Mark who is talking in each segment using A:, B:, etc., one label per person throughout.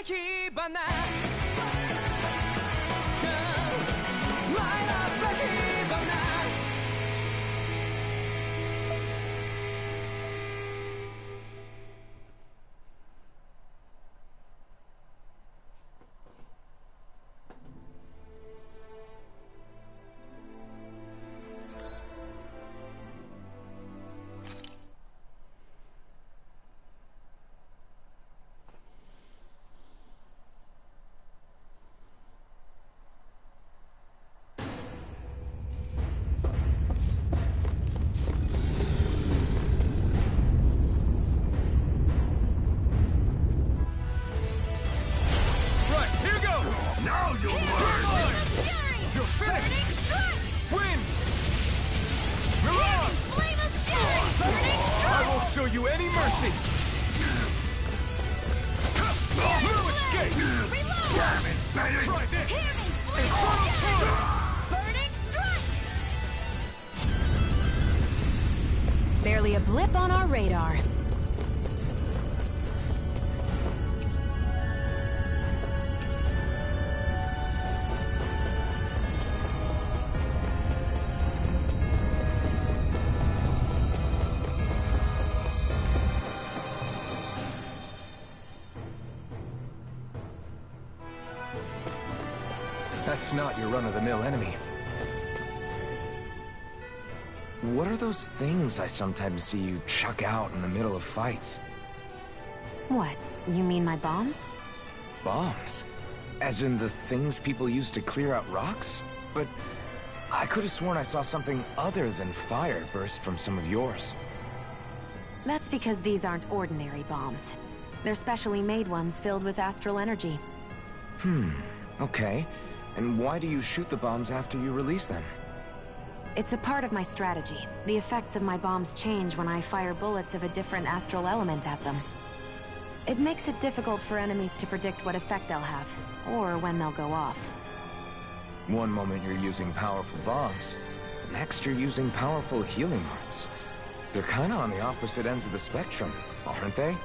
A: 火花 Light up the 火花
B: Barely a blip on our radar.
C: That's not your run-of-the-mill enemy. What are those things I sometimes see you chuck out in the middle of fights?
B: What? You mean my bombs?
C: Bombs? As in the things people use to clear out rocks? But I could have sworn I saw something other than fire burst from some of yours.
B: That's because these aren't ordinary bombs. They're specially made ones filled with astral energy.
C: Okay. And why do you shoot the bombs after you release them?
B: It's a part of my strategy. The effects of my bombs change when I fire bullets of a different astral element at them. It makes it difficult for enemies to predict what effect they'll have, or when they'll go off.
C: One moment you're using powerful bombs, the next you're using powerful healing arts. They're kinda on the opposite ends of the spectrum, aren't they?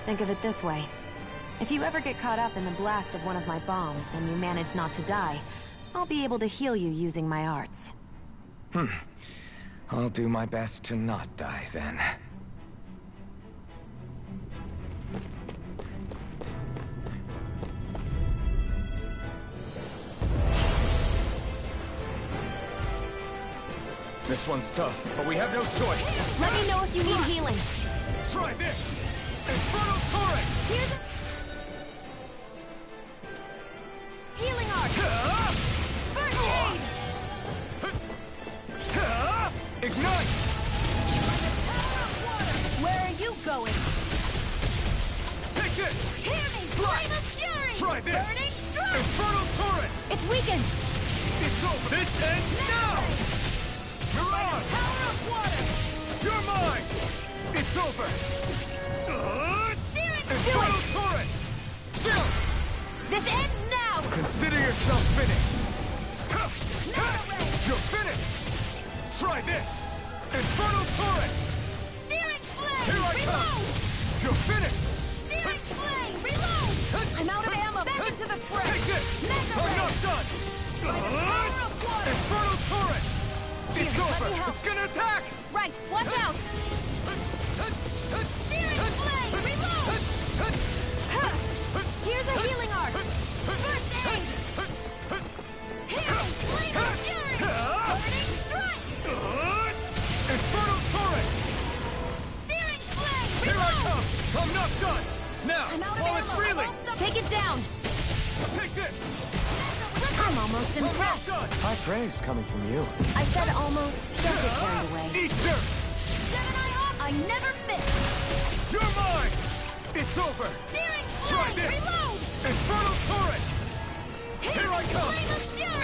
B: Think of it this way. If you ever get caught up in the blast of one of my bombs and you manage not to die, I'll be able to heal you using my arts.
C: I'll do my best to not die then. This one's tough, but we have no choice.
B: Let me know if you need healing.
C: Try this! Infernal Torrent!
B: Here's a... healing art! First aid!
C: Ignite!
B: Where are you going?
C: Take this!
B: Hear me! Flame of fury!
C: Try this!
B: Burning strike!
C: Infernal Torrent!
B: It's weakened!
C: It's over! This ends now! You're on!
B: Power of water!
C: You're mine! It's over! Infernal Torrent! Chill!
B: This ends now!
C: Consider yourself finished!
B: Narrow
C: You're finished! Try this! Infernal Torrent!
B: Searing flame!
C: Here I come!
B: Reload!
C: You're finished!
B: Searing flame! Reload! I'm out of ammo! Back into the fray!
C: Take this!
B: Mega
C: I'm
B: ray!
C: not done!
B: Power of water!
C: Infernal Torrent! It's
B: Here, let
C: over!
B: me help.
C: It's gonna attack!
B: Right! Watch out! Searing flame! Reload! Here's a healing art! First aid! Healing! Flame of fury! Burning strike!
C: Infernal Torrent!
B: Searing flame!
C: Here I
B: Reload!
C: come! I'm not done! Now,
B: I'm out of
C: while
B: ammo!
C: it's reeling!
B: Take it down!
C: Take this!
B: I'm almost
C: I'm not
B: impressed!
C: done! High praise coming from you.
B: I said almost. Don't get carried away.
C: Eat dirt!
B: Gemini Hawk! I never miss!
C: You're mine! It's over!
B: Searing
C: Try
B: flame!
C: this!
B: Reload!
C: Infernal Torrent! Here I come!
B: Flame of fury!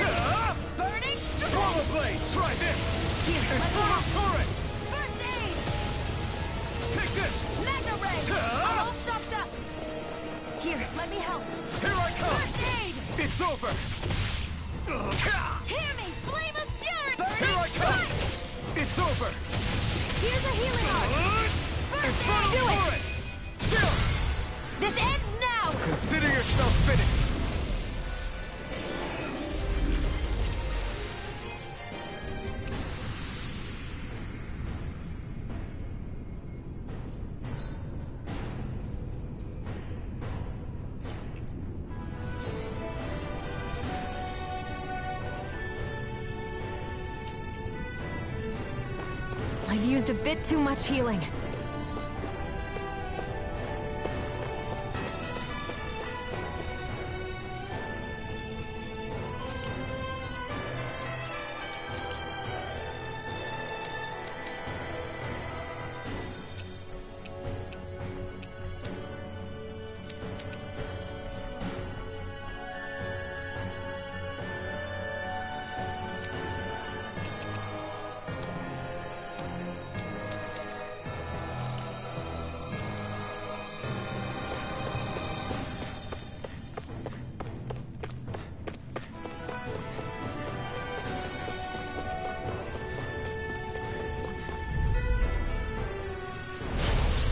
B: Burning strike!
C: Swallow Blade! Try this!
B: Here, let me
C: Infernal
B: help!
C: Torrent!
B: First aid!
C: Take this!
B: Mega ray! All stopped up! Here, let me help!
C: Here I come!
B: First aid!
C: It's over!
B: Hear me! Flame of fury!
C: Here I
B: Burning
C: come!
B: strike!
C: It's over!
B: Here's a healing art! First
C: Infernal
B: aid! Do it!
C: Torrent! Chill!
B: This ends now!
C: Consider yourself finished!
B: I've used a bit too much healing.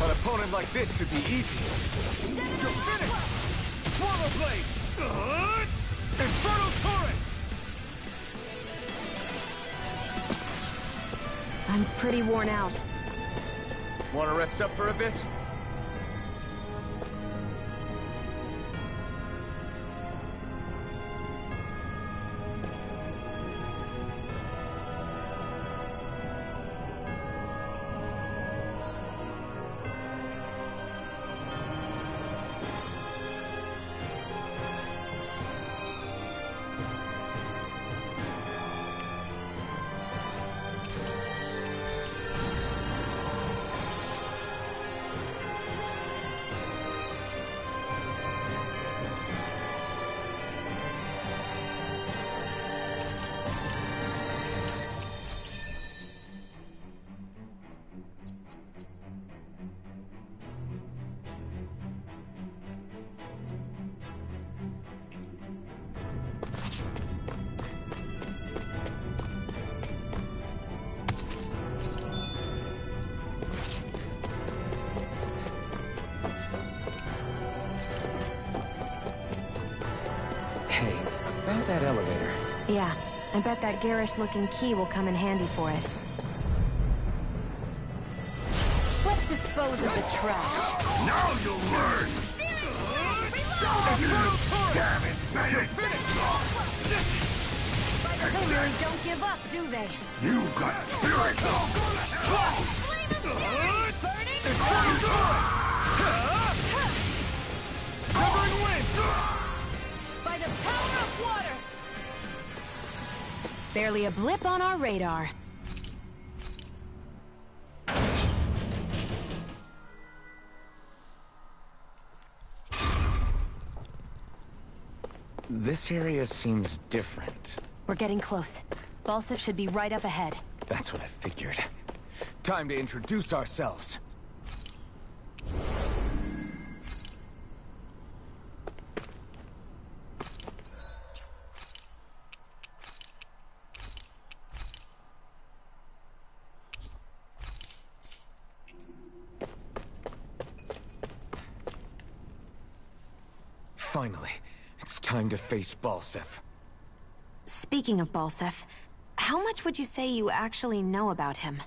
C: An opponent like this should be easy. You're finished! Swallow Blade! Infernal Torrent!
B: I'm pretty worn out.
C: Want to rest up for a bit? Hey, about that elevator.
B: Yeah, I bet that garish-looking key will come in handy for it. Let's dispose of the trash.
D: Now you'll learn! Damn it, man!
B: They really don't give up, do they?
D: You got spirit!
C: Severing Wind!
B: By the power of water! Barely a blip on our radar.
C: This area seems different.
B: We're getting close. Balsif should be right up ahead.
C: That's what I figured. Time to introduce ourselves. Finally, it's time to face Balsif.
B: Speaking of Balsif, how much would you say you actually know about him?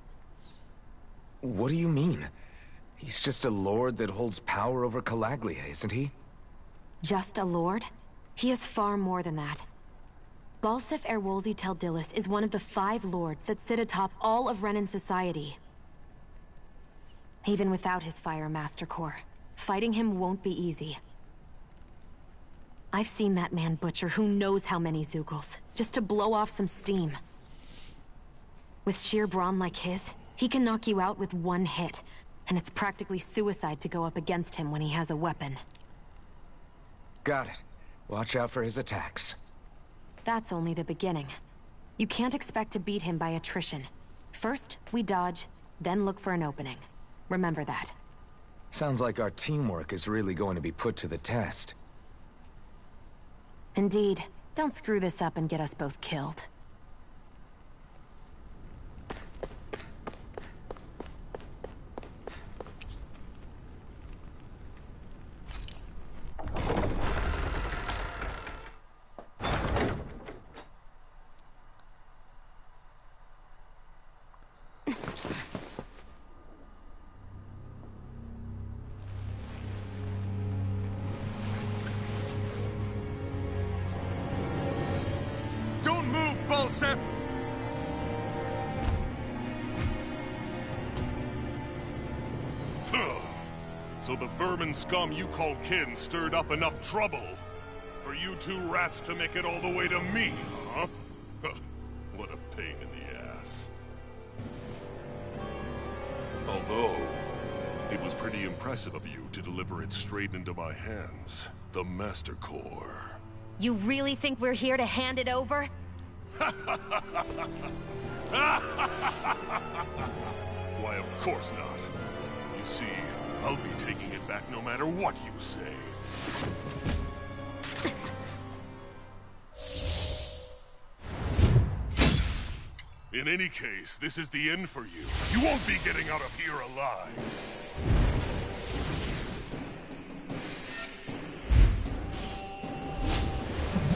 C: What do you mean? He's just a lord that holds power over Calaglia, isn't he?
B: Just a lord? He is far more than that. Balsif Erwolzi Teldilis is one of the 5 lords that sit atop all of Renan society. Even without his Fire Master Core, fighting him won't be easy. I've seen that man butcher who knows how many Zeugles, just to blow off some steam. With sheer brawn like his, he can knock you out with one hit, and it's practically suicide to go up against him when he has a weapon.
C: Got it. Watch out for his attacks.
B: That's only the beginning. You can't expect to beat him by attrition. First, we dodge, then look for an opening. Remember that.
C: Sounds like our teamwork is really going to be put to the test.
B: Indeed. Don't screw this up and get us both killed.
E: Balseph!
F: So the vermin scum you call kin stirred up enough trouble for you two rats to make it all the way to me, huh? What a pain in the ass. Although, it was pretty impressive of you to deliver it straight into my hands. The Master Core.
B: You really think we're here to hand it over?
F: Why, of course not. You see, I'll be taking it back no matter what you say. In any case, this is the end for you. You won't be getting out of here alive.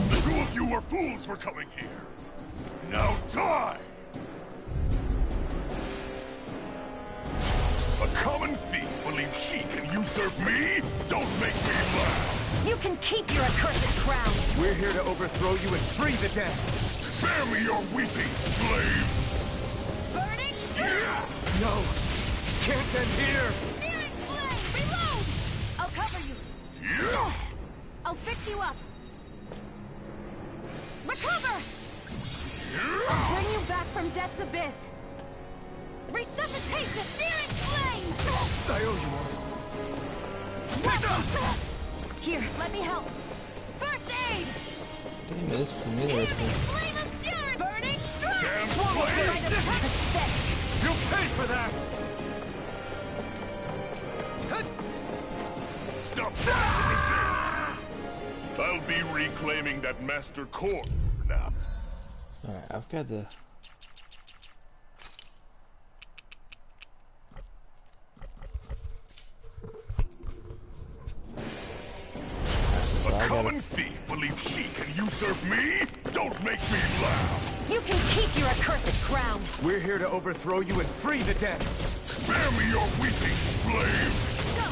F: The two of you were fools for coming here. Now die! A common thief believes she can usurp me? Don't make me laugh!
B: You can keep your accursed crown!
E: We're here to overthrow you and free the dead!
F: Spare me your weeping, slave!
B: Burning?
E: No! Can't end here!
B: Searing flame! Reload! I'll cover you! I'll fix you up! Recover! I'll bring you back from death's abyss! Resuscitation! Searing flame!
E: I owe you one.
B: Here, let me help! First aid! Flame of fury! Burning strike!
F: Damn
B: Swallowed
F: flame!
B: by the perfect set!
E: You'll pay for that!
F: Stop trying to resist! I'll be reclaiming that Master Core now.
G: Alright, I've got the...
F: A common thief believes she can usurp me? Don't make me laugh!
B: You can keep your accursed crown!
E: We're here to overthrow you and free the dead!
F: Spare me your weeping, slave!
B: Go!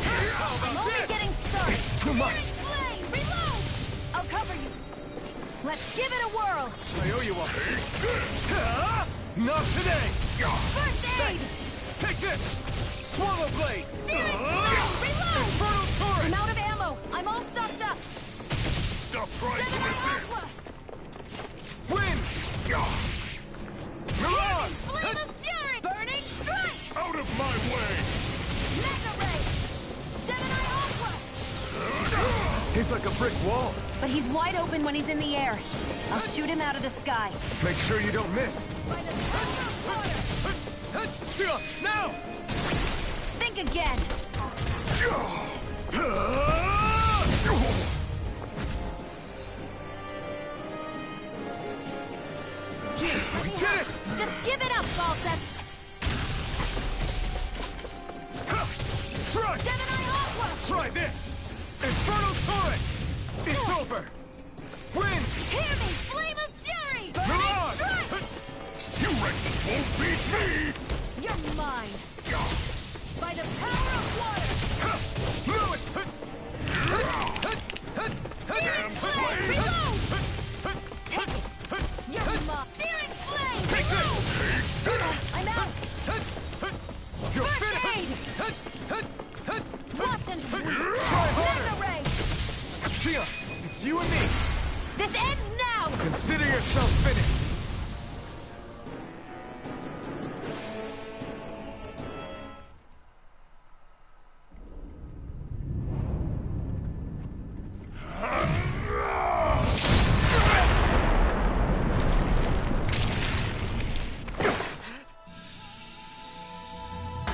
B: I'm only getting started!
E: It's too much!
B: Flame! Reload! I'll cover you! Let's give it a whirl!
E: I owe you one.
F: Take this!
E: Not today!
B: First aid!
E: Take this! Swallow blade!
B: Searing flame! Reload!
E: Infernal torrent!
B: I'm out of ammo! I'm all stocked up!
F: Stop trying to
B: Gemini
F: resist!
B: Aqua!
E: Wind! Milan!
B: Flame of fury! Burning strike!
F: Out of my way!
B: Mega ray! Gemini Aqua!
E: He's like a brick wall.
B: But he's wide open when he's in the air. I'll shoot him out of the sky.
E: Make sure you don't miss.
B: By the power of water!
E: Now!
B: Think again! Here, let me
E: did
B: help.
E: it!
B: Just give it up, Balseph!
E: Strike!
B: Gemini Aqua!
E: Try this! Infernal torrent! It's over! Wind!
B: Hear me! Flame of fury! Burning
E: Milan!
B: strike!
F: You wretches won't beat me!
B: You're mine! By the power of water!
E: Lewis!
F: Damn
B: Flame!
F: flame!
B: Reload! Take it! You're mine! Searing flame!
E: Take this!
B: Reload! I'm out!
E: You're
B: First
E: finished!
B: aid! Watch and
E: Try
B: Mega
E: harder!
B: ray!
E: Shia, it's you and me.
B: This ends now!
E: Consider yourself finished.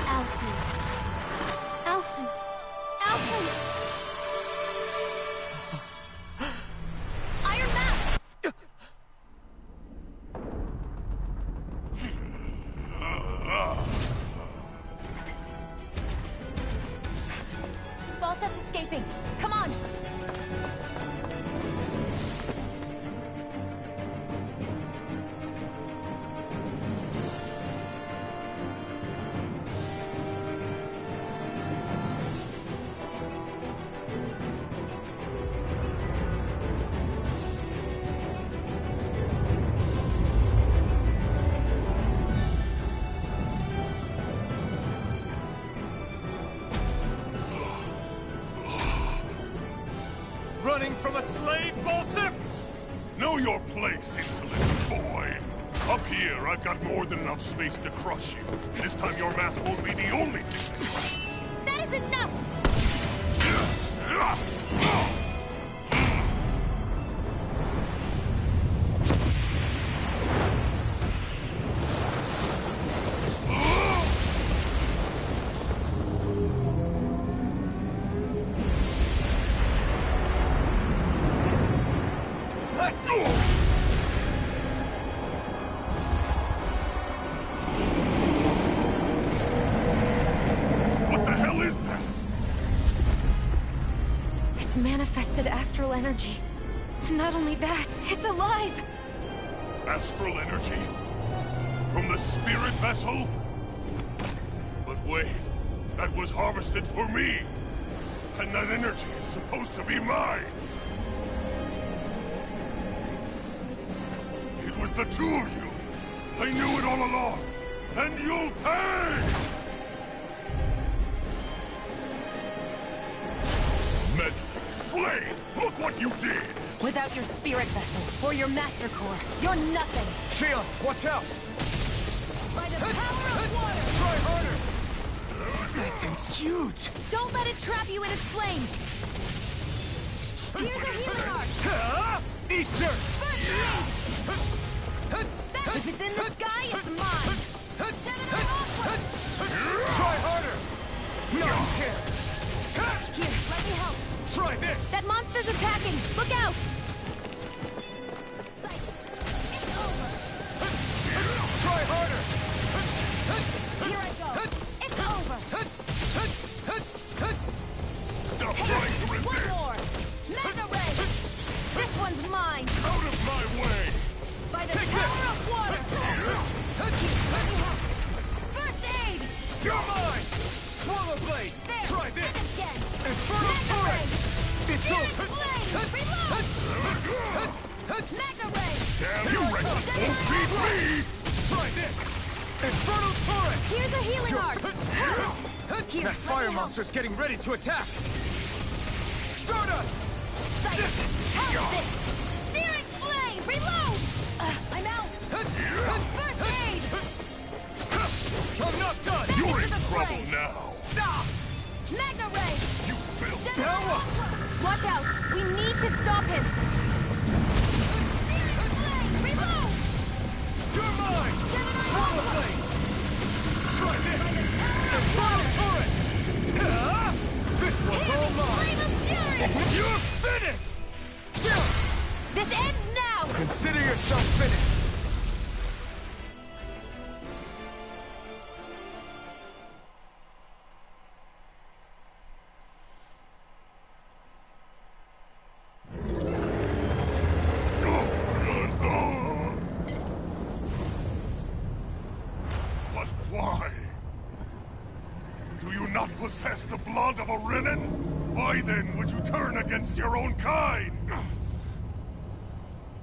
B: Alphen. Alphen. Alphen! Iron Mask! Balseph's escaping. Come on!
E: running from a slave, Balsif?
F: Know your place, insolent boy. Up here, I've got more than enough space to crush you. This time your mask won't be the only thing.
B: That is enough!
F: What the hell is that?
B: It's manifested astral energy. Not only that, it's alive!
F: Astral energy? From the spirit vessel? But wait, that was harvested for me! And that energy is supposed to be mine! It was the two of you! I knew it all along! And you'll pay! Meddling slave! Look what you did!
B: Without your spirit vessel, or your master core, you're nothing!
E: Shion, watch out!
B: By the power of water!
E: Try harder!
C: That thing's huge!
B: Don't let it trap you in its flames! Here's a healing art!
E: Eat dirt!
B: First aid! If it's in the sky, it's mine!
E: Try harder! No, you can't!
B: Here, let me help!
E: Try this!
B: That monster's attacking! Look out!
E: Try harder!
B: Here I go! It's over!
F: Stop trying to
B: One
F: resist!
B: more! Mega Ray! This one's mine!
F: Out of my way!
B: By the power of water! Here, let me help! First aid!
E: You're mine! Swallow blade!
B: There!
E: Try
B: And
E: this!
B: again!
E: Infernal
B: Mega
E: turret!
B: Ray!
E: It's
B: Spirit
E: over!
B: flame! Reload! Mega Ray!
F: Damn you wretches won't beat me!
E: Try this! Infernal turret!
B: Here's a healing art! Here,
E: That fire monster's getting ready to attack! Stardust!
B: How's this? Searing flame! Reload! I'm out! First aid!
E: I'm not done!
F: You're in
B: to the
F: trouble
B: fray.
F: now!
B: Mega Ray!
F: You filth!
E: Now what?
B: Watch out! We need to stop him! Searing flame! Reload!
E: You're mine! Swallow blade! Try this! Infernal turret! This one's all mine!
B: Flame of fury!
E: You're finished!
B: This ends now!
E: Consider yourself finished!
F: But why? Do you not possess the blood of a Renan? Why then would you turn against your own kind?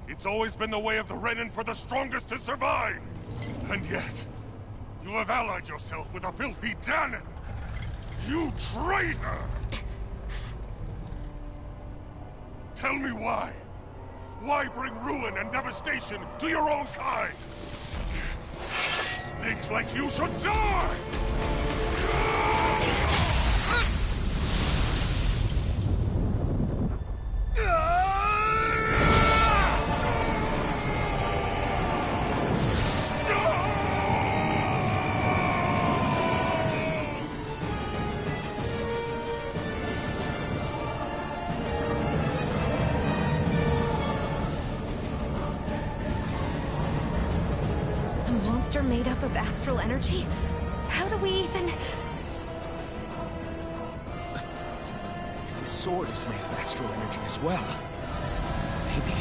F: It's always been the way of the Renan for the strongest to survive! And yet, you have allied yourself with a filthy Danon! You traitor! Tell me why? Why bring ruin and devastation to your own kind? Snakes like you should die!
B: A monster made up of astral energy? How do we even...
C: If his sword is made of astral energy as well, maybe...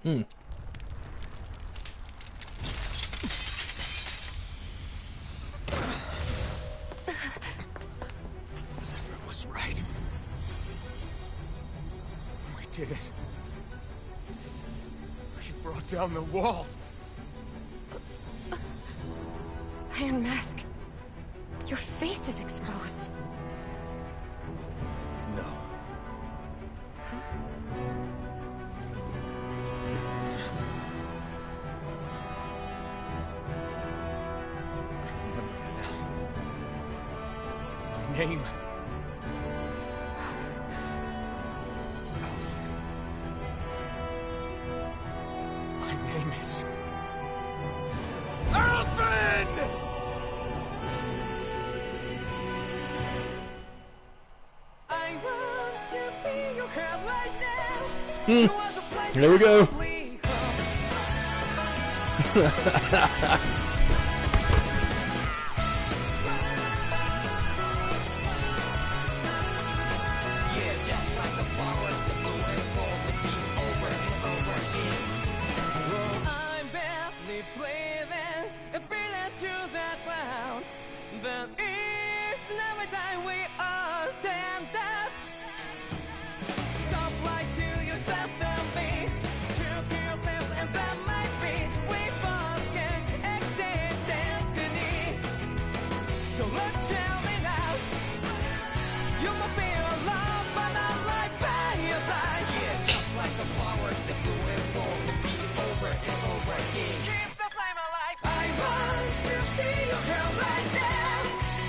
G: Hmm.
C: Zephyr was right. We did it. We brought down the wall.
B: Iron Mask. Your face is exposed.
C: No. I remember it now. My name. Alfred. My name is... Alfred!
A: I want to feel your hair right now. You are the place
G: There we go.
A: I only hope. Yeah, just like the flowers that bloom and fall to be over and over again. I'm barely breathing and feeling to the ground. But each and every time we all stand up, stop like to yourself and me. True to yourself and that might be. We both can exceed destiny. So let's tell me now. You must feel alone, but I'm right by your side. Yeah, just like the flowers that bloom and fall to be over and over again. Keep the flame alive. I want to see you here right now.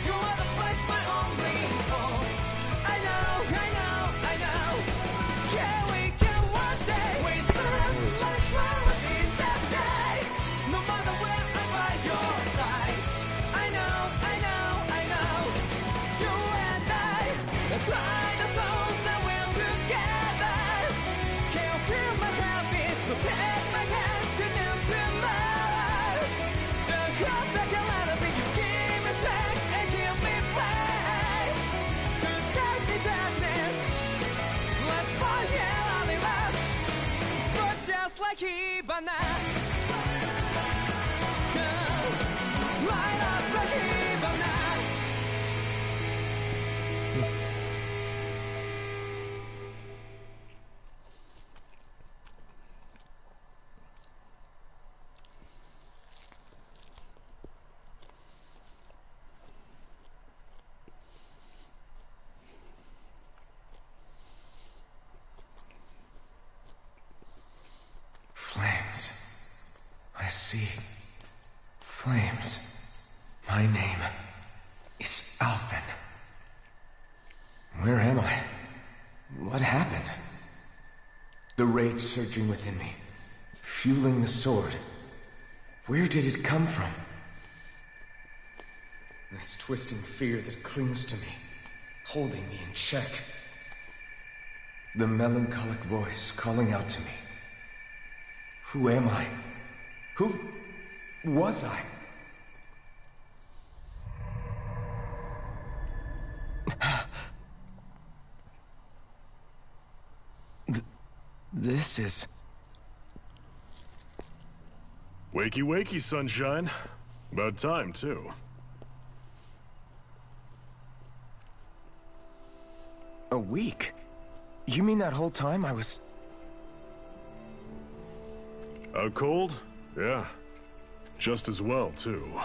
A: You are the place my only hope. I know, I know, I know. Yeah, we can one day. We spread like flowers in the sky. No matter where I'm by your side. I know, I know, I know. You and I, let's fly the souls that we're together. Can't feel my heartbeat, so take my hand to them tomorrow. The crowd that can let it be, you give me strength and give me faith. To take the darkness, let's fall yeah, only love. Sparks just like Hibana. Come, light up like Hibana.
C: Flames. I see. Flames. My name is Alphen. Where am I? What happened? The rage surging within me, fueling the sword. Where did it come from? This twisting fear that clings to me, holding me in check. The melancholic voice calling out to me. Who am I? Who was I? This is...
F: Wakey, wakey, sunshine. About time, too.
C: a week? You mean that whole time I was...
F: Out cold? Yeah. Just as well, too.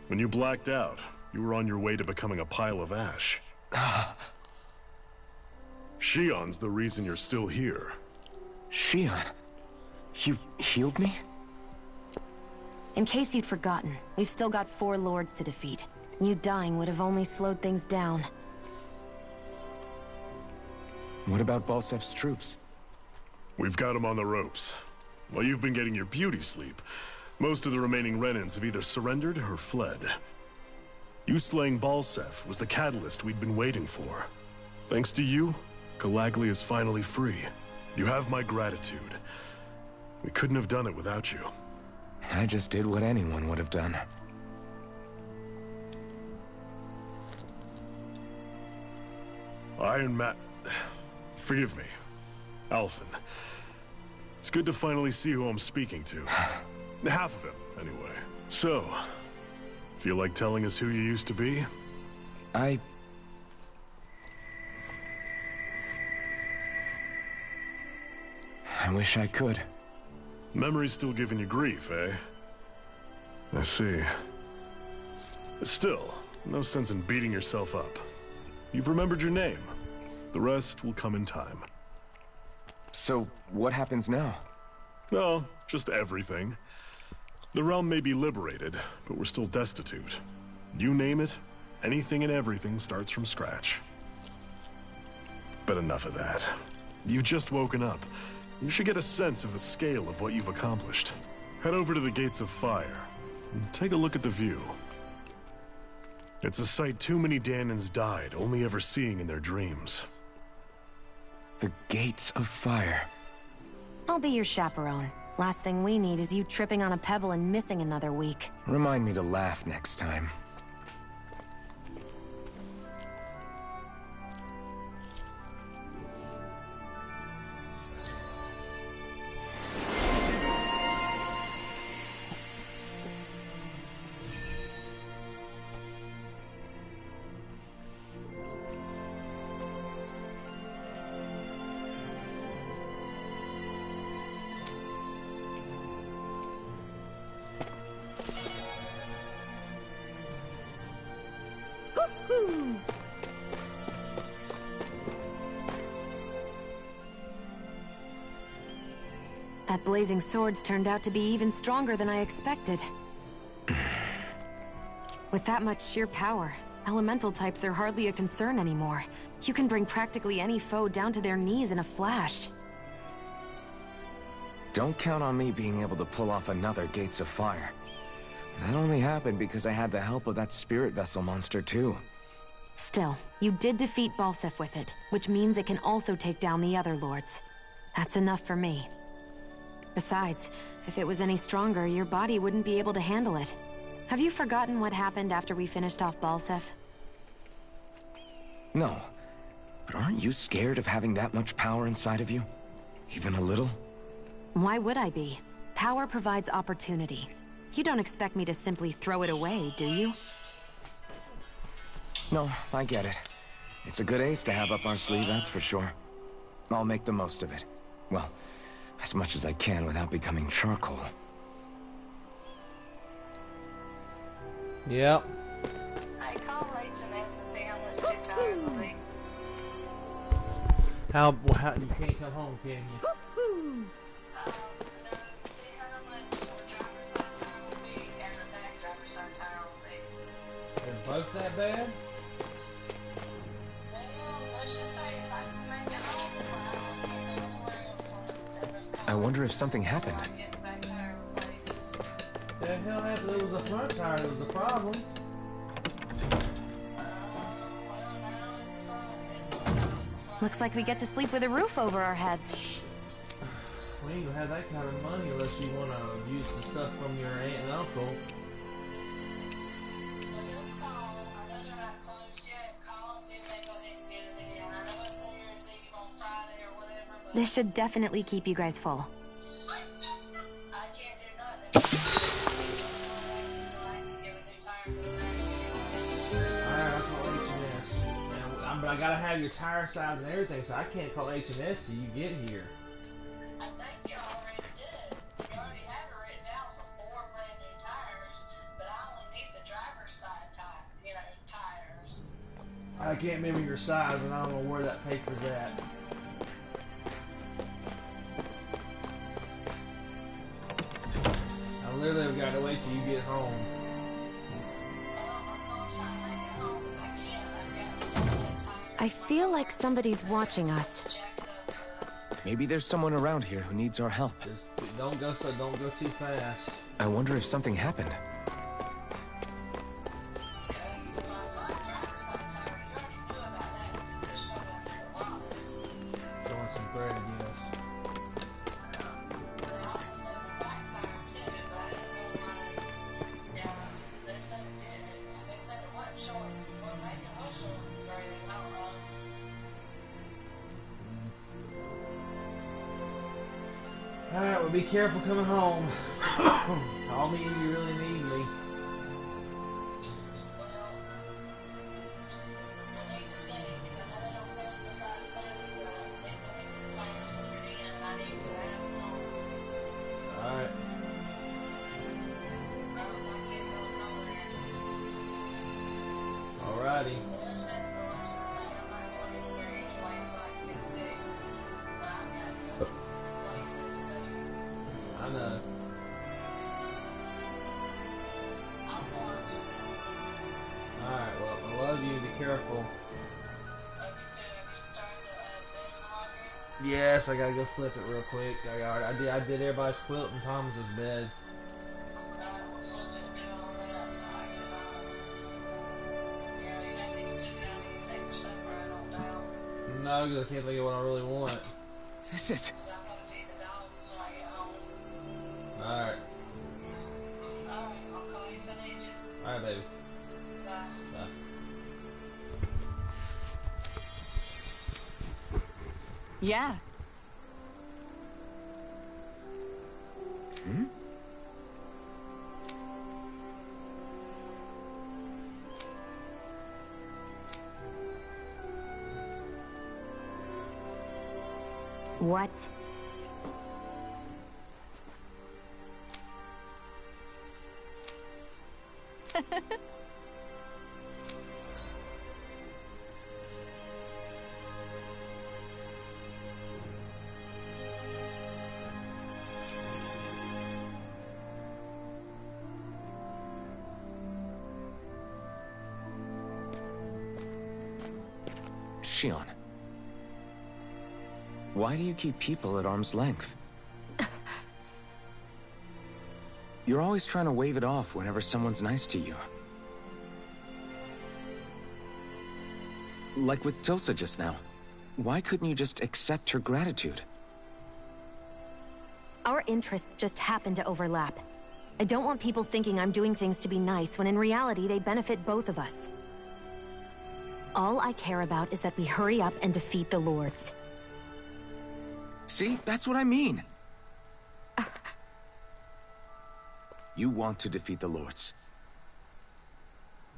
F: When you blacked out, you were on your way to becoming a pile of ash. Shion's the reason you're still here.
C: Shion? You healed me?
B: In case you'd forgotten, we've still got 4 lords to defeat. You dying would have only slowed things down.
C: What about Balsef's troops?
F: We've got them on the ropes. While you've been getting your beauty sleep, most of the remaining Renans have either surrendered or fled. You slaying Balsef was the catalyst we'd been waiting for. Thanks to you, Galagly is finally free. You have my gratitude. We couldn't have done it without you.
C: I just did what anyone would have done.
F: Iron Man... Forgive me. Alphen. It's good to finally see who I'm speaking to. Half of him, anyway. So, feel like telling us who you used to be?
C: I wish I could.
F: Memory's still giving you grief, eh? I see. Still, no sense in beating yourself up. You've remembered your name. The rest will come in time.
C: So, what happens now?
F: No, just everything. The realm may be liberated, but we're still destitute. You name it, anything and everything starts from scratch. But enough of that. You've just woken up. You should get a sense of the scale of what you've accomplished. Head over to the Gates of Fire, and take a look at the view. It's a sight too many Dahnans died only ever seeing in their dreams.
C: The Gates of Fire.
B: I'll be your chaperone. Last thing we need is you tripping on a pebble and missing another week.
C: Remind me to laugh next time.
B: That blazing sword's turned out to be even stronger than I expected. With that much sheer power, elemental types are hardly a concern anymore. You can bring practically any foe down to their knees in a flash.
C: Don't count on me being able to pull off another Gates of Fire. That only happened because I had the help of that spirit vessel monster too.
B: Still, you did defeat Balseph with it, which means it can also take down the other lords. That's enough for me. Besides, if it was any stronger, your body wouldn't be able to handle it. Have you forgotten what happened after we finished off Balseph?
C: No. But aren't you scared of having that much power inside of you? Even a little?
B: Why would I be? Power provides opportunity. You don't expect me to simply throw it away, do you?
C: No, I get it. It's a good ace to have up our sleeve, that's for sure. I'll make the most of it. Well, as much as I can without becoming charcoal.
G: Yep.
H: Hey, call H&S and see how much 2 tires will be.
G: How you can't come home, can you?
H: No, see how much the driver's side tire will be and the back driver's side tire will be.
G: They're both that bad?
H: Well, let's just say if I can make it home, I don't get anywhere else in this car.
C: I wonder if something happened.
H: So I get the back tire replaced.
G: The hell happened? It was a front tire that was the problem.
H: Well, now it's the front. Now it's the front.
B: Looks like we get to sleep with a roof over our heads.
G: We ain't gonna have that kind of money unless you want to use the stuff from your aunt and uncle.
H: Well, just call. I know they're not closed yet. Call and see if they go ahead and get it in. I know it's New Year's Eve on Friday or whatever, but
B: This should definitely keep you guys full.
H: I can't do nothing. Until I can get a new tire for the back.
G: Alright, I'll call H&S. But I gotta have your tire size and everything, so I can't call H&S till you get here.
H: I think you already did. You already have it written down for 4 brand new tires, but I only need the driver's side tires.
G: I can't remember your size, and I don't know where that paper's at. I literally got to wait till you get home.
H: Well, I'm gonna try to make it home if I can. I've got plenty of tires.
B: I feel like somebody's watching us.
H: Jack it up.
C: Maybe there's someone around here who needs our help.
G: Just don't go too fast.
C: I wonder if something happened.
H: Because my front driver's side tire, you already knew about that. Just showed up your wallets.
G: Showing some thread against.
H: They also said my back tire too, but I didn't realize. Yeah, they said it did. They said it wasn't short. Well, maybe it was short. I don't know.
G: Alright, well, be careful coming home. Call me if you really need me. Alright. Alrighty. I know. Alright, well, I love you. Be careful. Yes, I gotta go flip it real quick. I did everybody's quilt and Thomas's bed. No, because I can't think of what I really want.
C: This is...
G: Alright. Alright, baby. Bye.
I: Yeah.
C: Hmm?
B: What?
C: Shion. Why do you keep people at arm's length? You're always trying to wave it off whenever someone's nice to you. Like with Tilsa just now. Why couldn't you just accept her gratitude?
B: Our interests just happen to overlap. I don't want people thinking I'm doing things to be nice when in reality they benefit both of us. All I care about is that we hurry up and defeat the Lords.
C: See? That's what I mean! You want to defeat the Lords.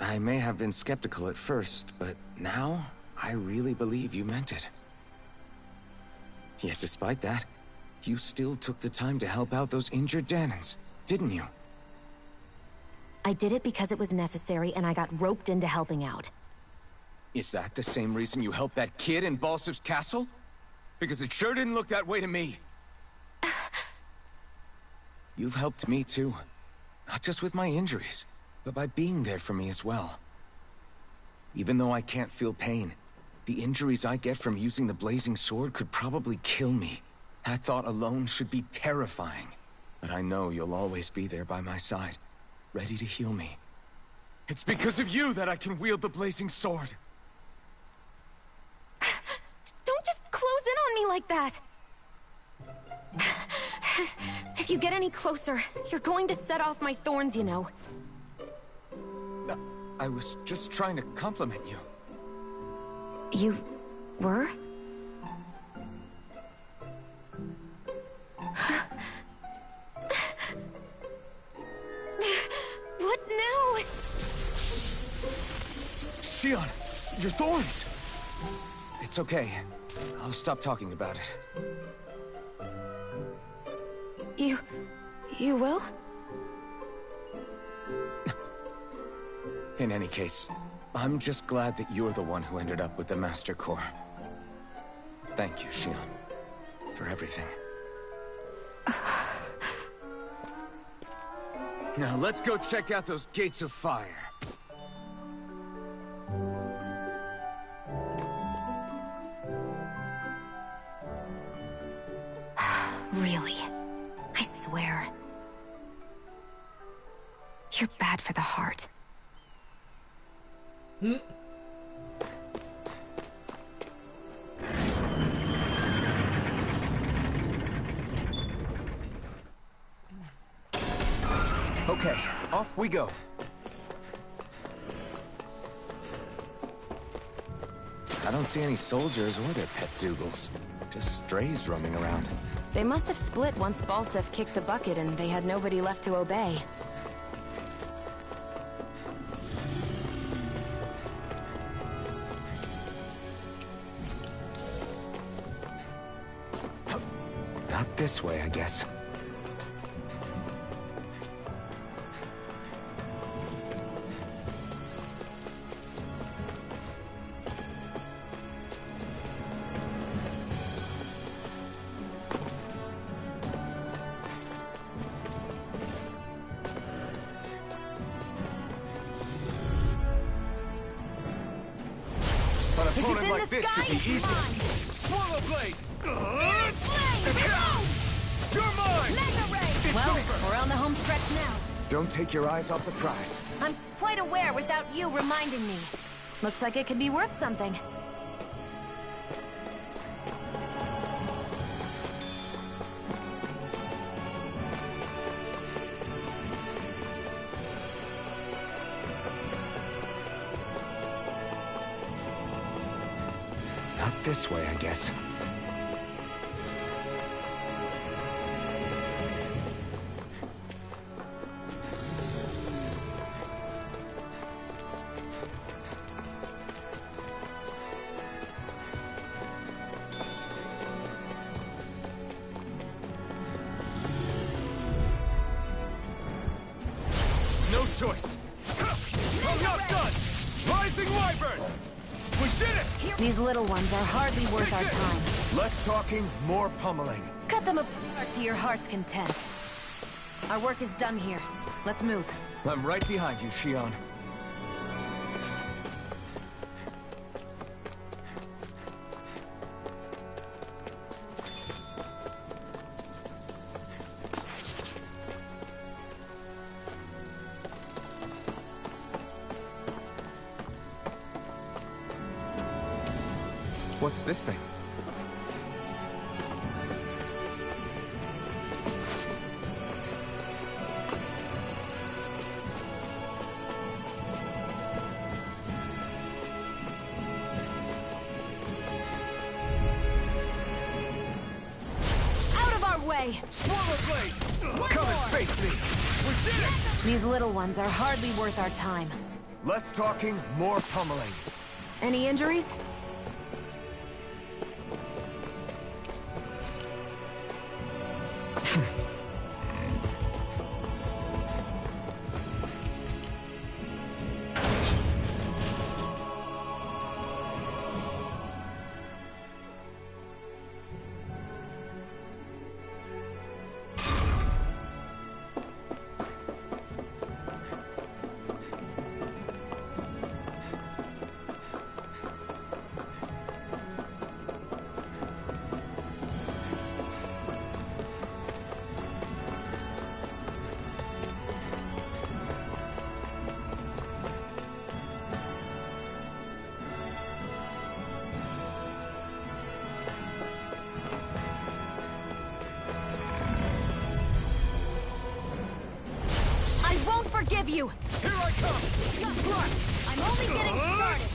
C: I may have been skeptical at first, but now I really believe you meant it. Yet despite that, you still took the time to help out those injured Dahnans, didn't you?
B: I did it because it was necessary and I got roped into helping out.
C: Is that the same reason you helped that kid in Balsev's castle? Because it sure didn't look that way to me. You've helped me too. Not just with my injuries, but by being there for me as well. Even though I can't feel pain, the injuries I get from using the blazing sword could probably kill me. That thought alone should be terrifying. But I know you'll always be there by my side, ready to heal me. It's because of you that I can wield the blazing sword.
B: Don't just close in on me like that! If you get any closer, you're going to set off my thorns, you know.
C: I was just trying to compliment you.
B: You... were? What now?
C: Shion, your thorns! It's okay. I'll stop talking about it.
B: You will?
C: In any case, I'm just glad that you're the one who ended up with the Master Core. Thank you, Shion, for everything. Now let's go check out those gates of fire.
B: Really? I swear. You're bad for the heart.
C: Okay, off we go. I don't see any soldiers or their pet Zeugles. Just strays roaming around.
B: They must have split once Balseph kicked the bucket and they had nobody left to obey.
C: Not this way, I guess. An opponent like this should be easy.
E: Swallow Blade!
C: You're mine!
B: Well, we're on the home stretch now.
C: Don't take your eyes off the prize.
B: I'm quite aware without you reminding me. Looks like it could be worth something.
C: Not this way, I guess.
E: No choice! I'm not done! Rising Wyvern! We did it!
B: These little ones are hardly worth our time.
C: Less talking, more pummeling.
B: Cut them apart to your heart's content. Our work is done here. Let's move.
C: I'm right behind you, Shion. What's this thing?
B: Out of our way!
E: Swallow Blade!
C: Come and face me!
E: We did it!
B: These little ones are hardly worth our time.
C: Less talking, more pummeling.
B: Any injuries? Forgive you!
E: Here I come!
B: I'm only getting started!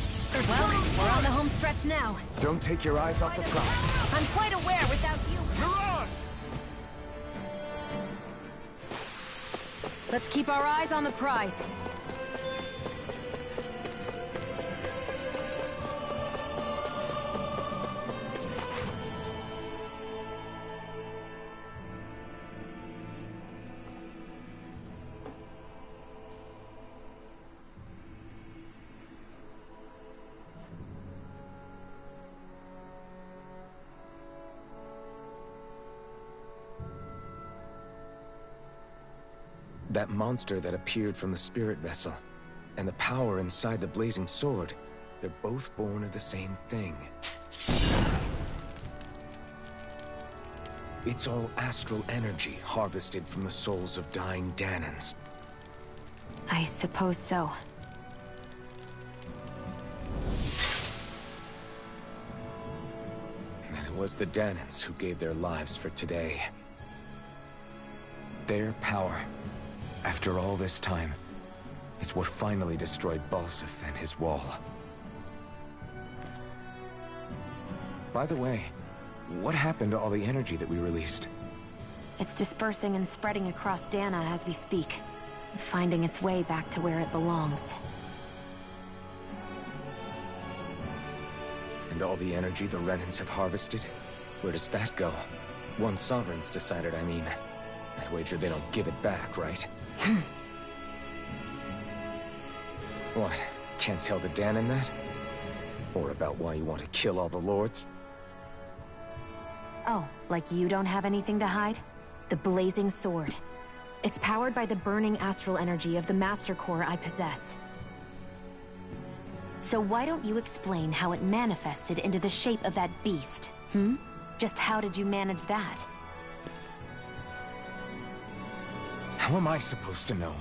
B: Well, we're on the home stretch now.
C: Don't take your eyes off the prize.
B: I'm quite aware without you.
E: Mirage!
B: Let's keep our eyes on the prize.
C: That monster that appeared from the spirit vessel, and the power inside the blazing sword, they're both born of the same thing. It's all astral energy harvested from the souls of dying Dahnans.
B: I suppose so.
C: And it was the Dahnans who gave their lives for today. Their power, after all this time, is what finally destroyed Balseph and his wall. By the way, What happened to all the energy that we released?
B: It's dispersing and spreading across Dana as we speak, finding its way back to where it belongs.
C: And all the energy the Renans have harvested? Where does that go? Once Sovereign's decided, I mean. I wager they don't give it back, right? What? Can't tell the Danon that? Or about why you want to kill all the Lords?
B: Oh, like you don't have anything to hide? The Blazing Sword. It's powered by the burning astral energy of the Master Core I possess. So why don't you explain how it manifested into the shape of that beast, hmm? Just how did you manage that?
C: How am I supposed to know?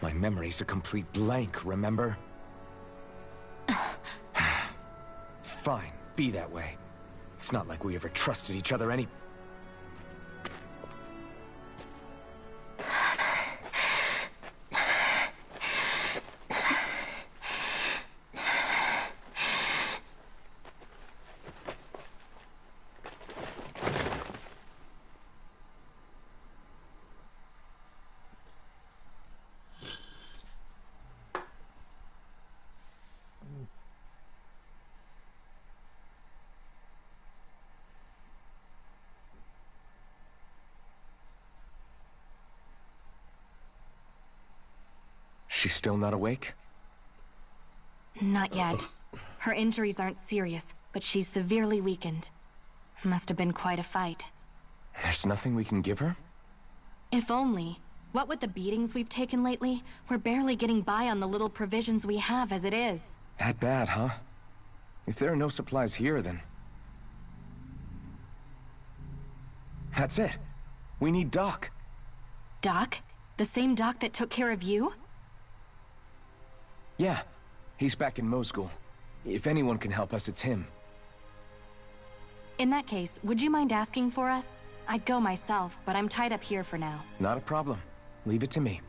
C: My memory's a complete blank, remember? Fine, be that way. It's not like we ever trusted each other any... She's still not awake?
B: Not yet. Her injuries aren't serious, but she's severely weakened. Must have been quite a fight.
C: There's nothing we can give her?
B: If only. What with the beatings we've taken lately, we're barely getting by on the little provisions we have as it is.
C: That bad, huh? If there are no supplies here, then... That's it. We need Doc.
B: Doc? The same Doc that took care of you?
C: Yeah. He's back in Mosgul. If anyone can help us, it's him.
B: In that case, would you mind asking for us? I'd go myself, but I'm tied up here for now.
C: Not a problem. Leave it to me.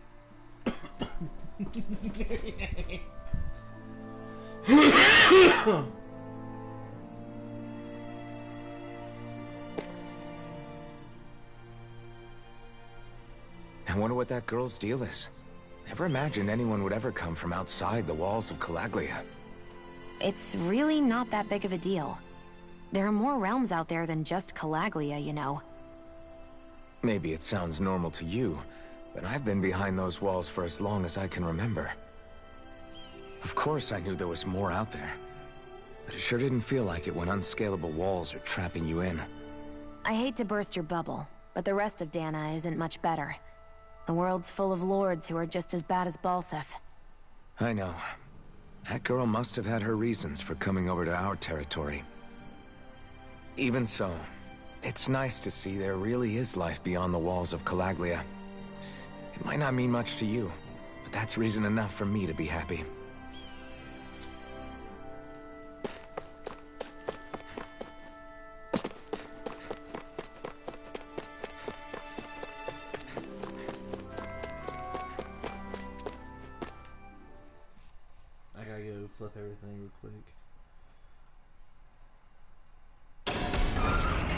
C: I wonder what that girl's deal is. Never imagined anyone would ever come from outside the walls of Calaglia.
B: It's really not that big of a deal. There are more realms out there than just Calaglia, you know.
C: Maybe it sounds normal to you, but I've been behind those walls for as long as I can remember. Of course I knew there was more out there, but it sure didn't feel like it when unscalable walls are trapping you in.
B: I hate to burst your bubble, but the rest of Dana isn't much better. The world's full of lords who are just as bad as Balseph.
C: I know. That girl must have had her reasons for coming over to our territory. Even so, it's nice to see there really is life beyond the walls of Calaglia. It might not mean much to you, but that's reason enough for me to be happy.
G: I gotta go flip everything real quick.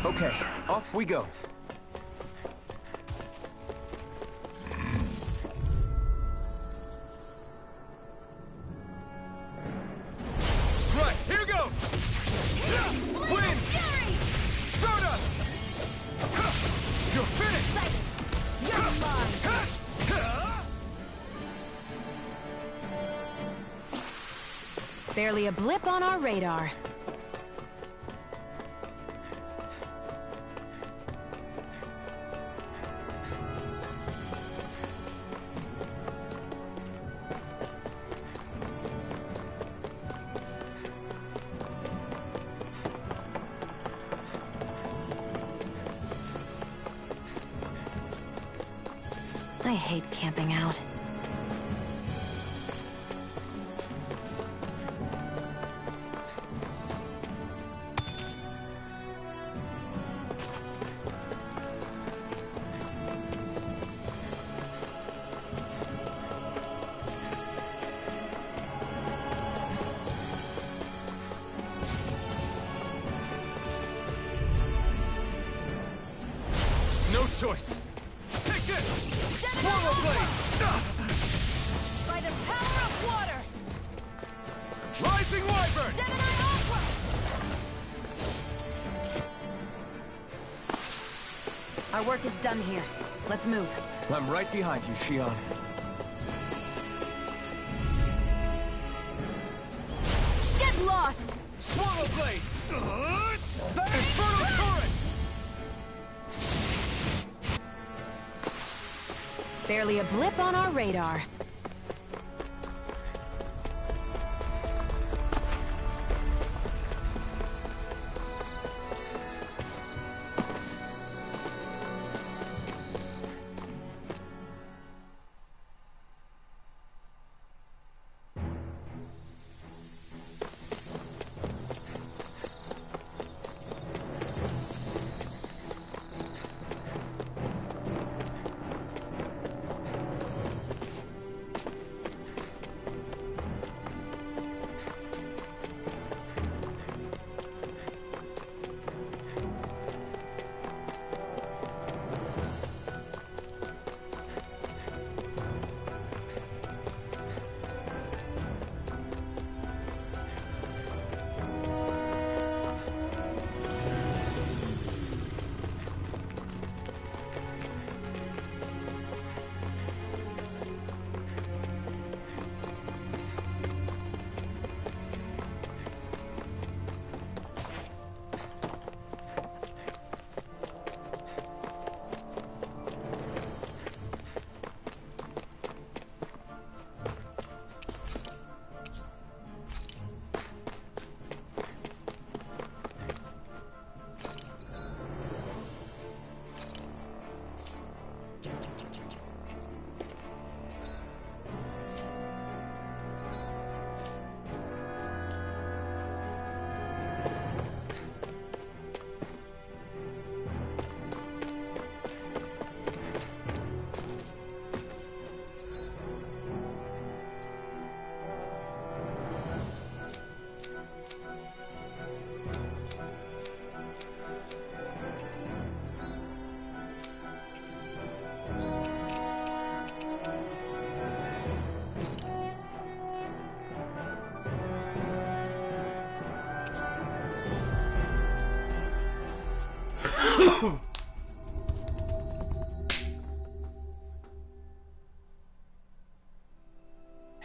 C: Okay, off we go.
E: Right, here goes! Wind! Sparta! You're finished!
B: You're mine! Barely a blip on our radar. I hate camping out.
E: choice. Take this! Swallow blade!
I: By the power of water!
E: Rising wyvern!
I: Gemini Aqua!
B: Our work is done here. Let's move.
C: I'm right behind you, Shion.
B: Get lost!
E: Swallow blade! Infernal turret!
B: Barely a blip on our radar.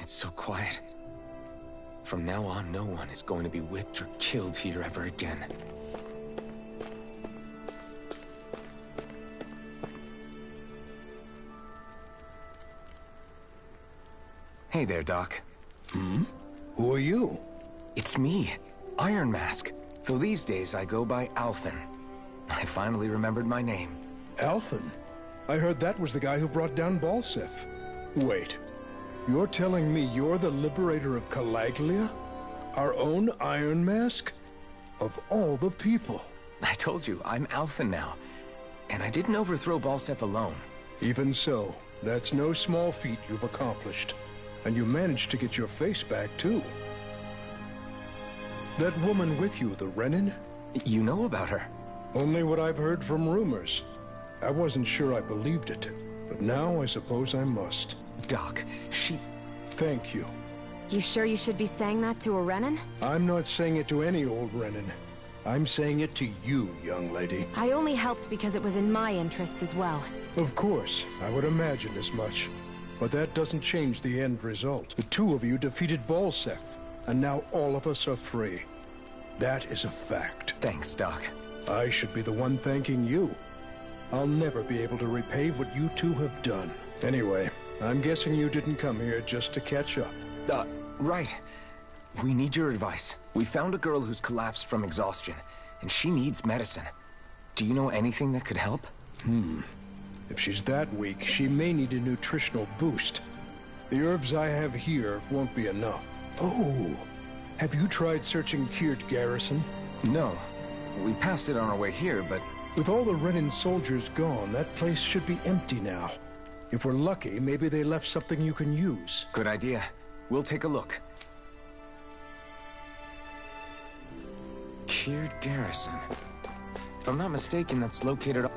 C: It's so quiet. From now on, no one is going to be whipped or killed here ever again. Hey there, Doc.
J: Who are you?
C: It's me, Iron Mask. Though these days I go by Alphen. I finally remembered my name.
J: Alphen? I heard that was the guy who brought down Balseph. Wait. You're telling me you're the liberator of Calaglia? Our own Iron Mask? Of all the people.
C: I told you, I'm Alphen now. And I didn't overthrow Balseph alone.
J: Even so, that's no small feat you've accomplished. And you managed to get your face back, too. That woman with you, the Renin?
C: You know about her?
J: Only what I've heard from rumors. I wasn't sure I believed it, but now I suppose I must.
C: Doc, she...
J: Thank you.
B: You sure you should be saying that to a Renin?
J: I'm not saying it to any old Renin. I'm saying it to you, young lady.
B: I only helped because it was in my interests as well.
J: Of course, I would imagine as much. But that doesn't change the end result. The two of you defeated Balseph, and now all of us are free. That is a fact.
C: Thanks, Doc.
J: I should be the one thanking you. I'll never be able to repay what you two have done. Anyway, I'm guessing you didn't come here just to catch up.
C: Right. We need your advice. We found a girl who's collapsed from exhaustion, and she needs medicine. Do you know anything that could help?
J: If she's that weak, she may need a nutritional boost. The herbs I have here won't be enough. Oh, have you tried searching Kird Garrison?
C: No. We passed it on our way here, but...
J: With all the Renin soldiers gone, that place should be empty now. If we're lucky, maybe they left something you can use.
C: Good idea. We'll take a look. Kird Garrison. If I'm not mistaken, that's located...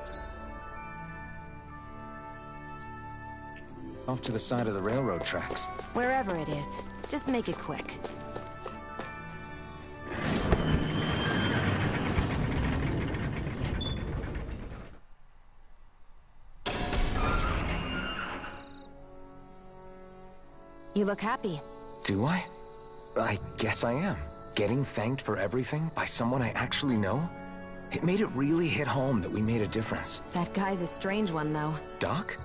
C: Off to the side of the railroad tracks.
B: Wherever it is, just make it quick. You look happy.
C: Do I? I guess I am. Getting thanked for everything by someone I actually know? It made it really hit home that we made a difference.
B: That guy's a strange one, though.
C: Doc?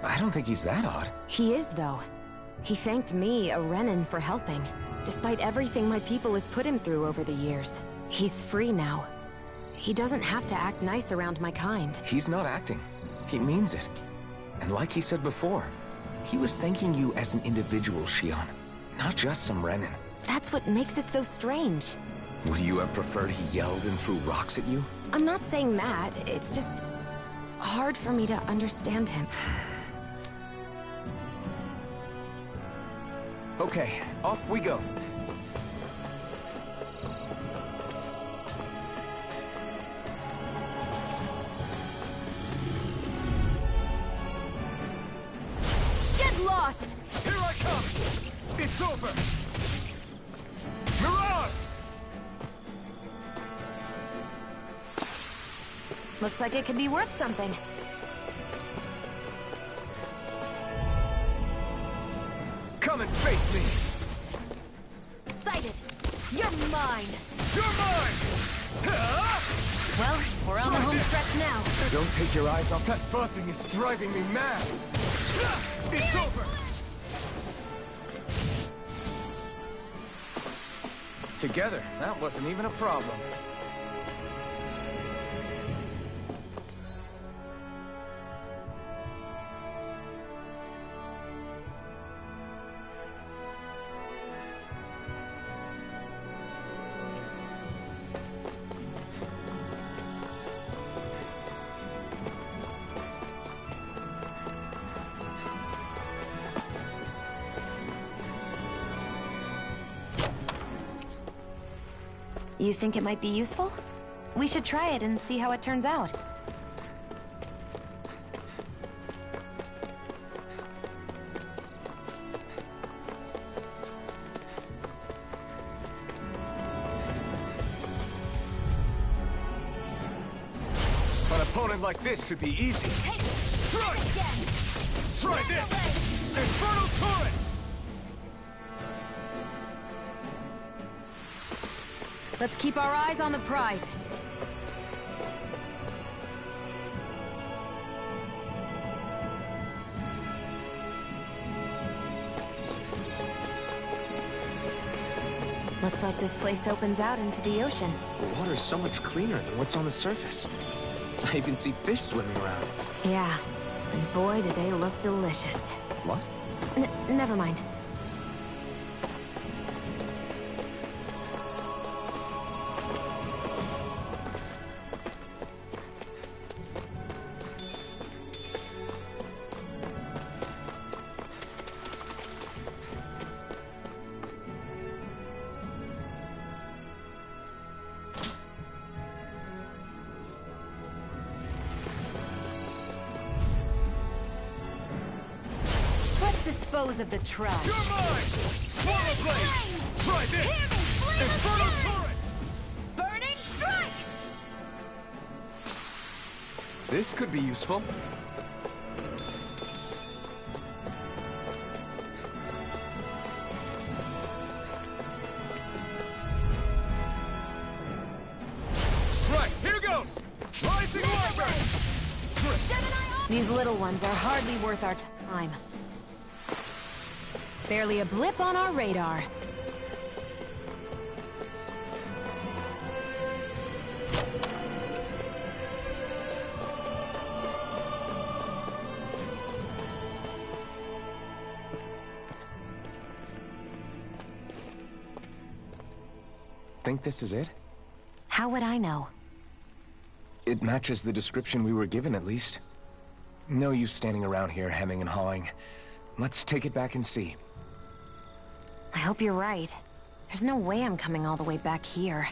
C: I don't think he's that odd.
B: He is, though. He thanked me, a Renan, for helping. Despite everything my people have put him through over the years. He's free now. He doesn't have to act nice around my kind.
C: He's not acting. He means it. And like he said before, he was thanking you as an individual, Shion. Not just some Renan.
B: That's what makes it so strange.
C: Would you have preferred he yelled and threw rocks at you?
B: I'm not saying that. It's just hard for me to understand him.
C: Okay, off we go.
I: Get lost!
E: Here I come! It's over! Mirage!
B: Looks like it could be worth something.
C: Come and face me!
I: Excited! You're mine!
E: You're mine!
I: Well, we're on the home stretch now.
C: Don't take your eyes off that buzzing. It's driving me mad.
E: It's over!
C: Together, that wasn't even a problem.
B: You think it might be useful? We should try it and see how it turns out.
C: An opponent like this should be easy.
E: Try this! Infernal Turret!
B: Let's keep our eyes on the prize. Looks like this place opens out into the ocean.
C: The water's so much cleaner than what's on the surface. I even see fish swimming around.
B: Yeah, and boy, do they look delicious.
C: What?
B: Never mind. Dispose of the trash.
E: You're mine! Swallow Blade! Try this! Infernal Turret!
I: Burning Strike!
C: This could be useful.
E: Right, here goes! Rising Wyvern!
B: These little ones are hardly worth our time. Barely a blip on our radar.
C: Think this is it?
B: How would I know?
C: It matches the description we were given, at least. No use standing around here hemming and hawing. Let's take it back and see.
B: I hope you're right. There's no way I'm coming all the way back here.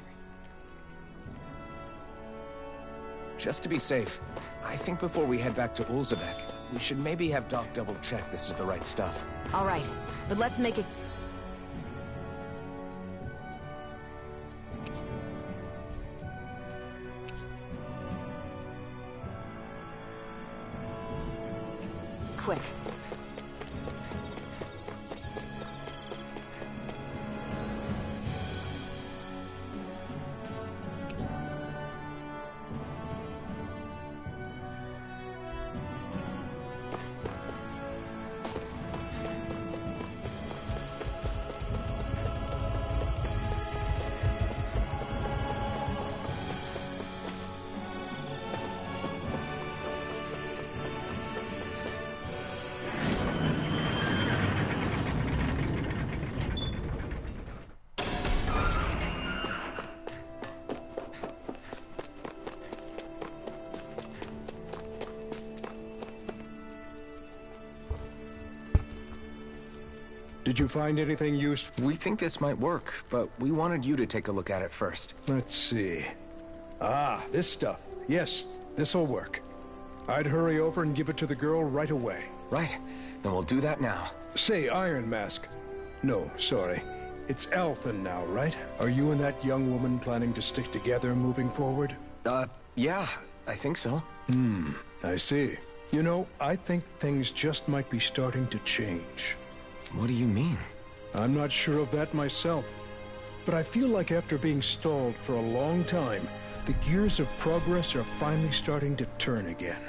C: just to be safe, I think before we head back to Ulzebek, we should maybe have Doc double-check this is the right stuff.
B: All right, but let's make it... quick.
J: Did you find anything useful?
C: We think this might work, but we wanted you to take a look at it first.
J: Let's see. Ah, this stuff. Yes, this'll work. I'd hurry over and give it to the girl right away.
C: Right. Then we'll do that now.
J: Say, Iron Mask. No, sorry. It's Alphen now, right? Are you and that young woman planning to stick together moving forward?
C: Yeah, I think so.
J: I see. You know, I think things just might be starting to change.
C: What do you mean?
J: I'm not sure of that myself, but I feel like after being stalled for a long time, the gears of progress are finally starting to turn again.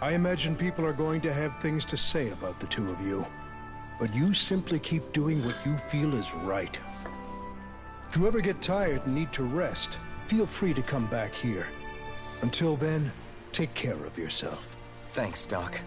J: I imagine people are going to have things to say about the two of you. But you simply keep doing what you feel is right. If you ever get tired and need to rest, feel free to come back here. Until then, take care of yourself.
C: Thanks, Doc.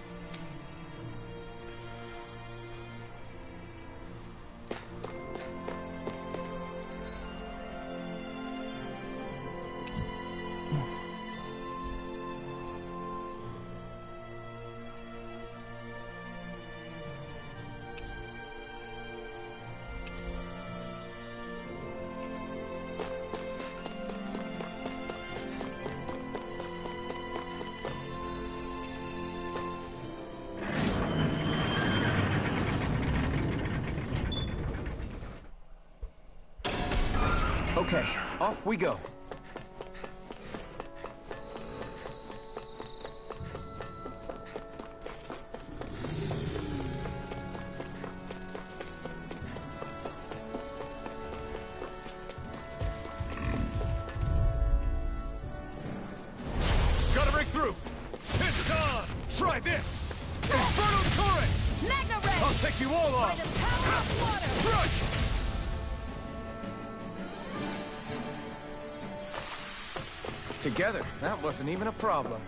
C: Okay, off we go.
E: Gotta break through! It's on! Try this! Inferno Torrent!
I: Magna Ray!
E: I'll take you all
I: By
E: on!
I: the power of water!
E: Crush!
C: Together, that wasn't even a problem.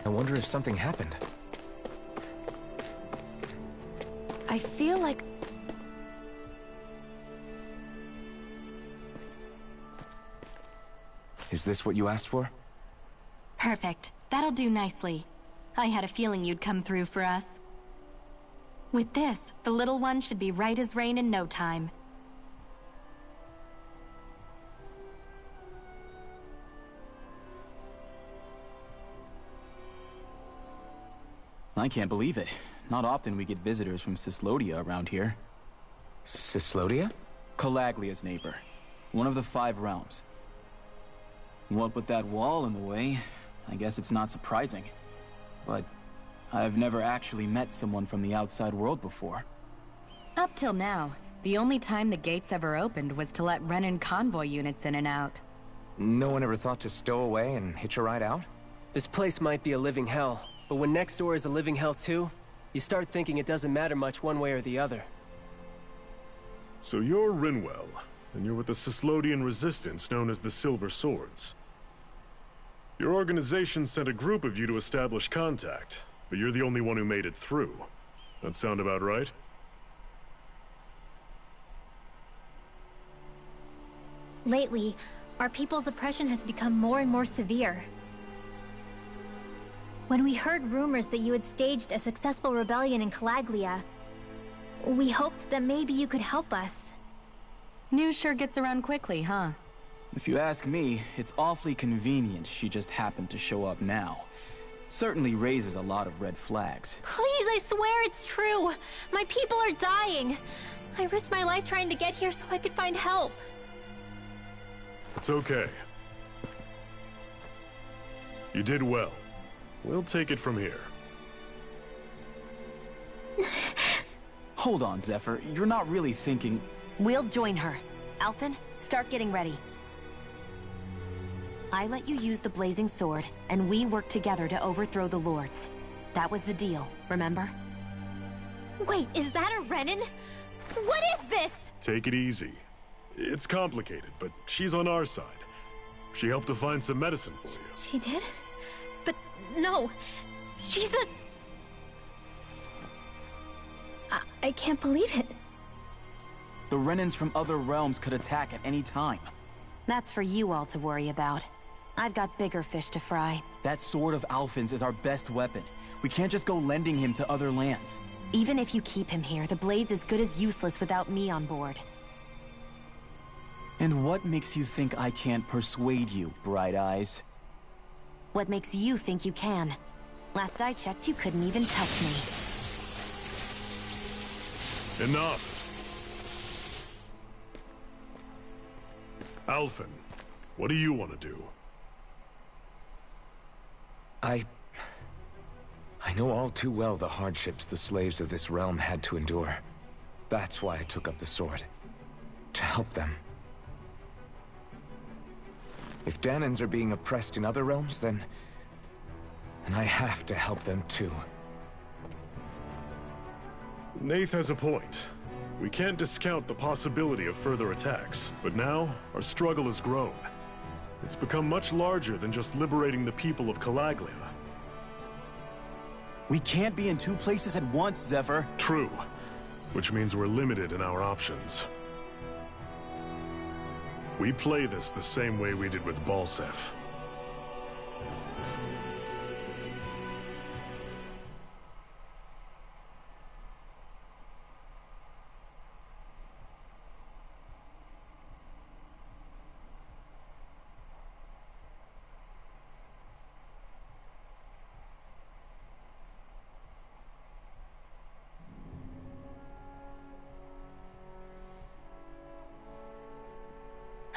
C: I wonder if something happened.
B: I feel like...
C: Is this what you asked for?
K: Perfect. That'll do nicely. I had a feeling you'd come through for us. With this, the little one should be right as rain in no time.
L: I can't believe it. Not often we get visitors from Cyslodia around here.
C: Cyslodia?
L: Calaglia's neighbor. One of the 5 realms. What with that wall in the way, I guess it's not surprising. But I've never actually met someone from the outside world before.
K: Up till now, the only time the gates ever opened was to let Renan convoy units in and out.
C: No one ever thought to stow away and hitch a ride out?
M: This place might be a living hell, but when next door is a living hell too, you start thinking it doesn't matter much one way or the other.
F: So you're Rinwell, and you're with the Cyslodian resistance known as the Silver Swords. Your organization sent a group of you to establish contact, but you're the only one who made it through. That sound about right?
N: Lately, our people's oppression has become more and more severe. When we heard rumors that you had staged a successful rebellion in Calaglia, we hoped that maybe you could help us.
K: News sure gets around quickly, huh?
L: If you ask me, it's awfully convenient she just happened to show up now. Certainly raises a lot of red flags.
N: Please, I swear it's true! My people are dying! I risked my life trying to get here so I could find help.
F: It's okay. You did well. We'll take it from here.
L: Hold on, Zephyr. You're not really thinking...
B: We'll join her. Alphen, start getting ready. I let you use the blazing sword, and we worked together to overthrow the Lords. That was the deal, remember?
N: Wait, is that a Renan? What is this?
F: Take it easy. It's complicated, but she's on our side. She helped to find some medicine for you.
N: She did? But no, she's a... I can't believe it.
L: The Renans from other realms could attack at any time.
B: That's for you all to worry about. I've got bigger fish to fry.
L: That sword of Alphen's is our best weapon. We can't just go lending him to other lands.
B: Even if you keep him here, the blade's as good as useless without me on board.
L: And what makes you think I can't persuade you, Bright Eyes?
B: What makes you think you can? Last I checked, you couldn't even touch me.
F: Enough! Alphen, what do you want to do?
C: I know all too well the hardships the slaves of this realm had to endure. That's why I took up the sword. To help them. If Dahnans are being oppressed in other realms, then I have to help them too.
O: Nath has a point. We can't discount the possibility of further attacks, but now, our struggle has grown. It's become much larger than just liberating the people of Calaglia.
L: We can't be in two places at once, Zephyr.
O: True, which means we're limited in our options. We play this the same way we did with Balseph.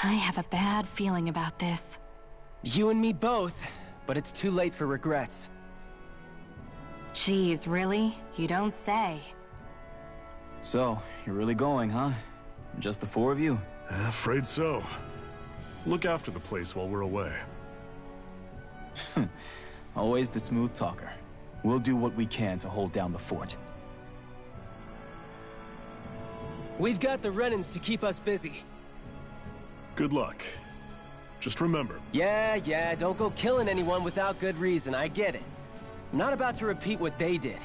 K: I have a bad feeling about this.
M: You and me both, but it's too late for regrets.
K: Geez, really? You don't say.
L: So, you're really going, huh? Just the four of you?
O: Afraid so. Look after the place while we're away.
L: Always the smooth talker. We'll do what we can to hold down the fort.
M: We've got the Renans to keep us busy.
O: Good luck. Just remember...
M: Yeah, don't go killing anyone without good reason, I get it. I'm not about to repeat what they did.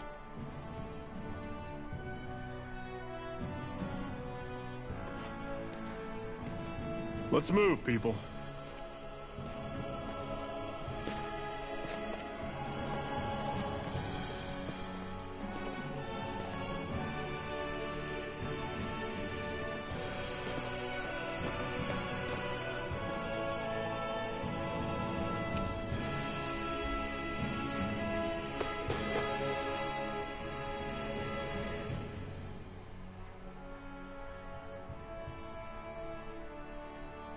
O: Let's move, people.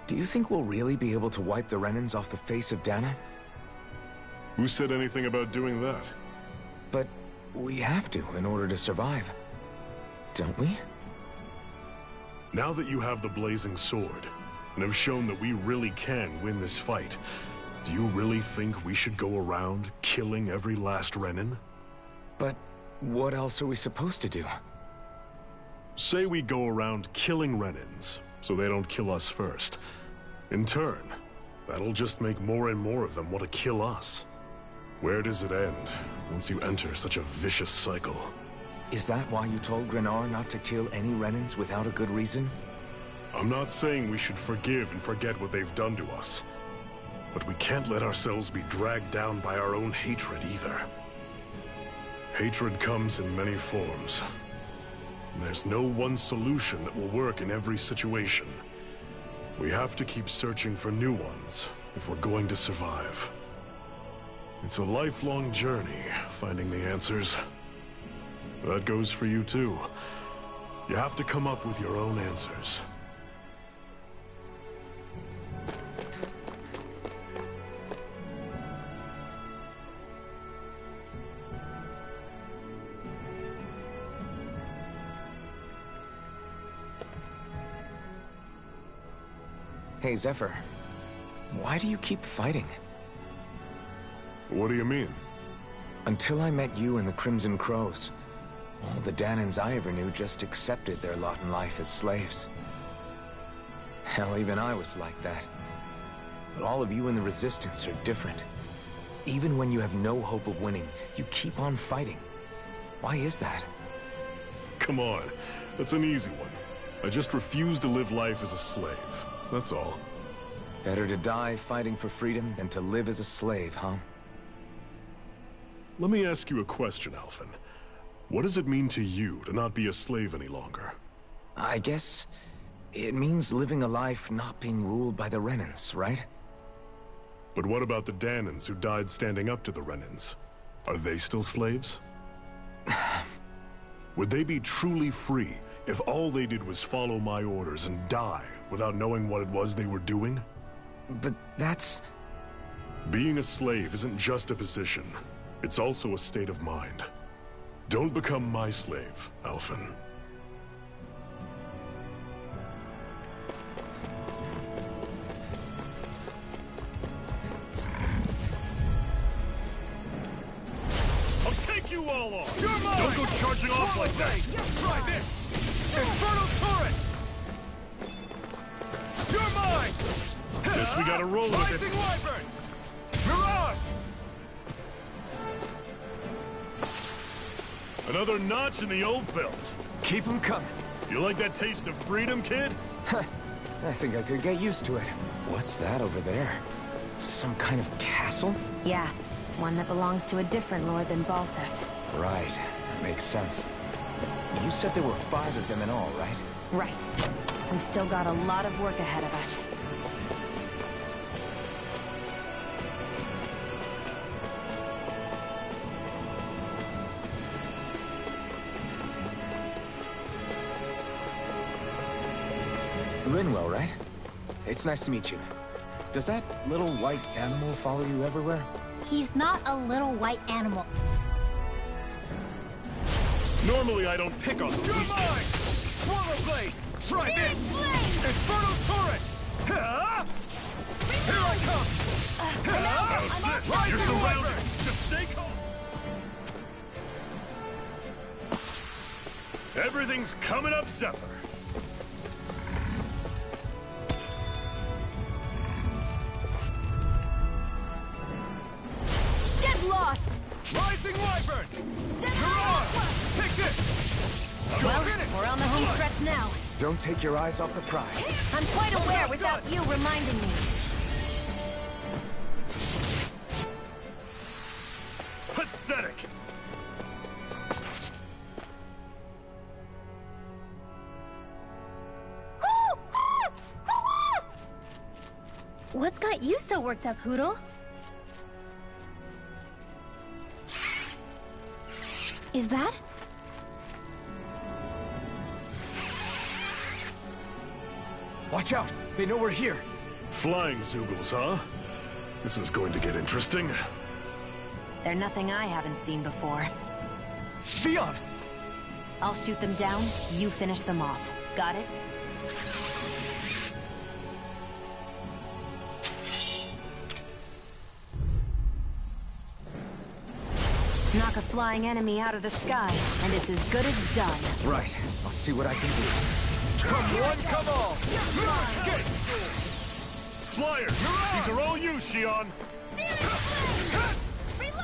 C: Do you think we'll really be able to wipe the Renans off the face of Dahna?
O: Who said anything about doing that?
C: But we have to in order to survive. Don't we?
O: Now that you have the Blazing Sword, and have shown that we really can win this fight, do you really think we should go around killing every last Renan?
C: But what else are we supposed to do?
O: Say we go around killing Renans, so they don't kill us first. In turn, that'll just make more and more of them want to kill us. Where does it end, once you enter such a vicious cycle?
C: Is that why you told Grenar not to kill any Renans without a good reason?
O: I'm not saying we should forgive and forget what they've done to us. But we can't let ourselves be dragged down by our own hatred either. Hatred comes in many forms. There's no one solution that will work in every situation. We have to keep searching for new ones if we're going to survive. It's a lifelong journey, finding the answers. That goes for you too. You have to come up with your own answers.
C: Hey, Zephyr. Why do you keep fighting?
O: What do you mean?
C: Until I met you and the Crimson Crows, all the Dahnans I ever knew just accepted their lot in life as slaves. Hell, even I was like that. But all of you in the Resistance are different. Even when you have no hope of winning, you keep on fighting. Why is that?
O: Come on, that's an easy one. I just refuse to live life as a slave. That's all.
C: Better to die fighting for freedom than to live as a slave, huh?
O: Let me ask you a question, Alphen. What does it mean to you to not be a slave any longer?
C: I guess it means living a life not being ruled by the Renans, right?
O: But what about the Dahnans who died standing up to the Renans? Are they still slaves? Would they be truly free if all they did was follow my orders and die without knowing what it was they were doing?
C: But that's...
O: Being a slave isn't just a position. It's also a state of mind. Don't become my slave, Alphen.
F: I'll take you all on!
E: You're mine!
F: Don't go charging off like that!
E: Try this! Infernal turret! You're mine!
F: Guess we gotta roll with it.
E: Rising Wyvern! Mirage!
F: Another notch in the old belt.
C: Keep them coming.
F: You like that taste of freedom, kid?
C: I think I could get used to it. What's that over there? Some kind of castle?
B: Yeah, one that belongs to a different lord than Balseph.
C: Right, that makes sense. You said there were 5 of them in all, right?
B: Right. We've still got a lot of work ahead of us.
C: Rinwell, right? It's nice to meet you. Does that little white animal follow you everywhere?
N: He's not a little white animal.
F: Normally I don't pick on the
E: You're
F: weak.
E: mine! Swallow Blade! Try
N: Spirit
E: this!
N: Flame!
E: Infernal turret! Here I come!
F: That's it! You're surrounded! Just stay calm! Everything's coming up, Zephyr!
I: Get lost!
E: Rising Wyvern! Mirage! Take this!
I: Well, we're on the home stretch now.
C: Don't take your eyes off the prize.
I: I'm quite aware without you reminding me.
F: Pathetic!
N: What's got you so worked up, Hootle? Is that?
C: Watch out! They know we're here!
O: Flying Zeugles, huh? This is going to get interesting.
B: They're nothing I haven't seen before.
C: Shionne!
B: I'll shoot them down, you finish them off. Got it? Knock a flying enemy out of the sky, and it's as good as done.
C: Right. I'll see what I can do.
E: Come one, come all! Get!
F: Flyers! These are all you, Shionne!
I: Reload!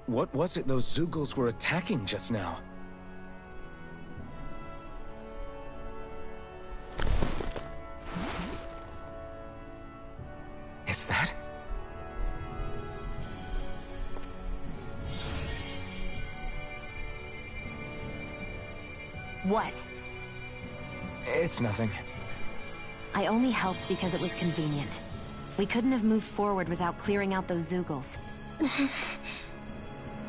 C: What was it those Zeugles were attacking just now? Is that?
B: What?
C: It's nothing.
B: I only helped because it was convenient. We couldn't have moved forward without clearing out those Zeugles.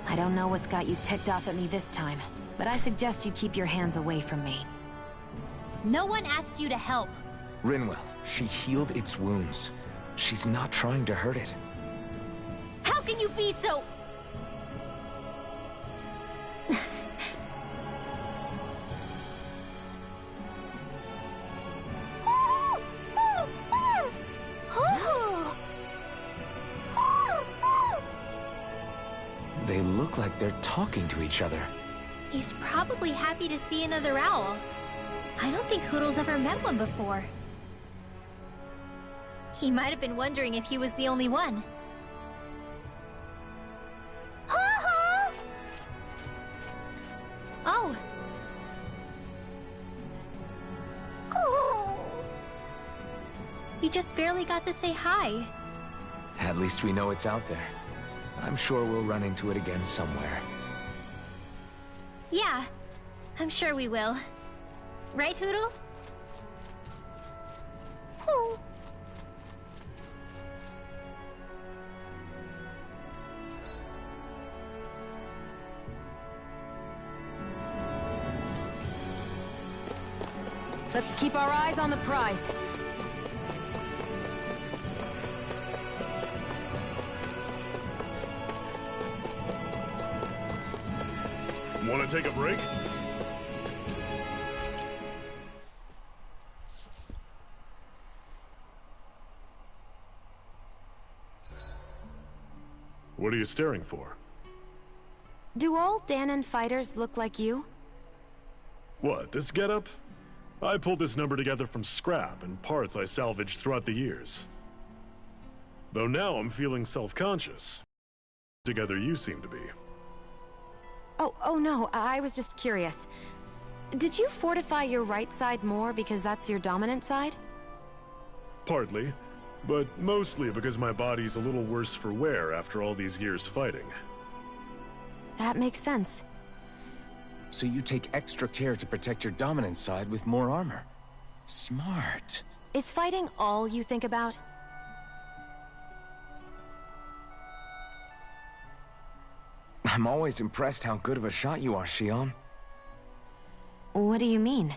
B: I don't know what's got you ticked off at me this time, but I suggest you keep your hands away from me.
N: No one asked you to help.
C: Rinwell, she healed its wounds. She's not trying to hurt it.
N: How can you be so...
C: They look like they're talking to each other.
N: He's probably happy to see another owl. I don't think Hootle's ever met one before. He might have been wondering if he was the only one. Oh. You just barely got to say hi.
C: At least we know it's out there. I'm sure we'll run into it again somewhere.
N: Yeah, I'm sure we will. Right, Hootle?
B: Let's keep our eyes on the prize.
O: Want to take a break? What are you staring for?
B: Do all Danon fighters look like you?
O: What, this getup? I pulled this number together from scrap and parts I salvaged throughout the years. Though now I'm feeling self-conscious. Together you seem to be.
B: Oh no, I was just curious. Did you fortify your right side more because that's your dominant side?
O: Partly, but mostly because my body's a little worse for wear after all these years fighting.
B: That makes sense.
C: So you take extra care to protect your dominant side with more armor. Smart.
B: Is fighting all you think about?
C: I'm always impressed how good of a shot you are, Shionne.
B: What do you mean?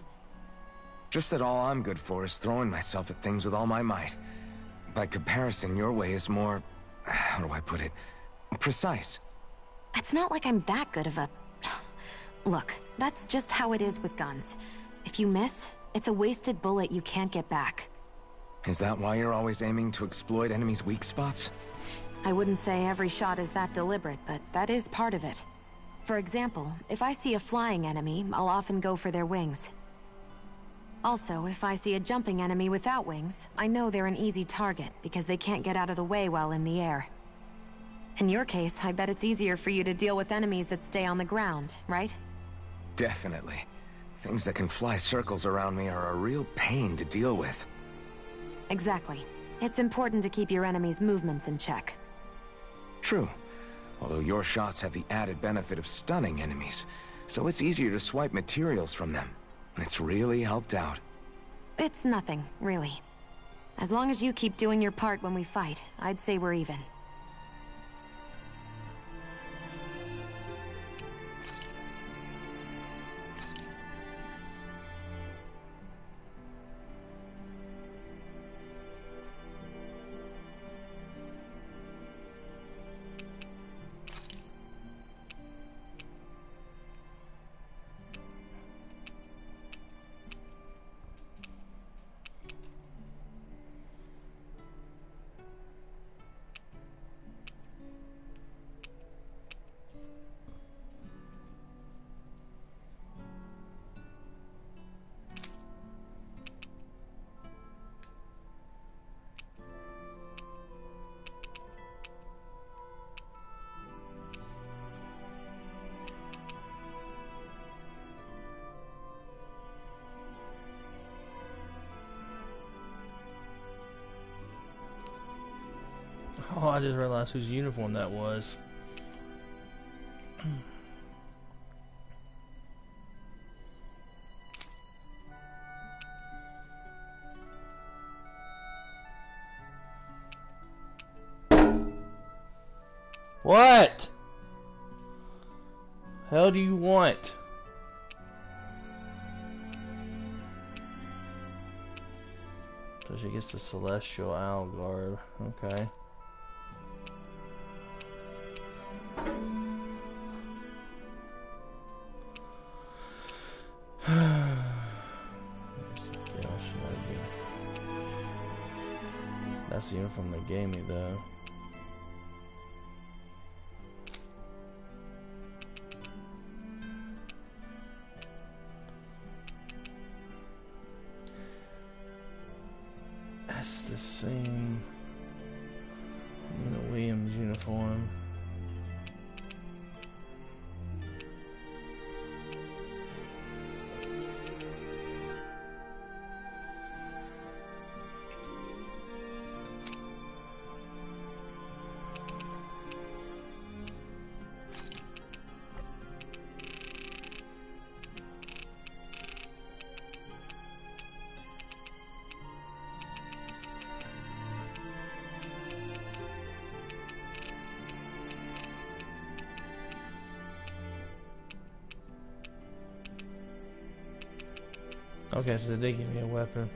C: Just that all I'm good for is throwing myself at things with all my might. By comparison, your way is more... how do I put it? Precise.
B: It's not like I'm that good of a... Look, that's just how it is with guns. If you miss, it's a wasted bullet you can't get back.
C: Is that why you're always aiming to exploit enemies' weak spots?
B: I wouldn't say every shot is that deliberate, but that is part of it. For example, if I see a flying enemy, I'll often go for their wings. Also, if I see a jumping enemy without wings, I know they're an easy target because they can't get out of the way while in the air. In your case, I bet it's easier for you to deal with enemies that stay on the ground, right?
C: Definitely. Things that can fly circles around me are a real pain to deal with.
B: Exactly. It's important to keep your enemy's movements in check.
C: True. Although your shots have the added benefit of stunning enemies, so it's easier to swipe materials from them. It's really helped out.
B: It's nothing, really. As long as you keep doing your part when we fight, I'd say we're even.
G: Oh, I just realized whose uniform that was. What? Hell do you want? So she gets the Celestial Owl Guard. Okay. That's the uniform they gave me, though. That's the same Nina Williams uniform. Okay, so they did give me a weapon.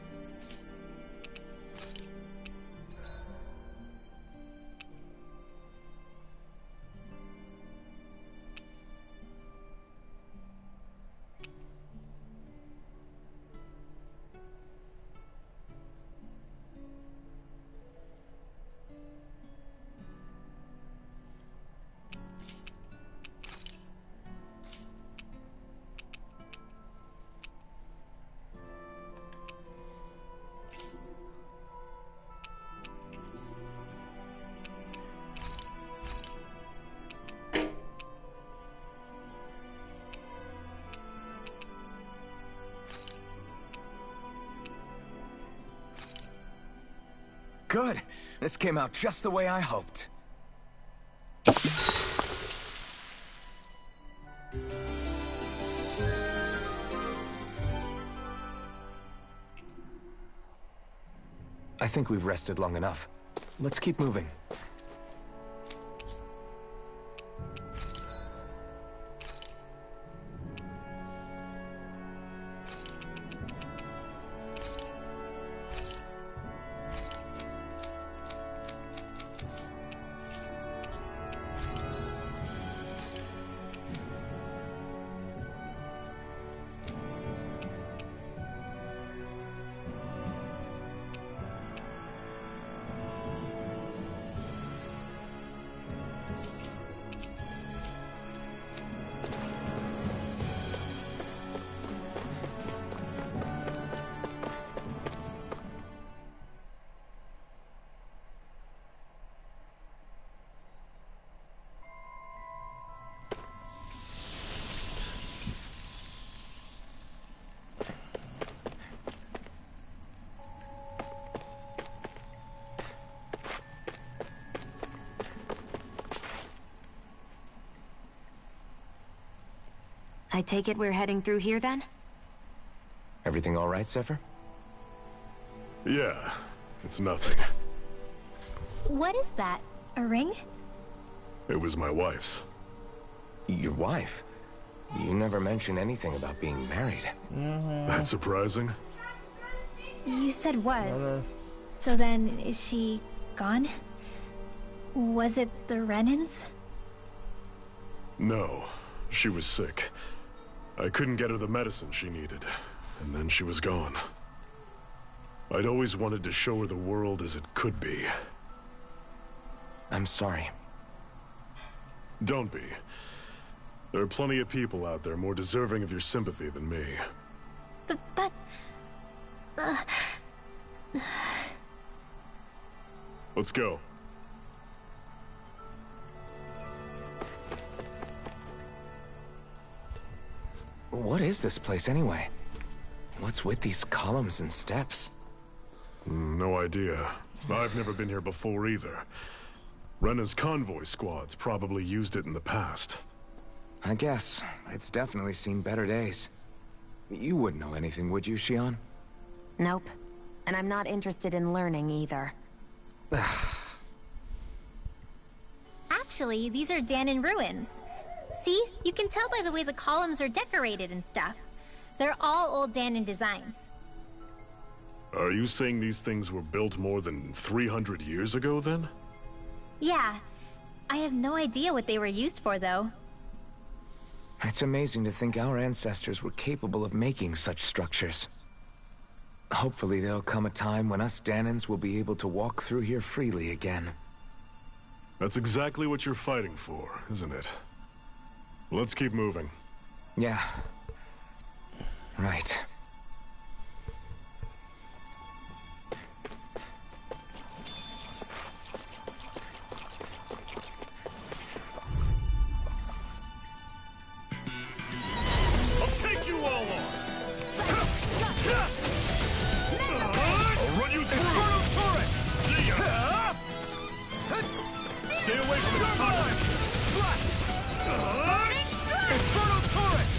C: Good. This came out just the way I hoped. I think we've rested long enough. Let's keep moving.
B: I take it we're heading through here then?
C: Everything all right, Zephyr?
O: Yeah, it's nothing.
N: What is that? A ring?
O: It was my wife's.
C: Your wife? You never mentioned anything about being married.
O: That's surprising.
N: You said was. So then, is she gone? Was it the Renans?
O: No, she was sick. I couldn't get her the medicine she needed, and then she was gone. I'd always wanted to show her the world as it could be.
C: I'm sorry.
O: Don't be. There are plenty of people out there more deserving of your sympathy than me.
N: But...
O: Let's go.
C: What is this place anyway? What's with these columns and steps?
O: No idea. I've never been here before either. Rena's convoy squads probably used it in the past.
C: I guess. It's definitely seen better days. You wouldn't know anything, would you, Xion?
B: Nope. And I'm not interested in learning either.
N: Actually, these are Dahnan ruins. See? You can tell by the way the columns are decorated and stuff. They're all old Dahnan designs.
O: Are you saying these things were built more than 300 years ago, then?
N: Yeah. I have no idea what they were used for, though.
C: It's amazing to think our ancestors were capable of making such structures. Hopefully there'll come a time when us Dahnans will be able to walk through here freely again.
O: That's exactly what you're fighting for, isn't it? Let's keep moving.
C: Yeah. Right.
F: I'll take you all on! I'll run you through! Inferno turret! See ya! Stay away from the tunnel! Inferno turret!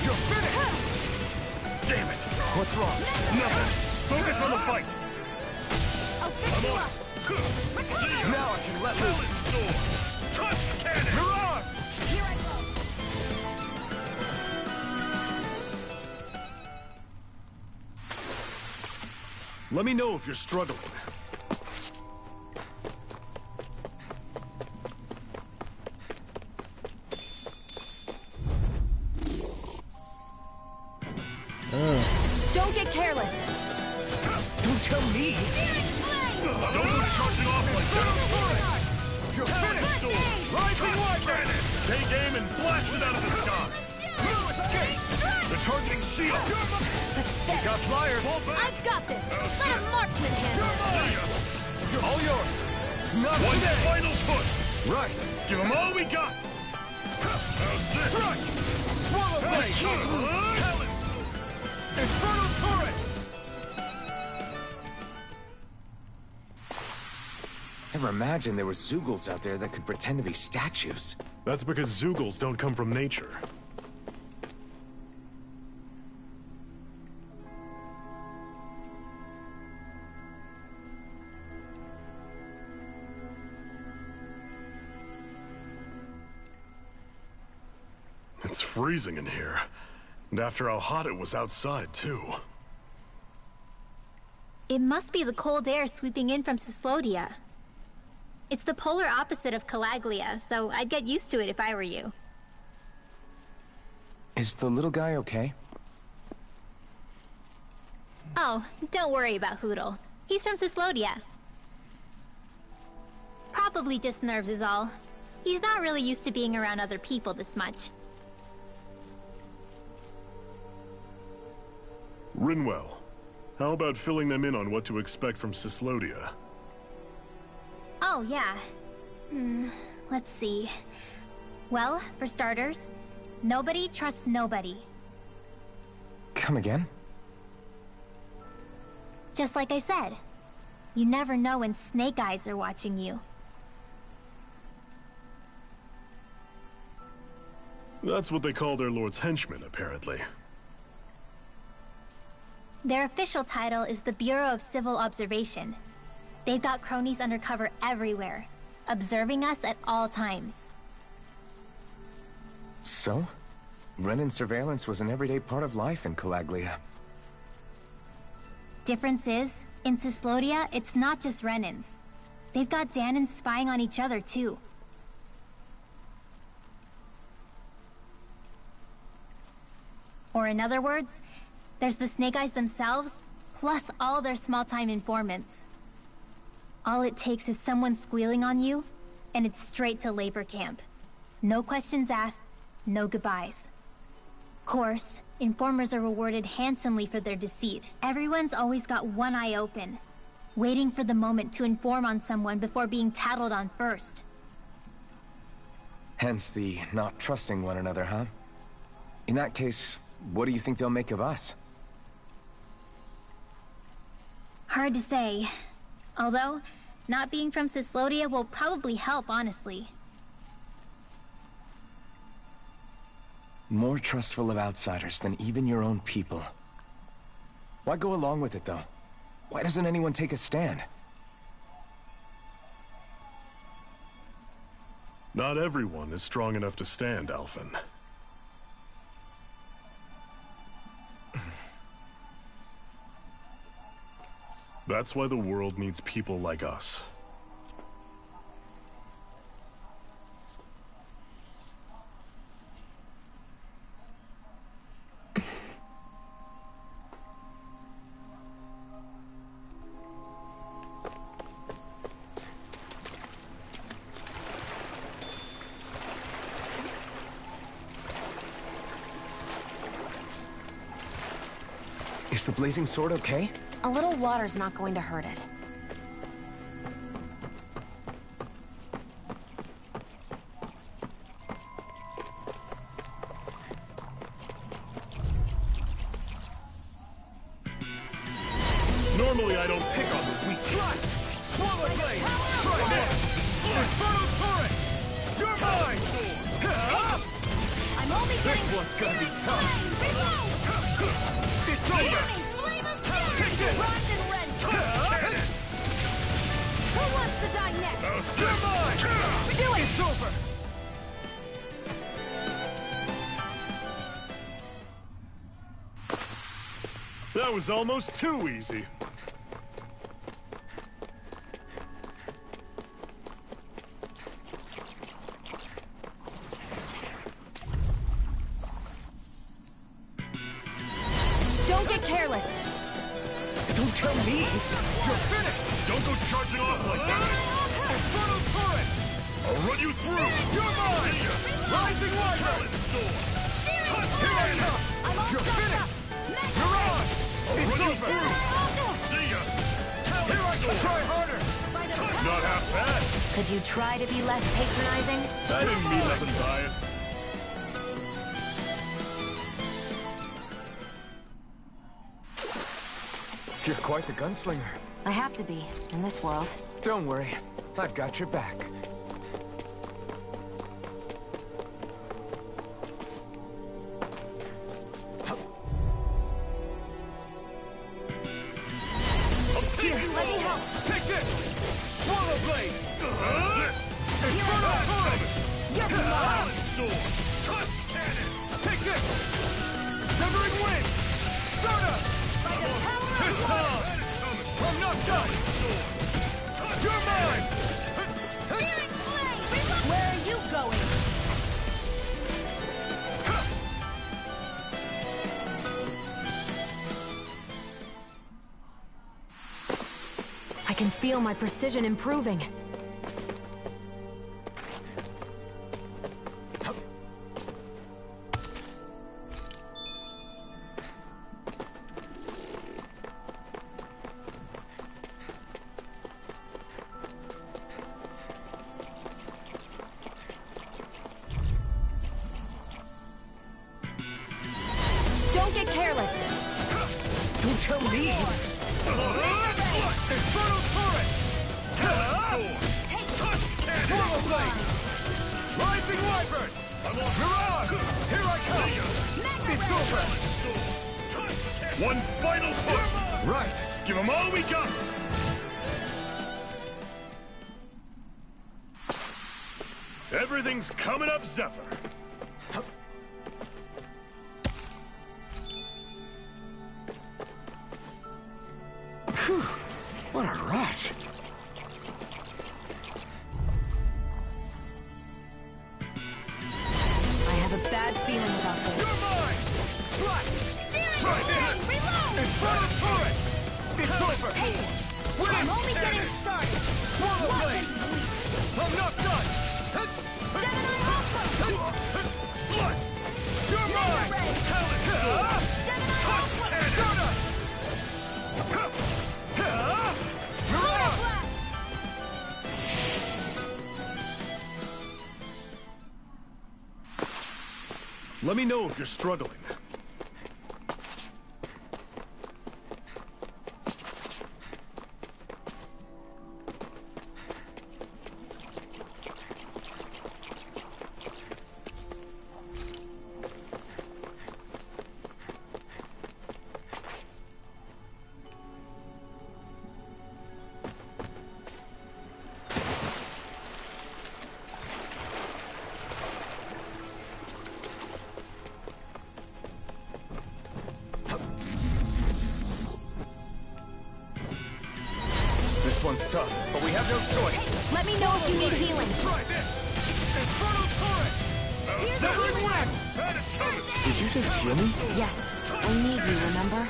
F: You're finished! Damn it!
C: What's wrong?
F: Nothing! Focus on the fight!
I: I'll fix you up.
F: See ya!
C: Now I can let loose!
F: Sword! Touch cannon!
C: Mirage!
I: Here I go.
O: Let me know if you're struggling.
I: Don't get careless.
E: Don't tell me!
O: Don't go charging off like that!
E: You're finished! Rising Wyvern!
O: Take aim and blast it out of the sky!
E: They're targeting shield! You got flyers!
I: I've got this. Let a marksman handle it.
E: All yours! Not
O: One
E: today!
O: final push!
E: Right!
O: Give them all we got!
E: How's this? Strike! Swallow blade!
O: Talon!
E: Infernal turret!
C: Never imagined there were Zeugles out there that could pretend to be statues.
O: That's because Zeugles don't come from nature. It's freezing in here. And after how hot it was outside, too.
N: It must be the cold air sweeping in from Cyslodia. It's the polar opposite of Calaglia, so I'd get used to it if I were you.
C: Is the little guy okay?
N: Oh, don't worry about Hootle. He's from Cyslodia. Probably just nerves is all. He's not really used to being around other people this much.
O: Rinwell, how about filling them in on what to expect from Cyslodia?
N: Oh, yeah. Let's see. Well, for starters, nobody trusts nobody.
C: Come again?
N: Just like I said. You never know when Snake Eyes are watching you.
O: That's what they call their lord's henchmen, apparently.
N: Their official title is the Bureau of Civil Observation. They've got cronies undercover everywhere, observing us at all times.
C: So? Renan surveillance was an everyday part of life in Calaglia.
N: Difference is, in Cyslodia, it's not just Renans. They've got Danans spying on each other, too. Or in other words, there's the Snake Eyes themselves, plus all their small-time informants. All it takes is someone squealing on you, and it's straight to labor camp. No questions asked, no goodbyes. Of course, informers are rewarded handsomely for their deceit. Everyone's always got one eye open, waiting for the moment to inform on someone before being tattled on first.
C: Hence the not trusting one another, huh? In that case, what do you think they'll make of us?
N: Hard to say. Although, not being from Cyslodia will probably help, honestly.
C: More trustful of outsiders than even your own people. Why go along with it, though? Why doesn't anyone take a stand?
O: Not everyone is strong enough to stand, Alphen. That's why the world needs people like us.
C: Is the blazing sword okay?
B: A little water's not going to hurt it.
O: Normally I don't pick on the weak.
E: Swallow blade! Try this! Infernal turret! You're mine!
I: I'm only getting
E: This one's gonna be tough!
I: It's
E: over!
I: Flame of Fury! Rise and rend! Who wants to die next?
E: You're mine!
I: Do it!
E: It's over!
O: That was almost too easy.
N: careless.
C: Don't tell me!
E: You're finished! Don't go charging off like that! Infernal Torrent! I'll run you through! You're mine! Rising Wyvern! Here I come! You're finished! You're on! I'll run you through! See ya! Here I go! Try harder! Not half bad!
B: Could you try to be less patronizing?
E: I didn't mean nothing by it.
C: You're quite the gunslinger.
B: I have to be, in this world.
C: Don't worry. I've got your back.
I: Here, let me help.
E: Take this! Swallow Blade! Infernal Torrent!
I: You're mine.
E: Tusk Cannon! Take this! Severing Wind! Stardust!
I: By the power of
E: It's
I: love.
E: on! I'm not done! You're mine!
I: Searing Flame. Where are you going?
B: I can feel my precision improving.
N: Don't get careless.
C: Don't tell me!
E: Infernal Torrent! Swallow Blade! Rising Wyvern! You're on! Here I come! It's over! One final push!
C: Right!
E: Give them all we got! Everything's coming up, Zephyr!
C: Phew! What a rush!
B: I have a bad feeling about this.
E: You're mine! Slash! Try this!
I: Reload.
E: Infernal Torrent! It's over!
I: I'm only getting started.
E: Swallow
I: What
E: Blade!
I: is weak?
E: I'm not done!
I: Gemini Alpha.
E: Slut! You're mine! Talent!
I: Gemini Alpha.
E: Stardust! You're on! Let me know if you're struggling.
C: This one's tough, but we have no choice.
N: Let me know if you need healing.
E: Try this! Infernal Torrent! Severing Wind!
C: Did you just heal me?
B: Yes, I need you, remember?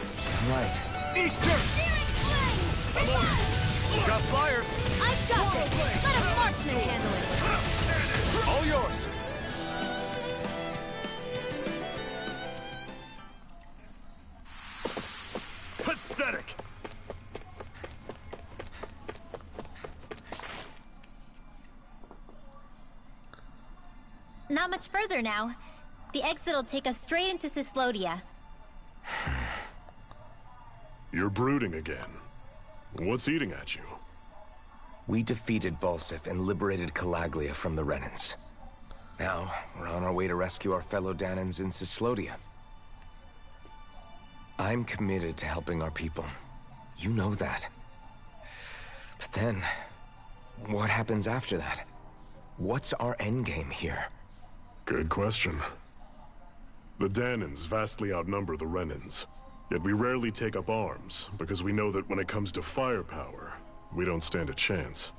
C: Right.
E: Eat dirt!
I: Searing Flame.
C: Got flyers!
I: I've got this. Let a marksman handle it.
C: All yours!
E: Pathetic!
N: Not much further now. The exit'll take us straight into Cyslodia.
O: You're brooding again. What's eating at you?
C: We defeated Balsif and liberated Calaglia from the Renans. Now, we're on our way to rescue our fellow Danans in Cyslodia. I'm committed to helping our people. You know that. But then, what happens after that? What's our endgame here?
O: Good question. The Danans vastly outnumber the Renans. Yet we rarely take up arms, because we know that when it comes to firepower, we don't stand a chance.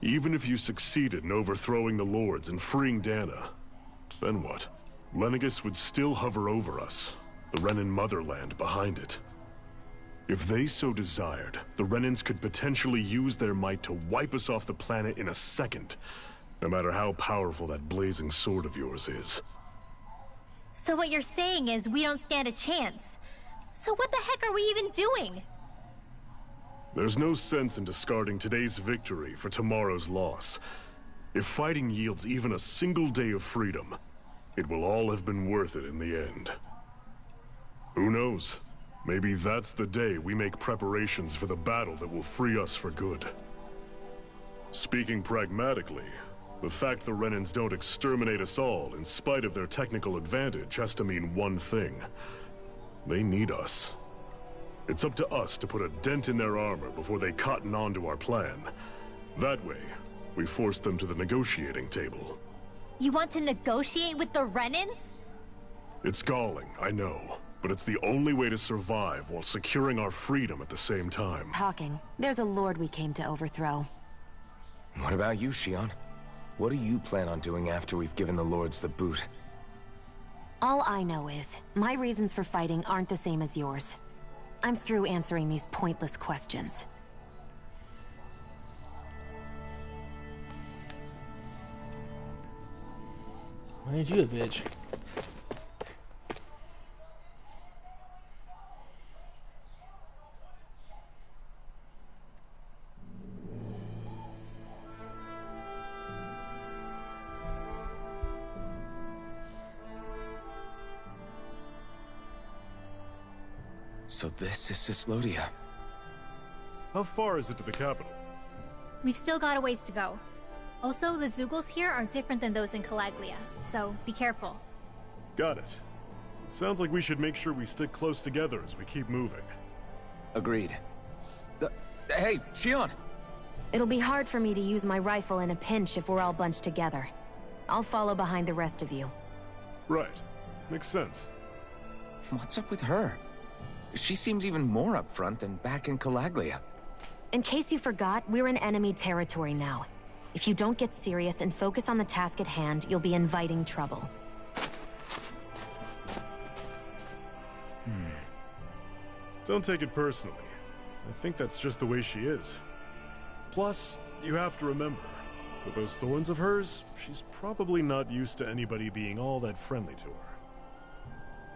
O: Even if you succeeded in overthrowing the Lords and freeing Dana, then what? Lenegis would still hover over us, the Renan motherland behind it. If they so desired, the Renans could potentially use their might to wipe us off the planet in a second, no matter how powerful that blazing sword of yours is.
N: So what you're saying is we don't stand a chance. So what the heck are we even doing?
O: There's no sense in discarding today's victory for tomorrow's loss. If fighting yields even a single day of freedom, it will all have been worth it in the end. Who knows? Maybe that's the day we make preparations for the battle that will free us for good. Speaking pragmatically, the fact the Renans don't exterminate us all in spite of their technical advantage has to mean one thing. They need us. It's up to us to put a dent in their armor before they cotton on to our plan. That way, we force them to the negotiating table.
N: You want to negotiate with the Renans?
O: It's galling, I know. But it's the only way to survive while securing our freedom at the same time.
B: Talking. There's a lord we came to overthrow.
C: What about you, Shionne? What do you plan on doing after we've given the lords the boot?
B: All I know is, my reasons for fighting aren't the same as yours. I'm through answering these pointless questions.
G: Ain't you a bitch?
C: So this is Cyslodia.
O: How far is it to the capital?
N: We've still got a ways to go. Also, the Zeugles here are different than those in Calaglia, so be careful.
O: Got it. Sounds like we should make sure we stick close together as we keep moving.
C: Agreed. Hey, Shionne!
B: It'll be hard for me to use my rifle in a pinch if we're all bunched together. I'll follow behind the rest of you.
O: Right. Makes sense.
C: What's up with her? She seems even more upfront than back in Calaglia.
B: In case you forgot, we're in enemy territory now. If you don't get serious and focus on the task at hand, you'll be inviting trouble.
O: Don't take it personally. I think that's just the way she is. Plus, you have to remember, with those thorns of hers, she's probably not used to anybody being all that friendly to her.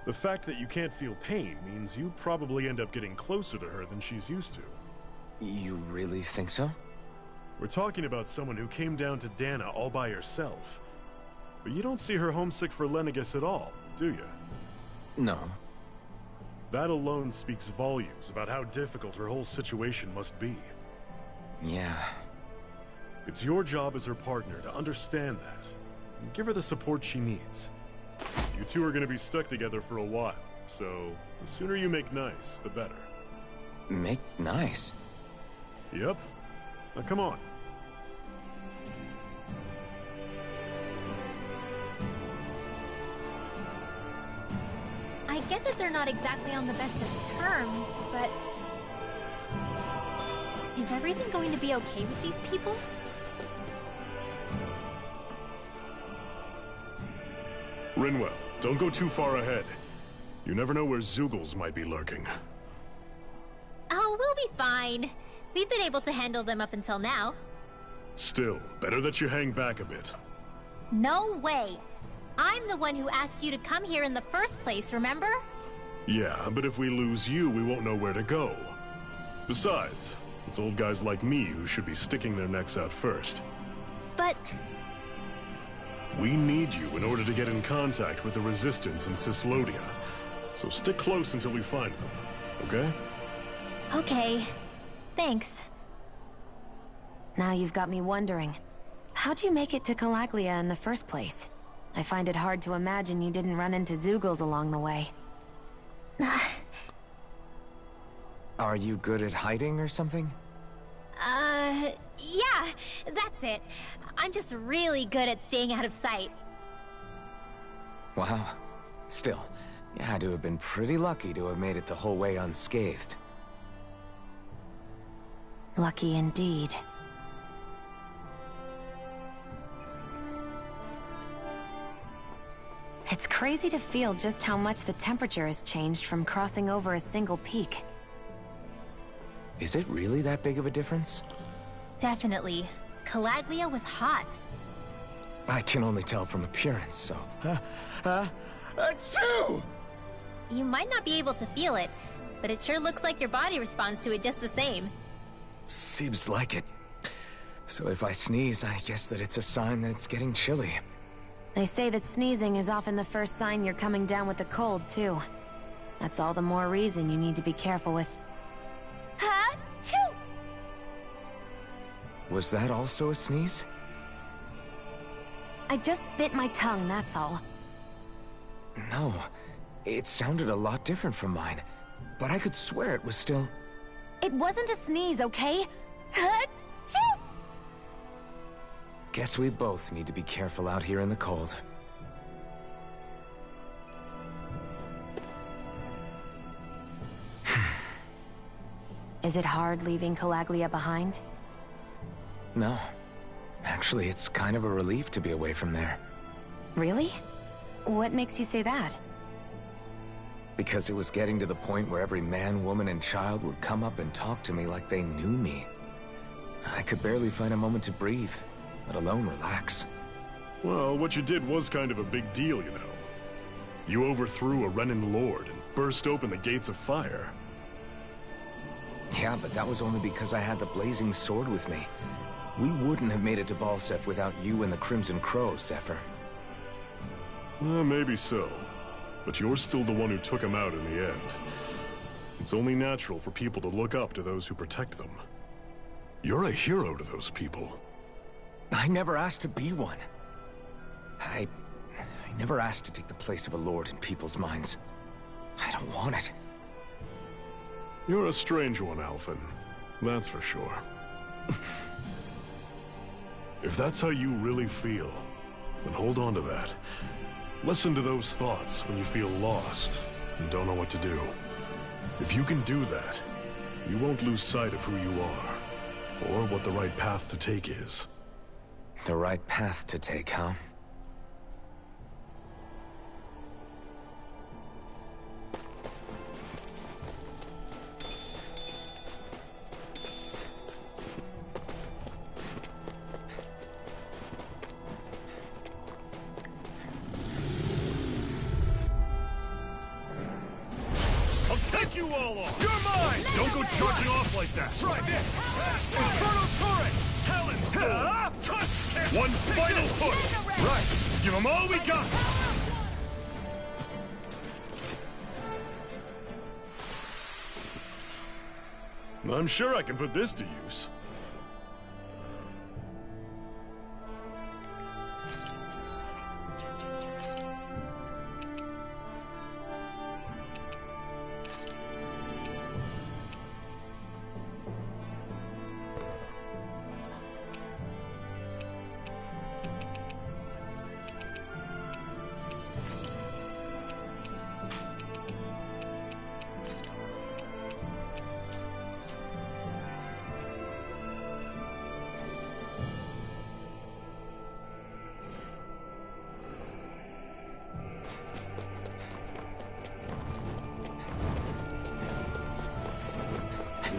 O: The fact that you can't feel pain means you probably end up getting closer to her than she's used to.
C: You really think so?
O: We're talking about someone who came down to Dana all by herself. But you don't see her homesick for Lenegis at all, do you?
C: No.
O: That alone speaks volumes about how difficult her whole situation must be.
C: Yeah.
O: It's your job as her partner to understand that, and give her the support she needs. You two are gonna be stuck together for a while, so the sooner you make nice, the better.
C: Make nice?
O: Yep. Now come on.
N: I get that they're not exactly on the best of terms, but... is everything going to be okay with these people?
O: Rinwell, don't go too far ahead. You never know where Zeugles might be lurking.
N: Oh, we'll be fine. We've been able to handle them up until now.
O: Still, better that you hang back a bit.
N: No way! I'm the one who asked you to come here in the first place, remember?
O: Yeah, but if we lose you, we won't know where to go. Besides, it's old guys like me who should be sticking their necks out first.
N: But...
O: we need you in order to get in contact with the Resistance in Cyslodia. So stick close until we find them, okay?
N: Okay. Thanks.
B: Now you've got me wondering. How'd you make it to Calaglia in the first place? I find it hard to imagine you didn't run into Zeugles along the way.
C: Are you good at hiding or something?
N: Yeah, that's it. I'm just really good at staying out of sight.
C: Wow. Still, you had to have been pretty lucky to have made it the whole way unscathed.
B: Lucky indeed. It's crazy to feel just how much the temperature has changed from crossing over a single peak.
C: Is it really that big of a difference?
N: Definitely. Calaglia was hot.
C: I can only tell from appearance, so... Achoo!
N: You might not be able to feel it, but it sure looks like your body responds to it just the same.
C: Seems like it. So if I sneeze, I guess that it's a sign that it's getting chilly.
B: They say that sneezing is often the first sign you're coming down with the cold, too. That's all the more reason you need to be careful with. Ha-choo!
C: Was that also a sneeze?
B: I just bit my tongue, that's all.
C: No, it sounded a lot different from mine. But I could swear it was still...
B: It wasn't a sneeze, okay? Ha-choo!
C: Guess we both need to be careful out here in the cold.
B: Is it hard leaving Calaglia behind?
C: No. Actually, it's kind of a relief to be away from there.
B: Really? What makes you say that?
C: Because it was getting to the point where every man, woman, and child would come up and talk to me like they knew me. I could barely find a moment to breathe, let alone relax.
O: Well, what you did was kind of a big deal, you know. You overthrew a Renan lord and burst open the gates of fire.
C: Yeah, but that was only because I had the blazing sword with me. We wouldn't have made it to Balseph without you and the Crimson Crows, Zephyr.
O: Maybe so. But you're still the one who took him out in the end. It's only natural for people to look up to those who protect them. You're a hero to those people.
C: I never asked to be one. I never asked to take the place of a lord in people's minds. I don't want it.
O: You're a strange one, Alphen. That's for sure. If that's how you really feel, then hold on to that. Listen to those thoughts when you feel lost and don't know what to do. If you can do that, you won't lose sight of who you are, or what the right path to take is.
C: The right path to take, huh?
E: You all off! You're mine! Don't go charging off like that! Try this! Inferno Torrent! Talon! One final push! Right! Give them all we got!
O: I'm sure I can put this to use.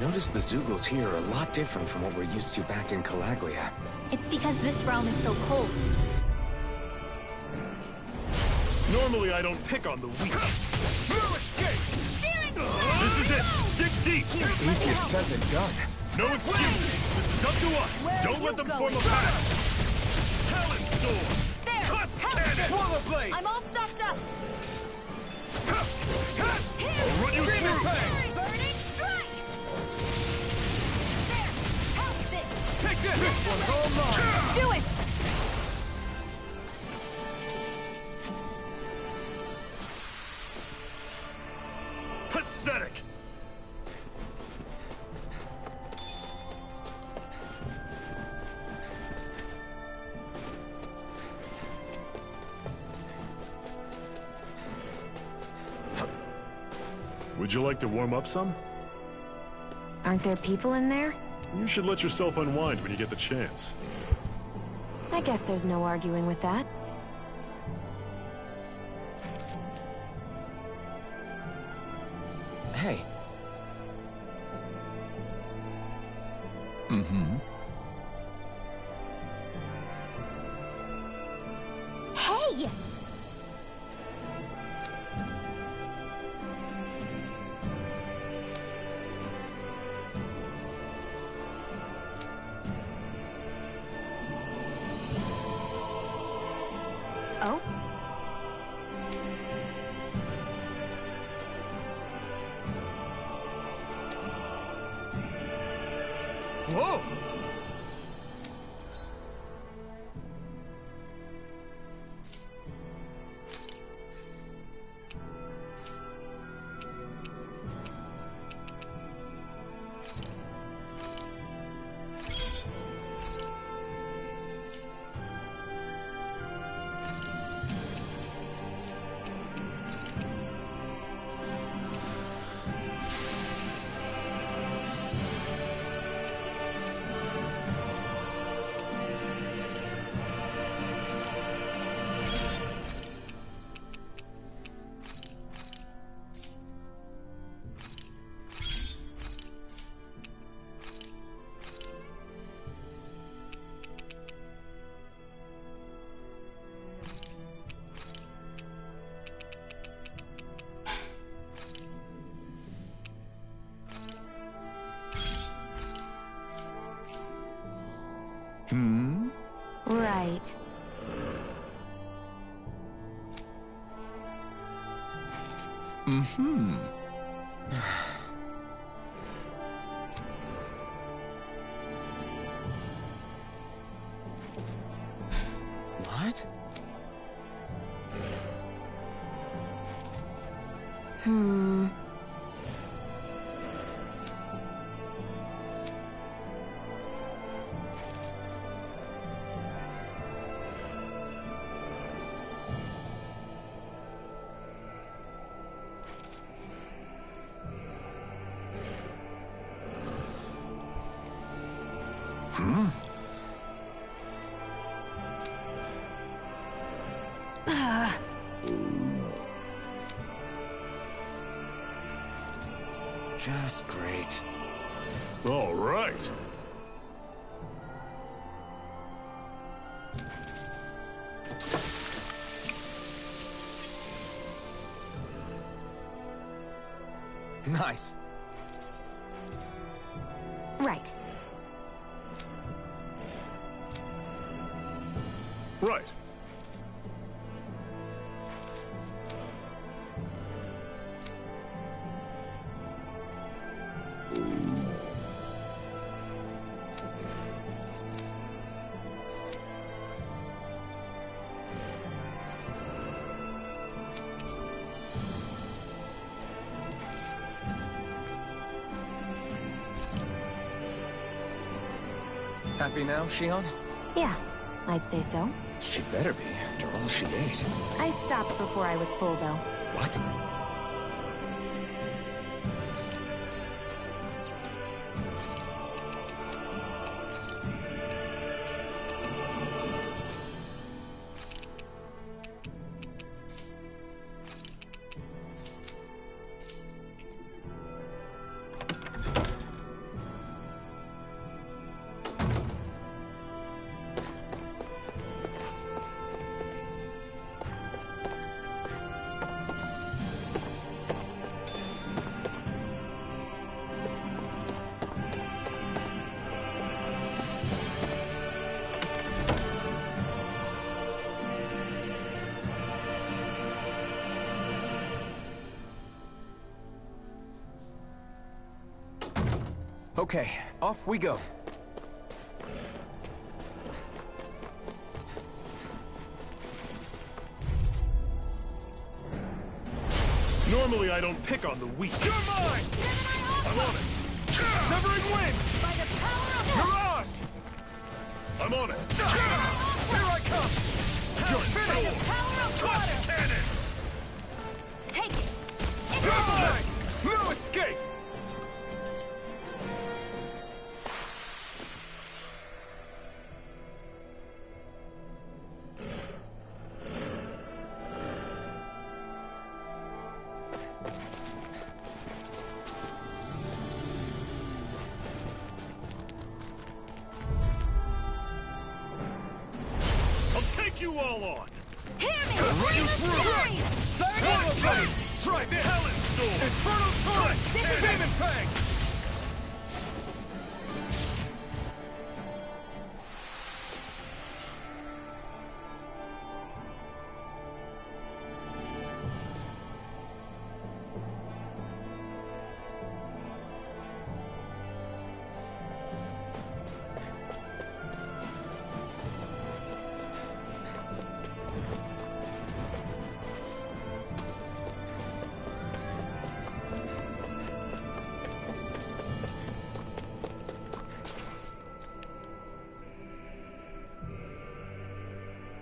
C: Notice the Zeugles here are a lot different from what we're used to back in Calaglia.
N: It's because this realm is so cold.
E: Normally I don't pick on the weak. No escape! This is it! Dig deep!
C: Easier said than done.
E: No excuses! This is up to us! Don't let them form a path! Talon Storm!
I: There!
E: Swallow Blade!
I: I'm all stuffed up!
E: I'll run you through!
I: Burning Strike! There! How's it?
E: Take this! This one's all mine!
I: Do it!
E: Pathetic!
O: Would you like to warm up some?
B: Aren't there people in there?
O: You should let yourself unwind when you get the chance.
B: I guess there's no arguing with that.
C: Hey.
N: Hey!
B: Oh?
C: Whoa!
B: Right.
C: What? Just great.
O: All right.
C: Nice.
B: Right.
O: Right.
C: Happy now, Shion?
B: Yeah, I'd say so.
C: She better be, after all she ate.
B: I stopped before I was full, though.
C: What? Okay, off we go.
O: Normally I don't pick on the weak. You're mine! I'm on it! Severing wind!
I: By the power of
O: Mirage! I'm on it! Here I come! You're
I: By the
O: finished!
I: power of
O: Toss
I: water!
O: cannon!
I: Take it!
O: You're mine! No escape!
E: you all on!
I: Hear me!
E: Run you through!
I: Burn!
E: Try this! Talon Storm! Infernal Torrent!
I: This is
E: Demon Fang!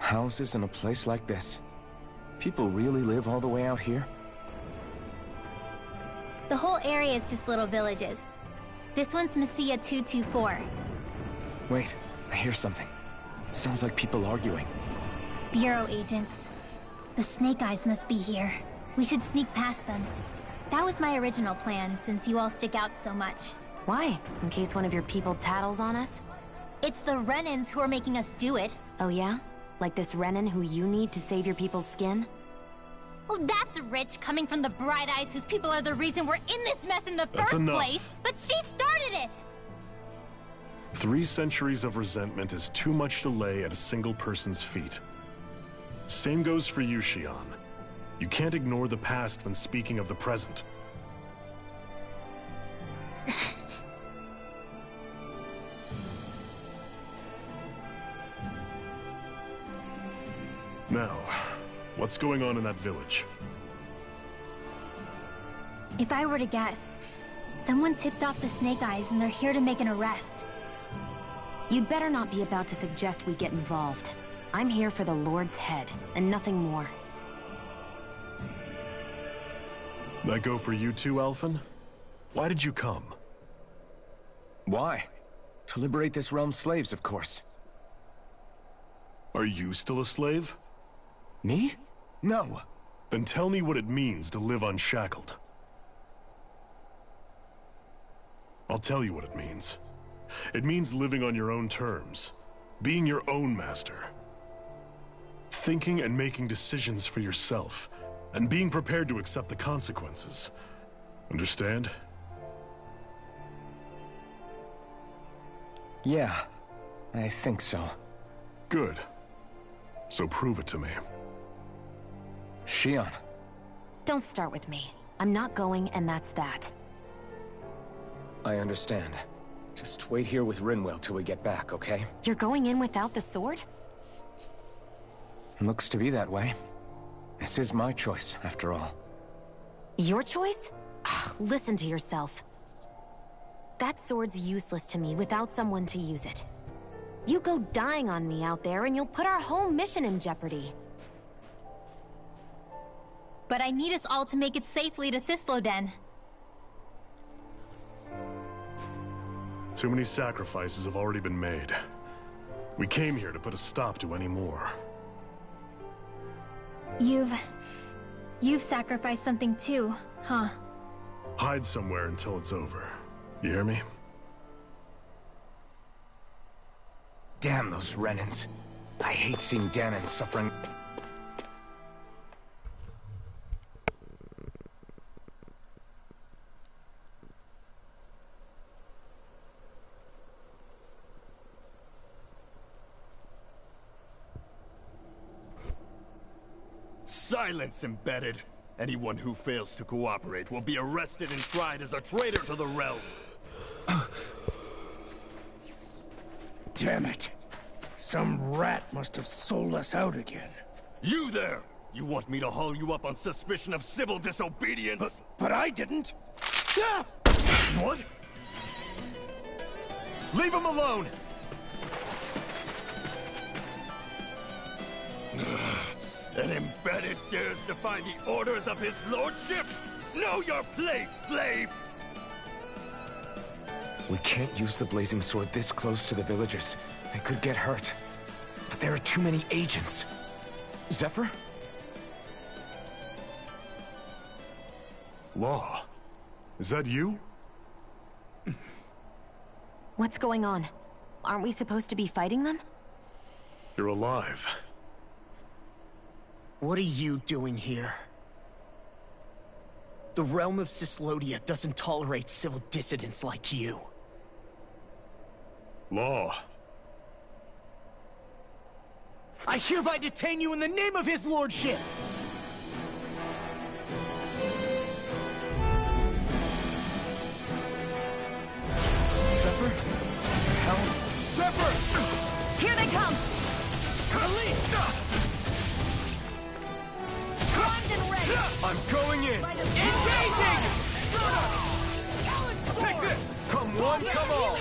C: Houses in a place like this? People really live all the way out here?
N: The whole area is just little villages. This one's Messia 224.
C: Wait, I hear something. Sounds like people arguing.
N: Bureau agents. The Snake Eyes must be here. We should sneak past them. That was my original plan, since you all stick out so much.
B: Why? In case one of your people tattles on us?
N: It's the Renans who are making us do it.
B: Oh yeah? Like this Renan who you need to save your people's skin?
N: Oh, that's rich, coming from the Bright Eyes whose people are the reason we're in this mess in the first place. But she started it!
O: 3 centuries of resentment is too much to lay at a single person's feet. Same goes for you, Xion. You can't ignore the past when speaking of the present. Now, what's going on in that village?
N: If I were to guess, someone tipped off the Snake Eyes and they're here to make an arrest.
B: You'd better not be about to suggest we get involved. I'm here for the Lord's head, and nothing more.
O: That go for you too, Alphen? Why did you come?
C: Why? To liberate this realm's slaves, of course.
O: Are you still a slave?
C: Me? No.
O: Then tell me what it means to live unshackled. I'll tell you what it means. It means living on your own terms, being your own master. Thinking and making decisions for yourself, and being prepared to accept the consequences. Understand?
C: Yeah, I think so.
O: Good. So prove it to me.
C: Xion.
B: Don't start with me. I'm not going, and that's that.
C: I understand. Just wait here with Rinwell till we get back, okay?
B: You're going in without the sword?
C: Looks to be that way. This is my choice, after all.
B: Your choice? Ugh, listen to yourself. That sword's useless to me without someone to use it. You go dying on me out there and you'll put our whole mission in jeopardy.
N: But I need us all to make it safely to Sisloden.
O: Too many sacrifices have already been made. We came here to put a stop to any more.
N: You've sacrificed something too, huh?
O: Hide somewhere until it's over. You hear me?
C: Damn those Renans. I hate seeing Danon suffering.
E: Silence, Embedded! Anyone who fails to cooperate will be arrested and tried as a traitor to the realm.
J: Damn it. Some rat must have sold us out again.
E: You there! You want me to haul you up on suspicion of civil disobedience?
J: But I didn't. Ah!
E: What? Leave him alone! An Embedded dares defy the orders of his lordship? Know your place, slave!
C: We can't use the blazing sword this close to the villagers. They could get hurt. But there are too many agents. Zephyr?
O: Law. Is that you?
B: What's going on? Aren't we supposed to be fighting them?
O: You're alive.
P: What are you doing here? The realm of Cyslodia doesn't tolerate civil dissidents like you.
O: Law.
P: I hereby detain you in the name of his lordship!
C: Zephyr? Hell? Zephyr!
I: Here they come!
C: Release!
I: Primed and ready!
C: I'm going in!
I: Engaging!
C: Take this! Come one, come all!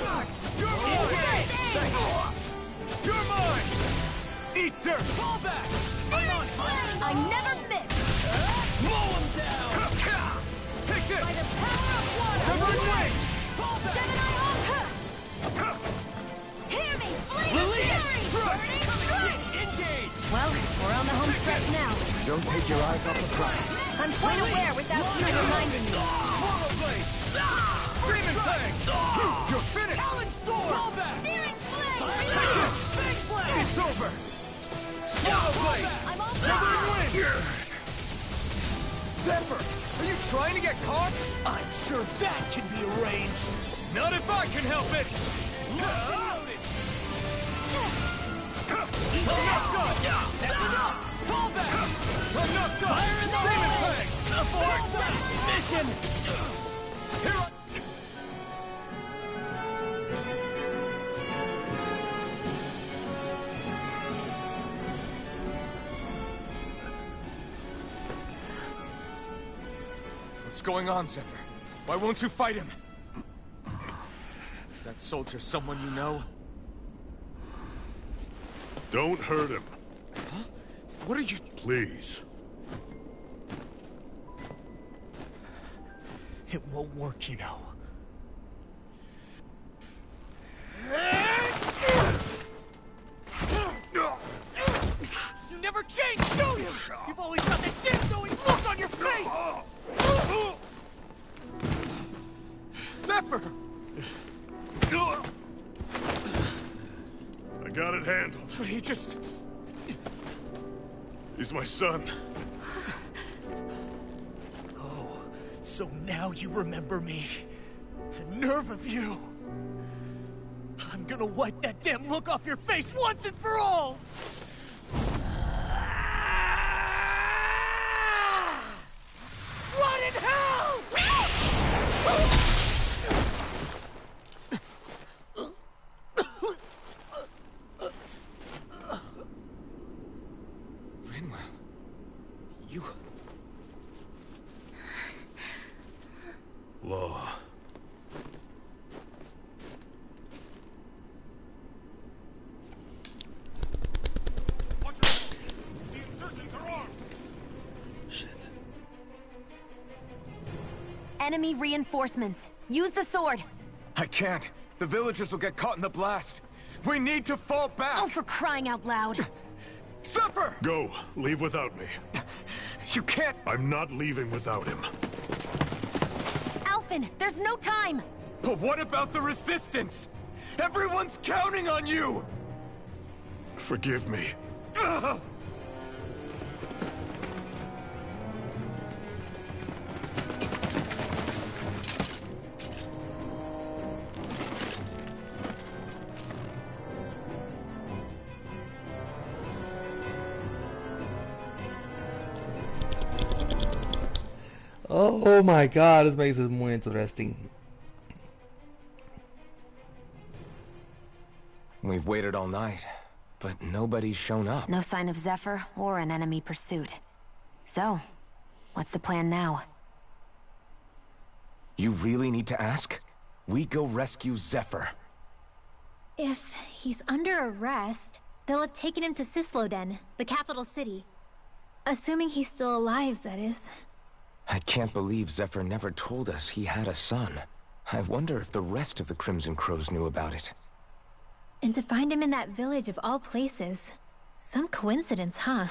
C: You're mine! Thanks! You're mine! Eat dirt!
I: Fall back! I never miss!
C: Mow him down! Take this!
I: By the power of water!
C: Seven way!
I: Gemini Alpha! Hear me! Release!
C: Engage!
I: Well, we're on the home stretch now.
C: Don't take your eyes off the prize.
I: I'm quite aware without you reminding me.
C: Moral blade! Freeman flag! You're finished!
I: Talon storm! Fall back! Steering flame!
C: Big flag! It's over! Swallow blade!
I: I'm all
C: Southern
I: back!
C: wind! Zephyr! Are you trying to get caught?
P: I'm sure that can be arranged.
C: Not if I can help it! Loaded! Enough done! That's enough! Fall back! Enough done! Fire in the Demon flag! Abort that mission! Here I... What's going on, Zephyr? Why won't you fight him? Is that soldier someone you know?
O: Don't hurt him.
C: Huh? What are you...
O: Please.
P: It won't work, you know.
I: You never change, do you? You've always got that dim-going look on your face!
C: Zephyr!
O: I got it handled.
C: But he just...
O: He's my son.
P: Oh, so now you remember me. The nerve of you. I'm gonna wipe that damn look off your face once and for all! Rot in hell!
C: Rinwell... You...
O: Law.
B: Enemy reinforcements. Use the sword.
C: I can't. The villagers will get caught in the blast. We need to fall back.
B: Oh, for crying out loud.
C: Zephyr!
O: Go. Leave without me.
C: You can't...
O: I'm not leaving without him.
B: Alphen, there's no time.
C: But what about the resistance? Everyone's counting on you!
O: Forgive me.
C: Ugh!
Q: Oh my god, this makes it muy interesting.
C: We've waited all night, but nobody's shown up.
B: No sign of Zephyr or an enemy pursuit. So, what's the plan now?
C: You really need to ask? We go rescue Zephyr.
N: If he's under arrest, they'll have taken him to Cysloden, the capital city. Assuming he's still alive, that is.
C: I can't believe Zephyr never told us he had a son. I wonder if the rest of the Crimson Crows knew about it.
N: And to find him in that village of all places. Some coincidence, huh?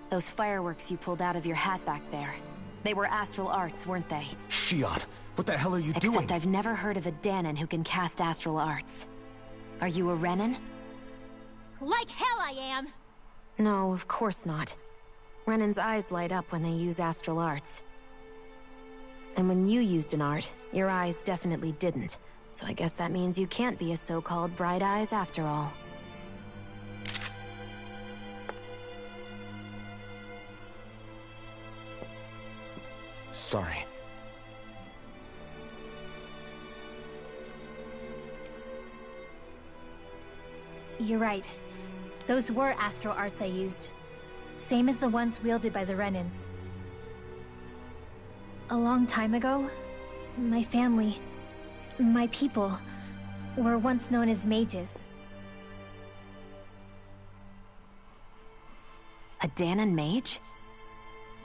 B: Those fireworks you pulled out of your hat back there. They were astral arts, weren't they?
C: Shion, what the hell are you doing?
B: Except I've never heard of a Dahnan who can cast astral arts. Are you a Renan?
N: Like hell I am!
B: No, of course not. Renan's eyes light up when they use astral arts. And when you used an art, your eyes definitely didn't. So I guess that means you can't be a so-called bright eyes after all.
C: Sorry.
N: You're right. Those were astral arts I used. Same as the ones wielded by the Renans. A long time ago, my family, my people, were once known as mages.
B: A Dahnan mage?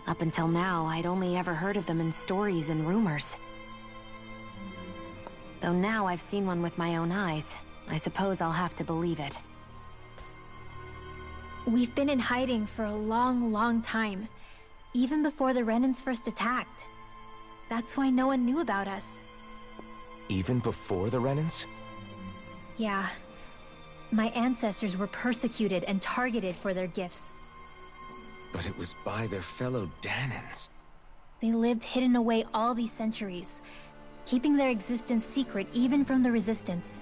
B: Up until now, I'd only ever heard of them in stories and rumors. Though now I've seen one with my own eyes, I suppose I'll have to believe it.
N: We've been in hiding for a long, long time. Even before the Renans first attacked. That's why no one knew about us.
C: Even before the Renans?
N: Yeah. My ancestors were persecuted and targeted for their gifts.
C: But it was by their fellow Dahnans.
N: They lived hidden away all these centuries, keeping their existence secret even from the Resistance.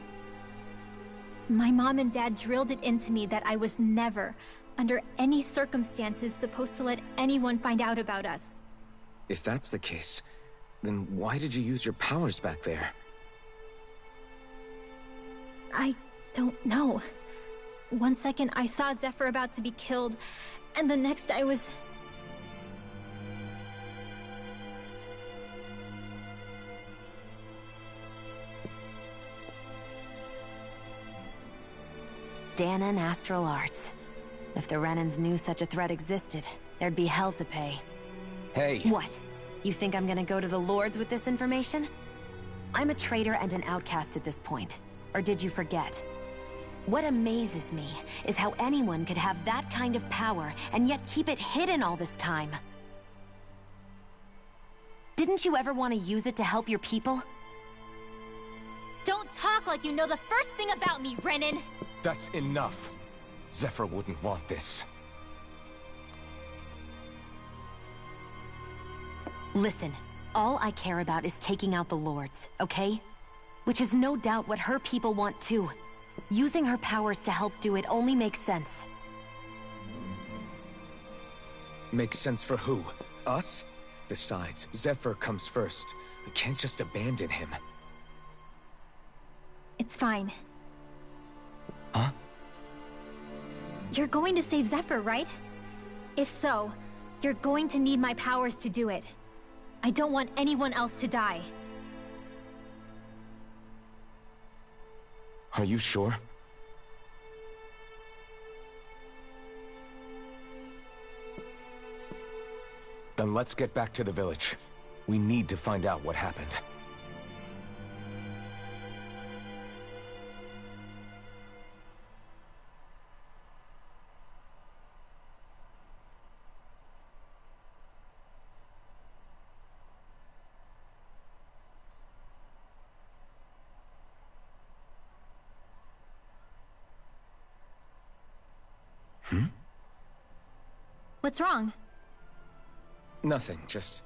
N: My mom and dad drilled it into me that I was never, under any circumstances, supposed to let anyone find out about us.
C: If that's the case, then why did you use your powers back there?
N: I don't know. One second I saw Zephyr about to be killed, and the next I was...
B: Dahnan astral arts. If the Renans knew such a threat existed, there'd be hell to pay.
C: Hey!
B: What? You think I'm gonna go to the Lords with this information? I'm a traitor and an outcast at this point. Or did you forget? What amazes me is how anyone could have that kind of power and yet keep it hidden all this time. Didn't you ever want to use it to help your people?
N: Don't talk like you know the first thing about me, Renan!
C: That's enough. Zephyr wouldn't want this.
B: Listen, all I care about is taking out the Lords, okay? Which is no doubt what her people want too. Using her powers to help do it only makes sense.
C: Makes sense for who? Us? Besides, Zephyr comes first. We can't just abandon him.
N: It's fine.
C: Huh?
N: You're going to save Zephyr, right? If so, you're going to need my powers to do it. I don't want anyone else to die.
C: Are you sure? Then let's get back to the village. We need to find out what happened.
N: What's wrong?
C: Nothing, just...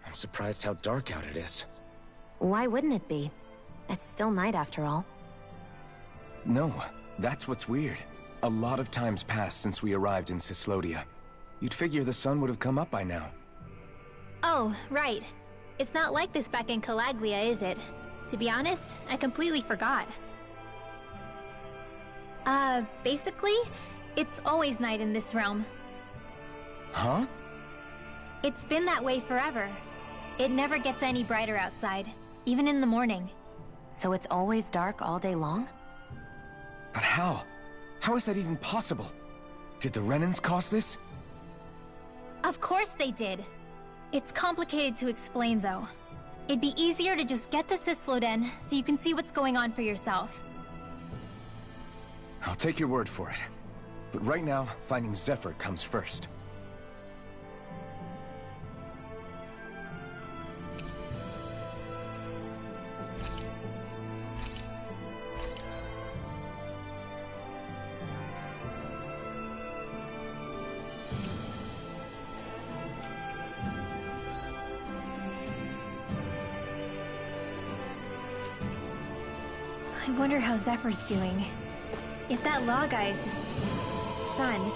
C: I'm surprised how dark out it is.
B: Why wouldn't it be? It's still night after all.
C: No, that's what's weird. A lot of time's passed since we arrived in Cyslodia. You'd figure the sun would have come up by now.
N: Oh, right. It's not like this back in Calaglia, is it? To be honest, I completely forgot. Basically, it's always night in this realm.
C: Huh?
N: It's been that way forever. It never gets any brighter outside, even in the morning.
B: So it's always dark all day long?
C: But how? How is that even possible? Did the Renans cause this?
N: Of course they did. It's complicated to explain, though. It'd be easier to just get to Cysloden so you can see what's going on for yourself.
C: I'll take your word for it. But right now, finding Zephyr comes first.
N: I wonder how Zephyr's doing. If that law guy is his son...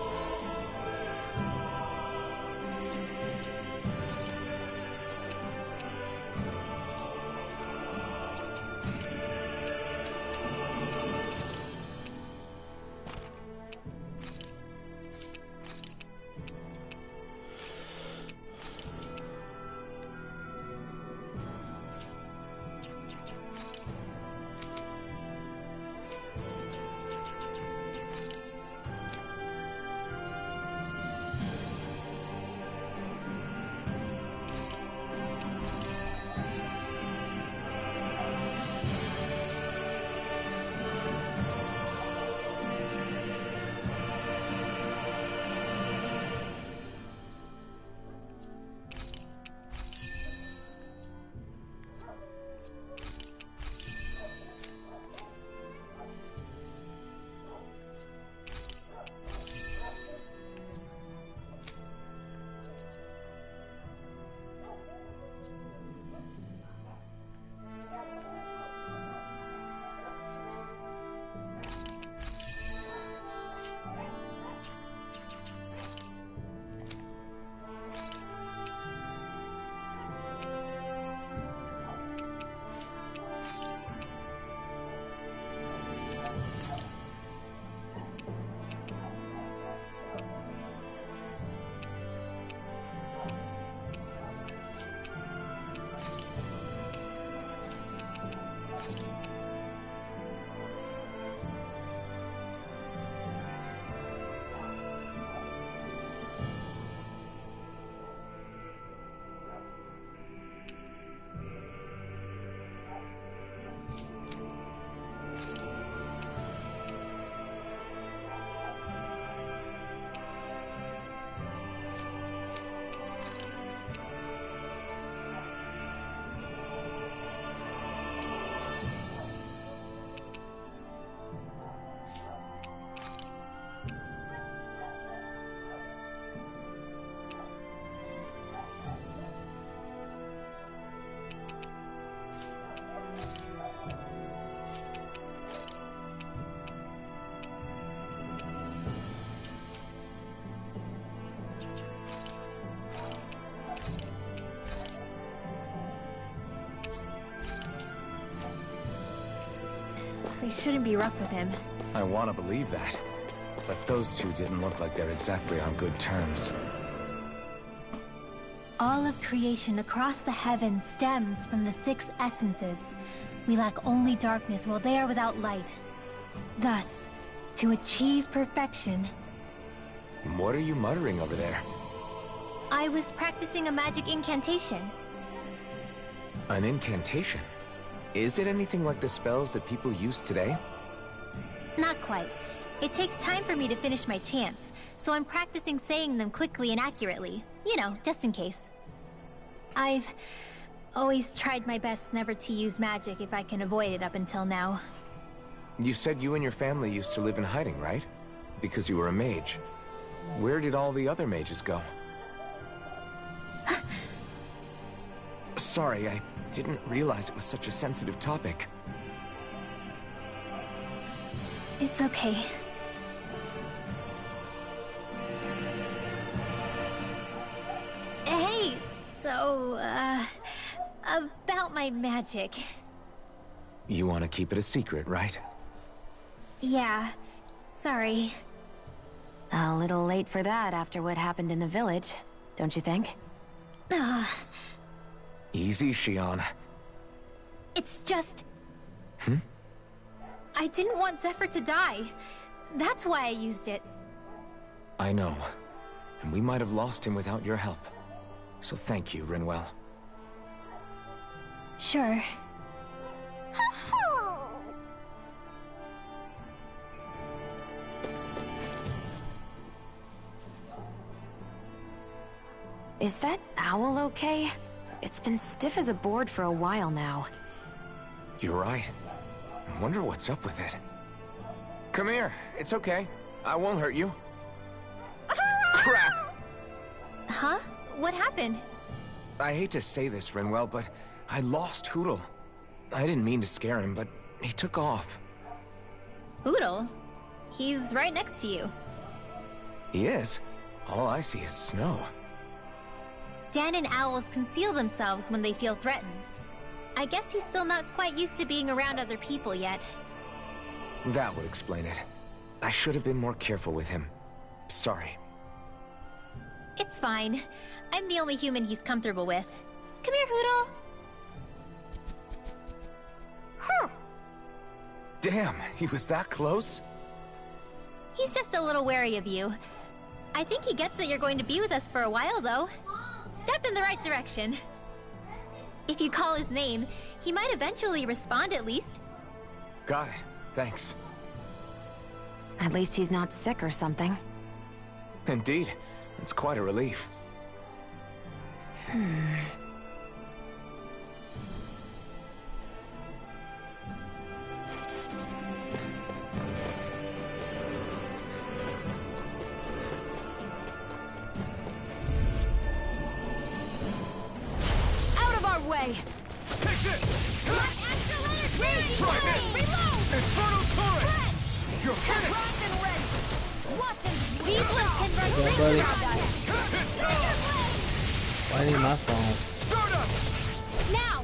N: They shouldn't be rough with him.
C: I want to believe that. But those two didn't look like they're exactly on good terms.
N: All of creation across the heavens stems from the 6 essences. We lack only darkness while they are without light. Thus, to achieve perfection...
C: What are you muttering over there?
N: I was practicing a magic incantation.
C: An incantation? Is it anything like the spells that people use today?
N: Not quite. It takes time for me to finish my chants, so I'm practicing saying them quickly and accurately. You know, just in case. I've always tried my best never to use magic if I can avoid it up until now.
C: You said you and your family used to live in hiding, right? Because you were a mage. Where did all the other mages go? Sorry, I didn't realize it was such a sensitive topic.
N: It's okay. Hey, so, about my magic.
C: You want to keep it a secret, right?
N: Yeah, sorry.
B: A little late for that after what happened in the village, don't you think?
C: Easy, Shionne.
N: It's just... I didn't want Zephyr to die. That's why I used it.
C: I know. And we might have lost him without your help. So thank you, Rinwell.
N: Sure.
B: Is that owl okay? It's been stiff as a board for a while now.
C: You're right. I wonder what's up with it. Come here. It's okay. I won't hurt you. Crap!
N: Huh? What happened?
C: I hate to say this, Rinwell, but I lost Hootle. I didn't mean to scare him, but he took off.
N: Hootle? He's right next to you.
C: He is? All I see is snow.
N: Dan and owls conceal themselves when they feel threatened. I guess he's still not quite used to being around other people yet.
C: That would explain it. I should have been more careful with him. Sorry.
N: It's fine. I'm the only human he's comfortable with. Come here, Hootle.
C: Damn, he was that close?
N: He's just a little wary of you. I think he gets that you're going to be with us for a while, though. Step in the right direction. If you call his name, he might eventually respond at least.
C: Got it. Thanks.
B: At least he's not sick or something.
C: Indeed. It's quite a relief.
I: Out of our way!
E: Take this!
I: Try this! Reload!
E: Inferno Torrent!
I: Red!
E: You're kidding!
I: Rocked and ready! Watch him!
N: Weebly can burn
Q: What's up,
N: rings
Q: buddy?
N: around us!
Q: Why do I need my phone?
E: Start up!
I: Now!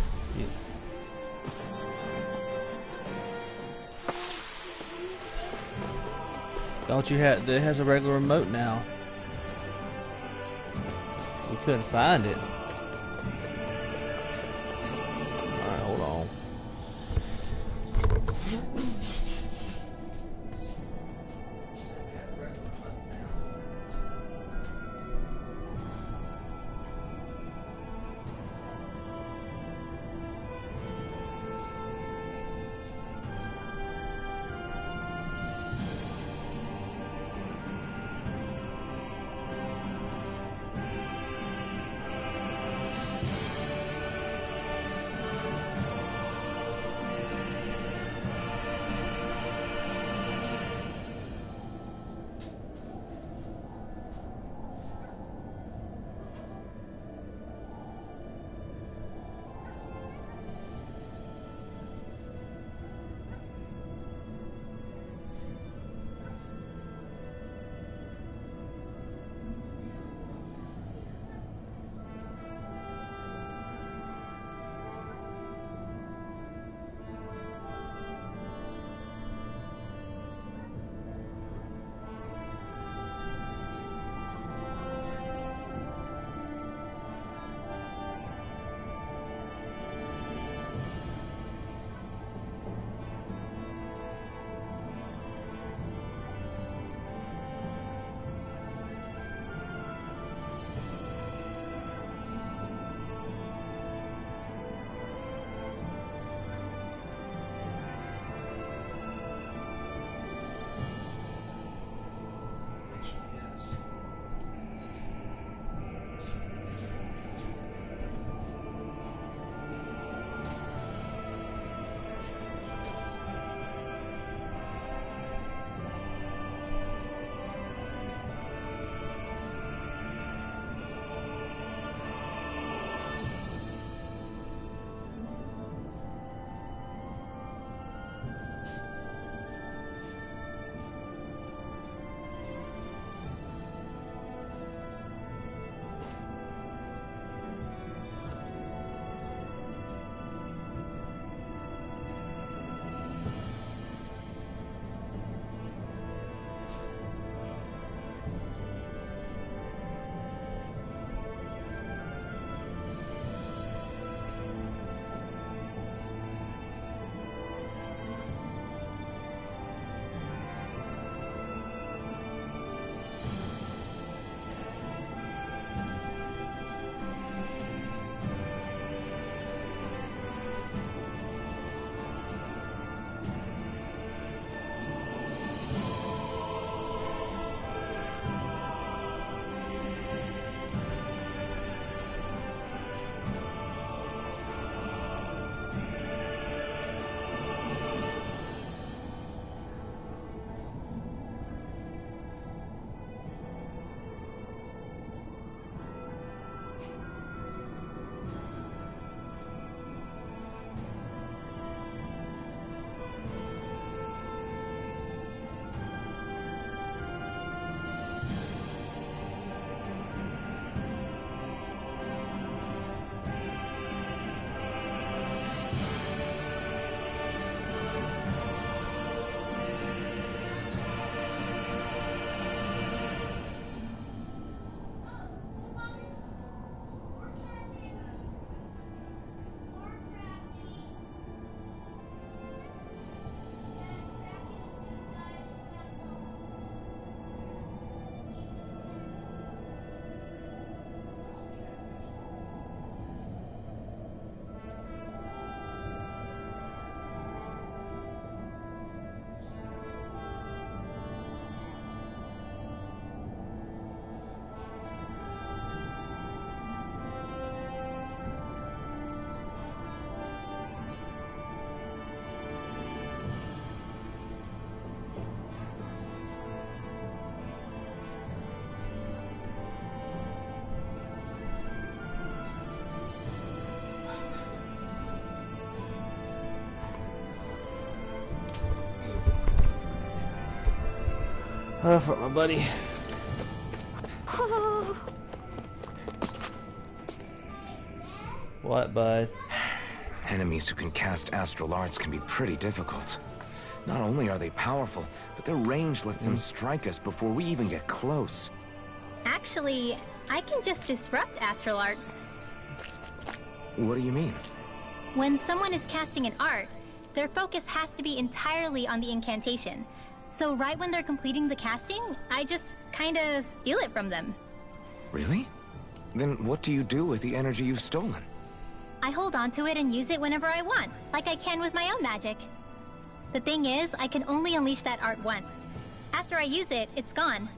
Q: Don't you have? It has a regular remote now. We couldn't find it. All right, hold on. For my buddy. What, bud?
C: Enemies who can cast astral arts can be pretty difficult. Not only are they powerful, but their range lets them strike us before we even get close.
N: Actually, I can just disrupt astral arts.
C: What do you mean?
N: When someone is casting an art, their focus has to be entirely on the incantation. So right when they're completing the casting, I just kinda steal it from them.
C: Really? Then what do you do with the energy you've stolen?
N: I hold on to it and use it whenever I want, like I can with my own magic. The thing is, I can only unleash that art once. After I use it, it's gone.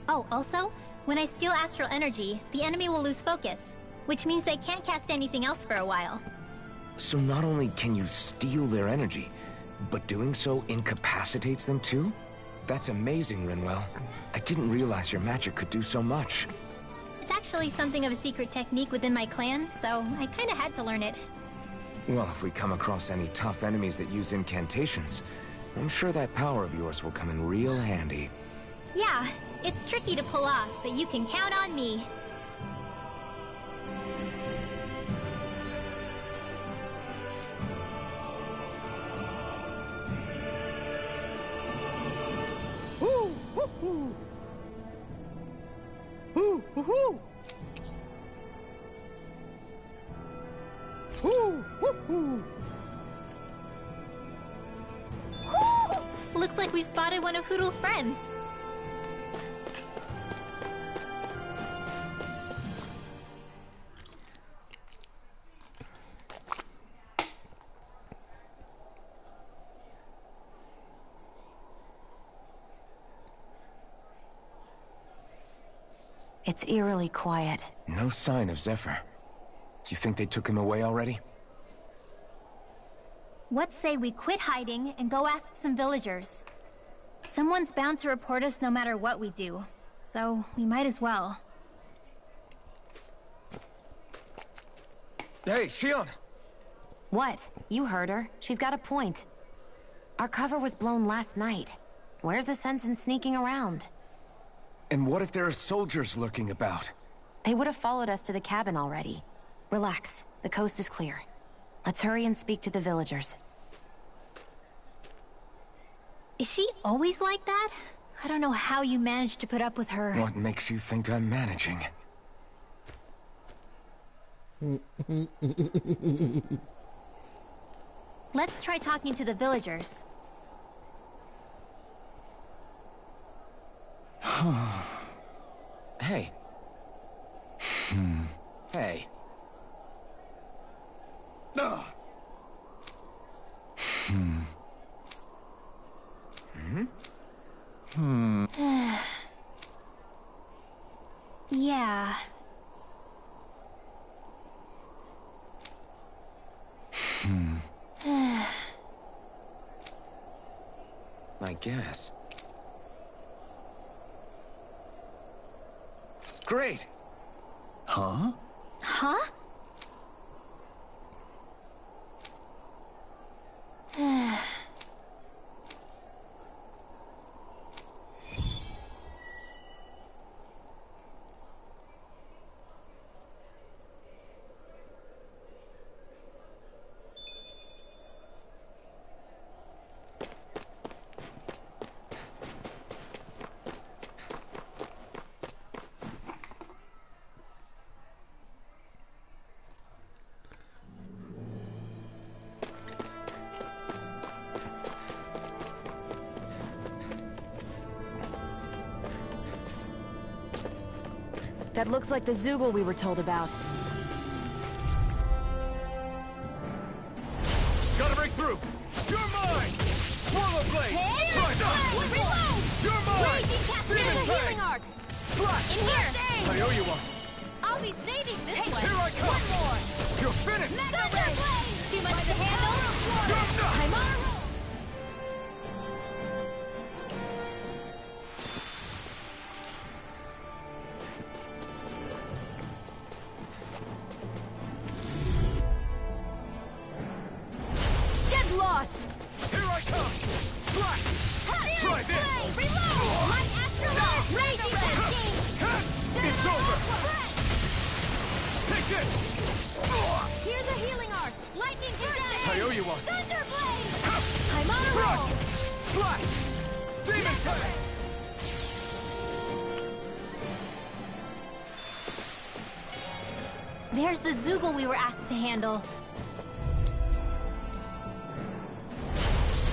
N: Oh, also, when I steal astral energy, the enemy will lose focus, which means they can't cast anything else for a while.
C: So not only can you steal their energy, but doing so incapacitates them too? That's amazing, Rinwell. I didn't realize your magic could do so much.
N: It's actually something of a secret technique within my clan, so I kinda had to learn it.
C: Well, if we come across any tough enemies that use incantations, I'm sure that power of yours will come in real handy.
N: Yeah, it's tricky to pull off, but you can count on me.
A: Woo! Woo! Woo! Woo! Woo! Woo! Woo! Woo!
N: Looks like we've spotted one of Hoodle's friends.
B: It's eerily quiet.
C: No sign of Zephyr. You think they took him away already?
N: What say we quit hiding and go ask some villagers? Someone's bound to report us no matter what we do, so we might as well.
C: Hey, Shion!
B: What? You heard her. She's got a point. Our cover was blown last night. Where's the sense in sneaking around?
C: And what if there are soldiers lurking about?
B: They would have followed us to the cabin already. Relax. The coast is clear. Let's hurry and speak to the villagers.
N: Is she always like that? I don't know how you managed to put up with her.
C: What makes you think I'm managing?
N: Let's try talking to the villagers.
C: Hey. Hey. Ugh.
N: Yeah.
C: I guess. Great! Huh?
N: Huh?
B: That looks like the Zoogle we were told about.
E: Gotta break through! You're mine! Swallow blade!
I: Reload!
E: You're mine!
I: Demon healing arc!
E: Slash!
I: In here!
E: I owe you one!
I: I'll be saving this one!
E: Here I come!
I: One more!
E: You're finished!
I: Mega blade! Too much to handle? I'm on a roll! Get lost!
E: Here I come! Slash! Try this!
I: Reload! My
E: Take this!
I: Here's a healing arc. Lightning
C: I
I: burst.
C: owe you one.
I: Thunderblade. I'm on a roll.
C: Slide! Demon Fang!
N: There's the Zoogle we were asked to handle.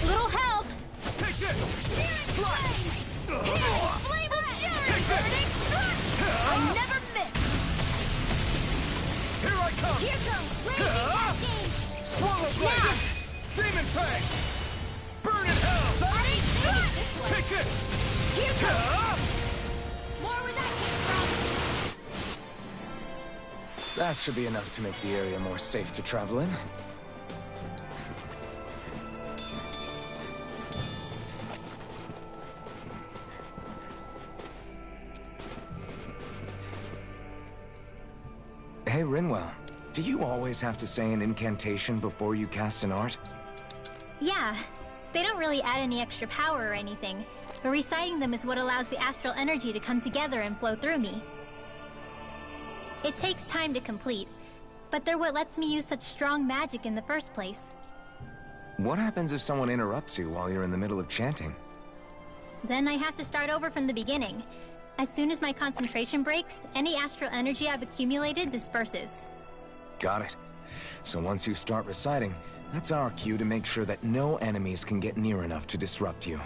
N: Little help!
E: Take this!
I: Slide. Flame of fury. Burning thrust. I never miss.
E: Here I come!
I: Here comes blazing cascade.
E: Swallow blade! Demon Fang! Burn in hell!
I: Body thrust.
E: Take this!
I: Here comes. More where that came from.
C: That should be enough to make the area more safe to travel in. Hey, Rinwell. Do you always have to say an incantation before you cast an art?
N: Yeah, they don't really add any extra power or anything, but reciting them is what allows the astral energy to come together and flow through me. It takes time to complete, but they're what lets me use such strong magic in the first place.
C: What happens if someone interrupts you while you're in the middle of chanting?
N: Then I have to start over from the beginning. As soon as my concentration breaks, any astral energy I've accumulated disperses.
C: Got it. So once you start reciting, that's our cue to make sure that no enemies can get near enough to disrupt you.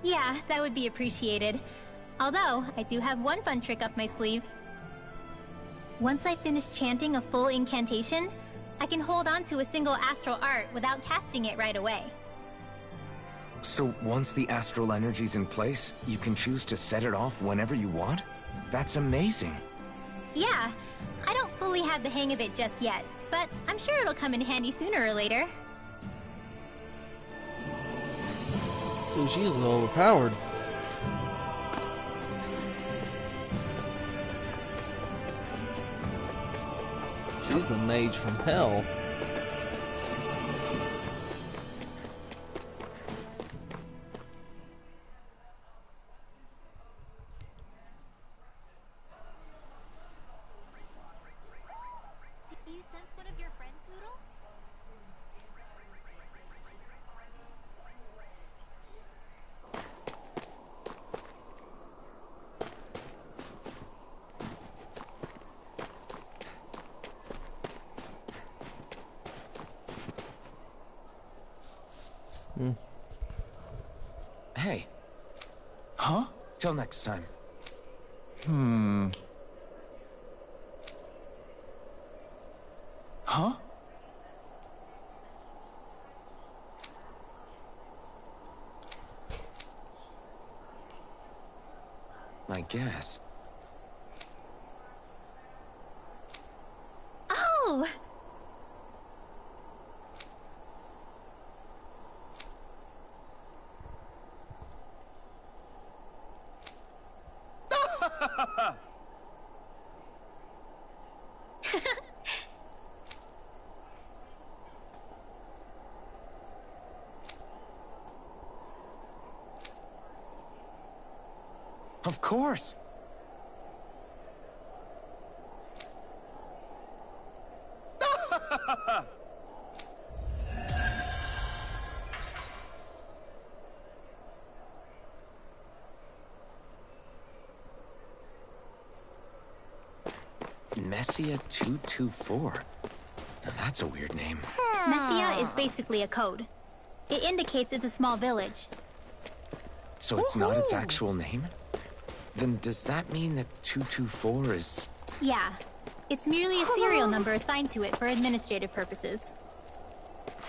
N: Yeah, that would be appreciated. Although, I do have one fun trick up my sleeve. Once I finish chanting a full incantation, I can hold on to a single astral art without casting it right away.
C: So once the astral energy's in place, you can choose to set it off whenever you want? That's amazing.
N: Yeah, I don't fully have the hang of it just yet, but I'm sure it'll come in handy sooner or later.
Q: Dude, she's a little overpowered. She's the mage from hell.
I: Do you sense one of your friends, Noodle?
C: Hey. Huh? Till next time. Huh? I guess.
N: Oh!
C: Of course. Messia 224. Now that's a weird name.
N: Messia is basically a code. It indicates it's a small village.
C: So it's not its actual name? Then does that mean that 224 is...
N: Yeah. It's merely a serial number assigned to it for administrative purposes.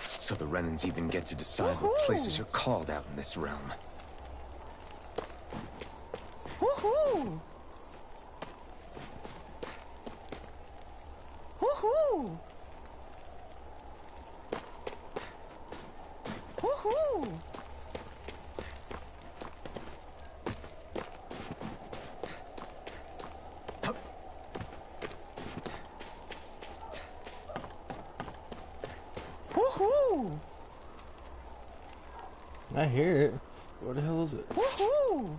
C: So the Renans even get to decide what places are called out in this realm.
A: Woohoo! Woohoo! Woohoo! Woohoo!
Q: I hear it. Where the hell is it?
A: Woohoo!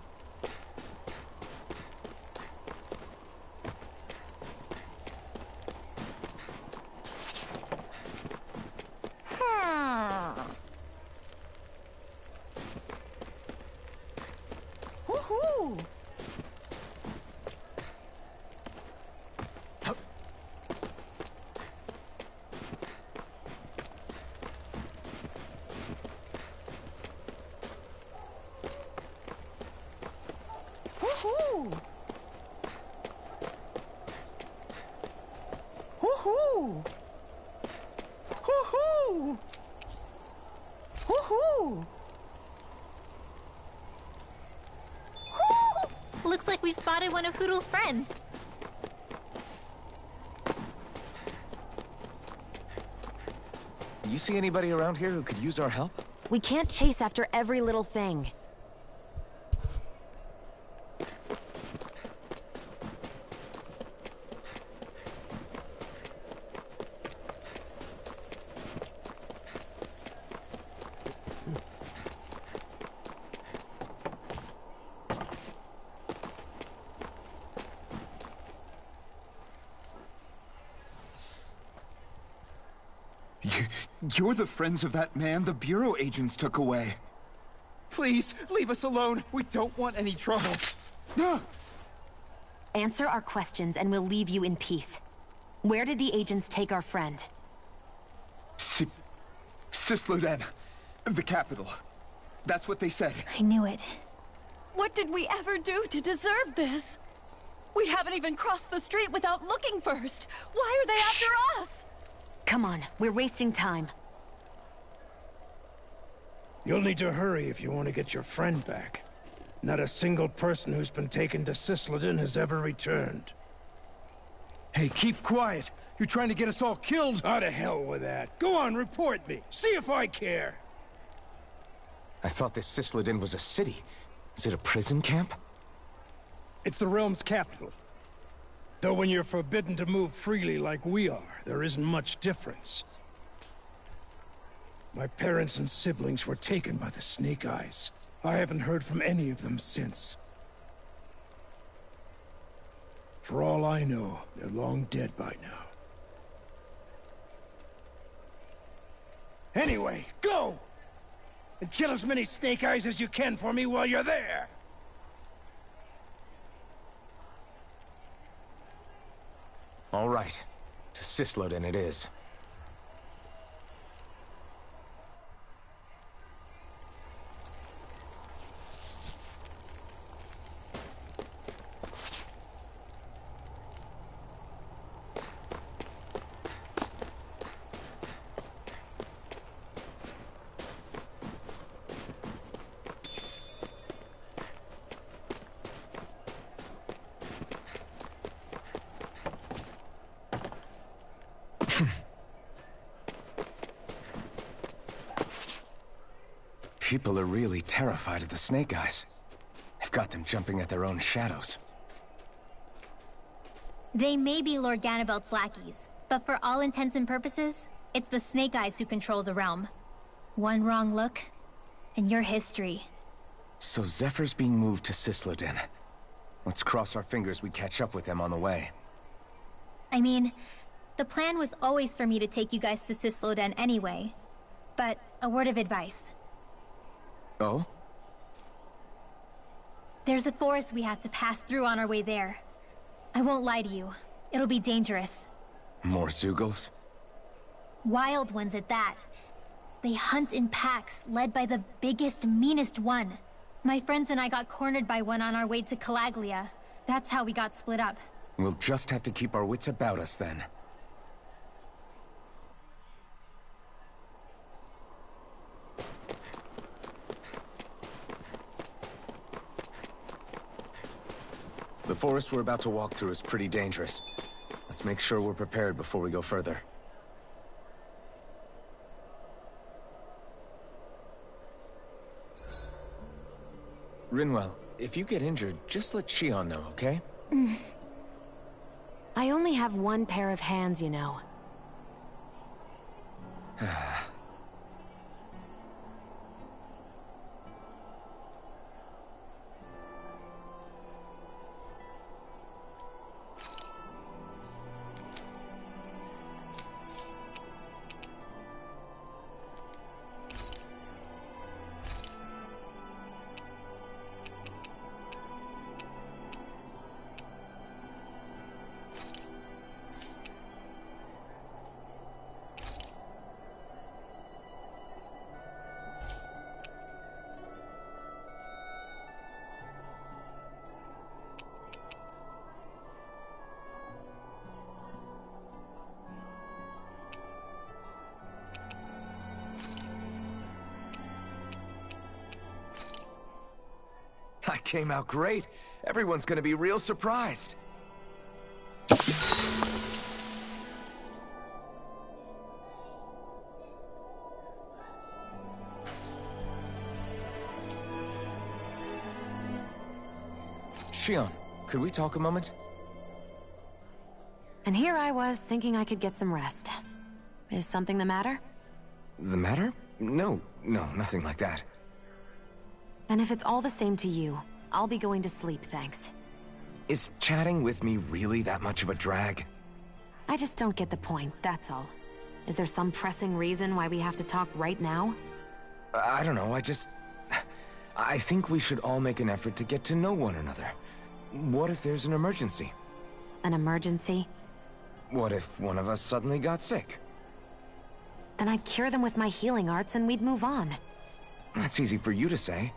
I: Hoo-hoo! Hoo-hoo! Hoo-hoo!
N: Looks like we've spotted one of Hoodle's friends.
C: You see anybody around here who could use our help?
B: We can't chase after every little thing.
C: You're the friends of that man the Bureau agents took away. Please, leave us alone. We don't want any trouble.
B: Answer our questions and we'll leave you in peace. Where did the agents take our friend?
C: Sysloden. The capital. That's what they said.
N: I knew it.
I: What did we ever do to deserve this? We haven't even crossed the street without looking first. Why are they after us?
B: Come on, we're wasting time.
J: You'll need to hurry if you want to get your friend back. Not a single person who's been taken to Sysloden has ever returned.
C: Hey, keep quiet. You're trying to get us all killed.
J: Out of hell with that. Go on, report me. See if I care.
C: I thought this Sysloden was a city. Is it a prison camp?
J: It's the realm's capital. Though when you're forbidden to move freely like we are, there isn't much difference. My parents and siblings were taken by the Snake Eyes. I haven't heard from any of them since. For all I know, they're long dead by now. Anyway, go! And kill as many Snake Eyes as you can for me while you're there!
C: All right. To Sysloden it is. People are really terrified of the Snake Eyes. They've got them jumping at their own shadows.
N: They may be Lord Ganabelt's lackeys, but for all intents and purposes, it's the Snake Eyes who control the realm. One wrong look, and your history.
C: So Zephyr's being moved to Sysloden. Let's cross our fingers we catch up with him on the way.
N: I mean, the plan was always for me to take you guys to Sysloden anyway. But a word of advice.
C: Oh?
N: There's a forest we have to pass through on our way there. I won't lie to you. It'll be dangerous.
C: More Zeugles?
N: Wild ones at that. They hunt in packs, led by the biggest, meanest one. My friends and I got cornered by one on our way to Calaglia. That's how we got split up.
C: We'll just have to keep our wits about us then. The forest we're about to walk through is pretty dangerous. Let's make sure we're prepared before we go further. Rinwell, if you get injured, just let Shion know, okay?
B: I only have one pair of hands, you know.
C: I came out great. Everyone's gonna be real surprised. Shion, could we talk a moment?
B: And here I was, thinking I could get some rest. Is something the matter?
C: The matter? No, nothing like that.
B: Then if it's all the same to you, I'll be going to sleep, thanks.
C: Is chatting with me really that much of a drag?
B: I just don't get the point, that's all. Is there some pressing reason why we have to talk right now?
C: I don't know, I think we should all make an effort to get to know one another. What if there's an emergency?
B: An emergency?
C: What if one of us suddenly got sick?
B: Then I'd cure them with my healing arts and we'd move on.
C: That's easy for you to say.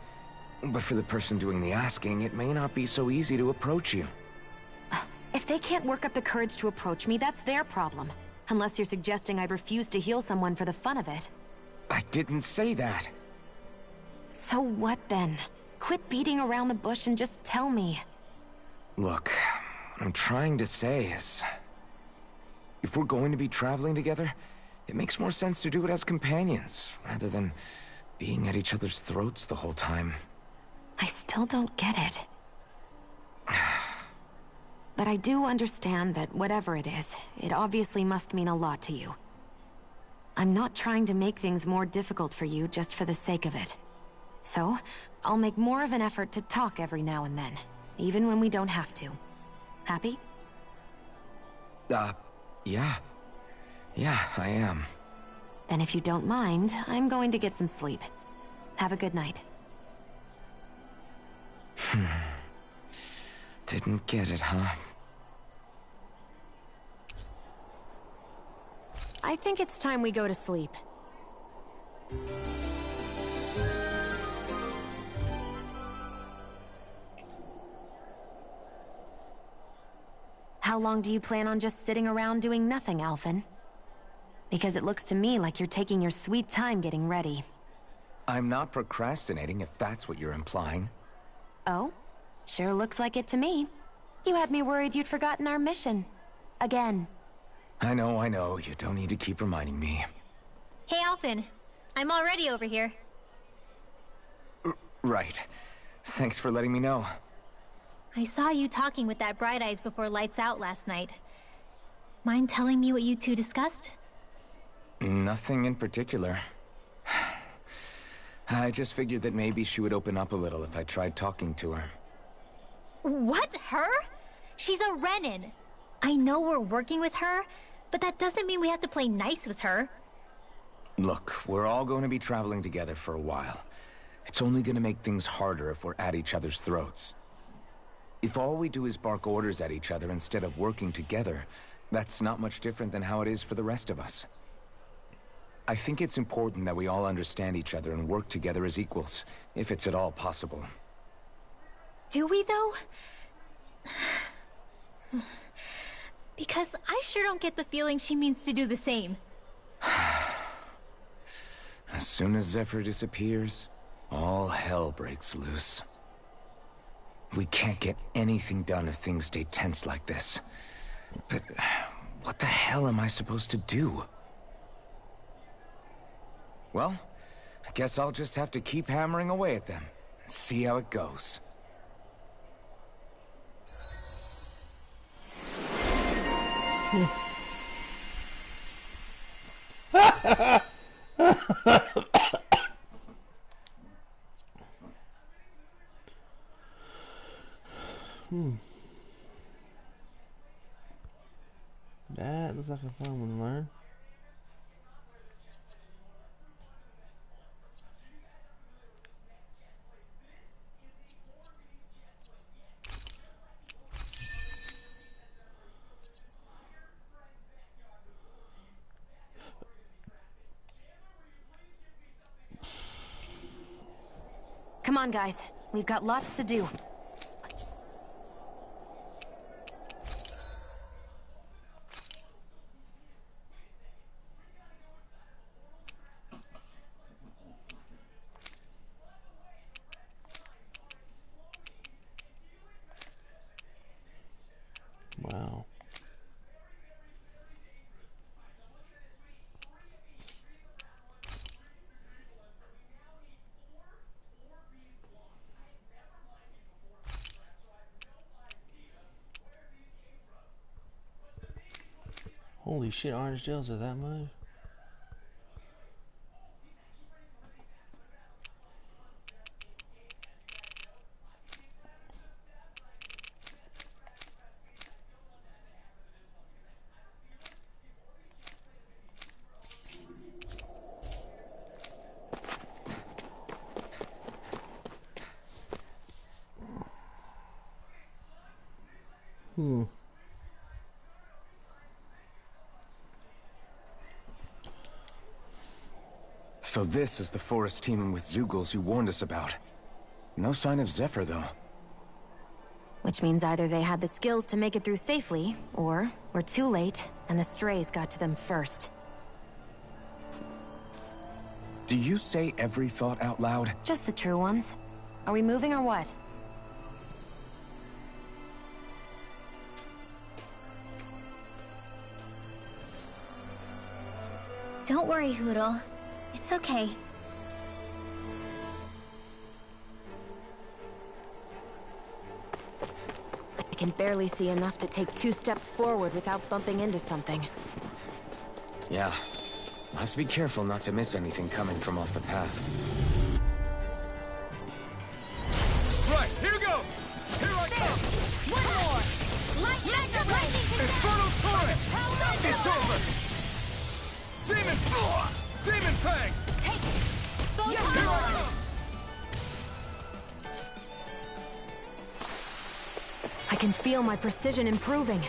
C: But for the person doing the asking, it may not be so easy to approach you.
B: If they can't work up the courage to approach me, that's their problem. Unless you're suggesting I'd refuse to heal someone for the fun of it.
C: I didn't say that.
B: So what then? Quit beating around the bush and just tell me.
C: Look, what I'm trying to say is... if we're going to be traveling together, it makes more sense to do it as companions, rather than being at each other's throats the whole time.
B: I still don't get it. But I do understand that whatever it is, it obviously must mean a lot to you. I'm not trying to make things more difficult for you just for the sake of it. So, I'll make more of an effort to talk every now and then, even when we don't have to. Happy?
C: Yeah. Yeah, I am.
B: Then if you don't mind, I'm going to get some sleep. Have a good night.
C: Didn't get it, huh?
B: I think it's time we go to sleep. How long do you plan on just sitting around doing nothing, Alphen? Because it looks to me like you're taking your sweet time getting ready.
C: I'm not procrastinating, if that's what you're implying.
B: Oh? Sure looks like it to me. You had me worried you'd forgotten our mission. Again.
C: I know. You don't need to keep reminding me.
N: Hey, Alphen. I'm already over here.
C: Right. Thanks for letting me know.
N: I saw you talking with that Bright Eyes before lights out last night. Mind telling me what you two discussed?
C: Nothing in particular. I just figured that maybe she would open up a little if I tried talking to her.
N: What? Her? She's a Renin. I know we're working with her, but that doesn't mean we have to play nice with her.
C: Look, we're all going to be traveling together for a while. It's only going to make things harder if we're at each other's throats. If all we do is bark orders at each other instead of working together, that's not much different than how it is for the rest of us. I think it's important that we all understand each other and work together as equals, if it's at all possible.
N: Do we, though? Because I sure don't get the feeling she means to do the same.
C: As soon as Zephyr disappears, all hell breaks loose. We can't get anything done if things stay tense like this. But what the hell am I supposed to do? Well, I guess I'll just have to keep hammering away at them and see how it goes.
Q: That looks like a fun one, man.
B: Come on, guys. We've got lots to do.
Q: Holy shit, orange gels are that much?
C: So this is the forest teeming with Zeugles you warned us about. No sign of Zephyr, though.
B: Which means either they had the skills to make it through safely, or we're too late, and the strays got to them first.
C: Do you say every thought out loud?
B: Just the true ones. Are we moving or what?
N: Don't worry, Hootle. It's okay.
B: I can barely see enough to take 2 steps forward without bumping into something.
C: Yeah. I'll have to be careful not to miss anything coming from off the path.
E: Right, here goes! Here I come!
A: One more! Lightning
E: Infernal Torrent! It's over! Demon! Demon Fang!
A: Take it!
E: Here I come!
B: I can feel my precision improving.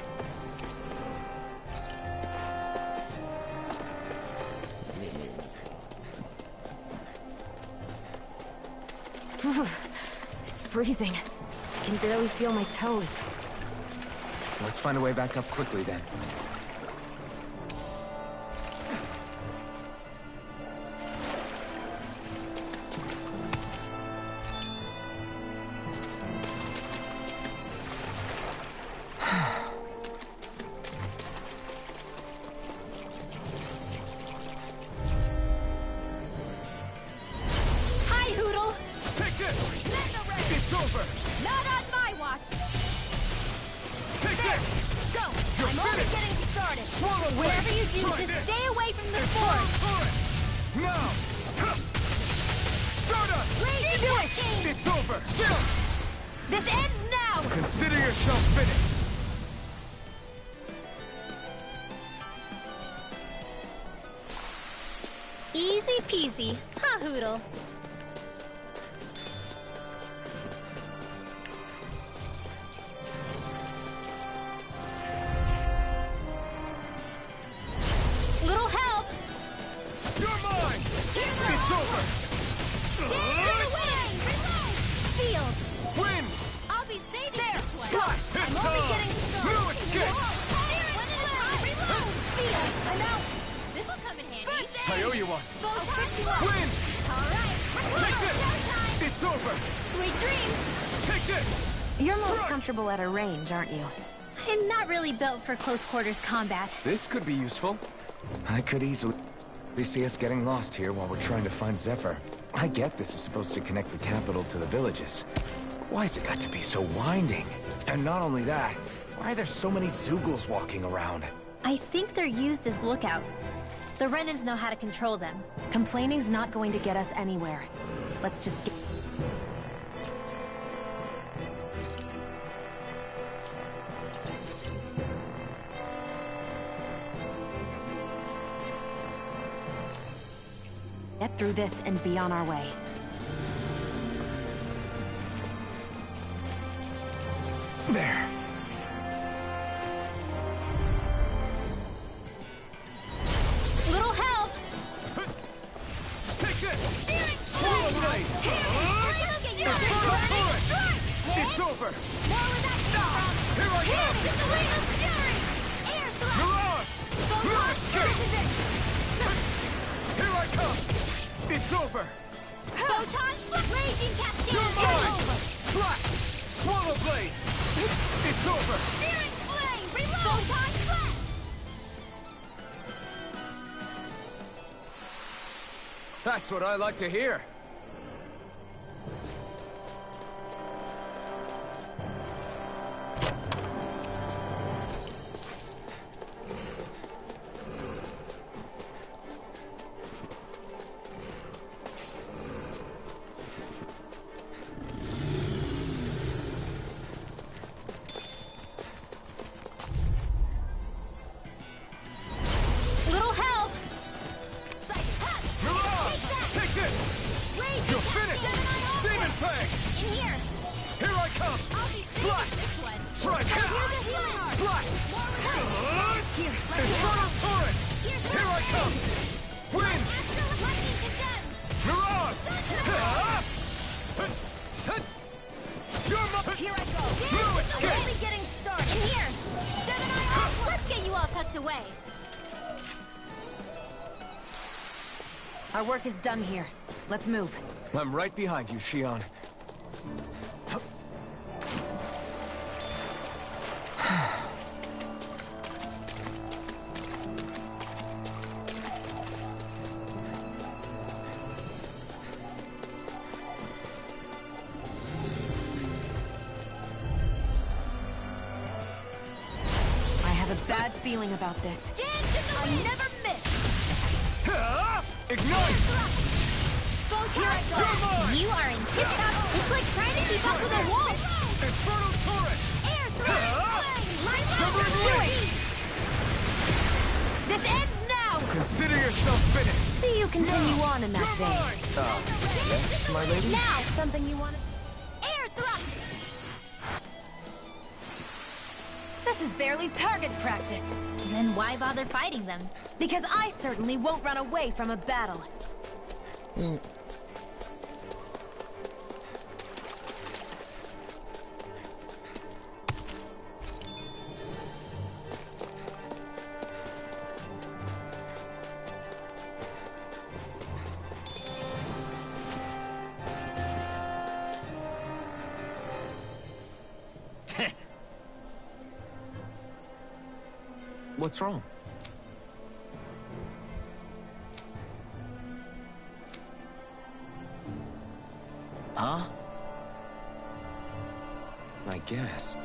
B: It's freezing. I can barely feel my toes.
C: Let's find a way back up quickly, then.
A: This ends now!
E: Consider yourself finished!
N: Easy peasy, huh, Hootle?
A: Little help!
E: You're mine! It's over!
A: Field!
E: Win!
A: I'll be saving this one!
E: Slash!
A: I'm only getting started!
E: No escape!
A: Reload! Field! I'm out! This'll come in handy!
E: I owe you one!
A: Win! Alright!
E: Take this! It's over!
A: Sweet dreams!
E: Take this!
B: You're most comfortable at a range, aren't you?
N: I'm not really built for close quarters combat.
C: This could be useful. I could easily see us getting lost here while we're trying to find Zephyr. I get this is supposed to connect the capital to the villages. Why's it got to be so winding? And not only that, why are there so many Zeugles walking around?
N: I think they're used as lookouts. The Renans know how to control them.
B: Complaining's not going to get us anywhere. Let's just get... Get through this and be on our way.
C: There.
A: Little help!
E: Take this!
A: Swallow blade! Look at you!
E: It's over!
A: More where that came from!
E: Here I come!
A: It's the wave of fury! Air thrust!
E: Mirage! Here I come! It's over!
A: Photon raging cascade!
E: You're mine! Slash! Swallow blade! It's over!
A: Searing flame! Reload! Photon slash!
C: That's what I like to hear.
E: I come! Wind! Mirage!
N: Here I go.
E: Move it!
N: I'm only getting started. In here. 7-Eye Aqua. Let's get you all tucked away.
B: Our work is done here. Let's move.
C: I'm right behind you, Shion.
B: Bad feeling about this.
N: I never miss.
E: Ignite!
N: Both here I go. You are in tip-top. It's like trying to keep up with a wolf.
E: Infernal Torrent!
N: Air thrust! This ends now.
C: Consider yourself finished.
B: See you continue on in that vein.
C: Yes, my lady?
N: Now, something you want to... Air thrust!
B: This is barely target practice.
N: Then why bother fighting them?
B: Because I certainly won't run away from a battle.
C: What's wrong? Huh? I guess.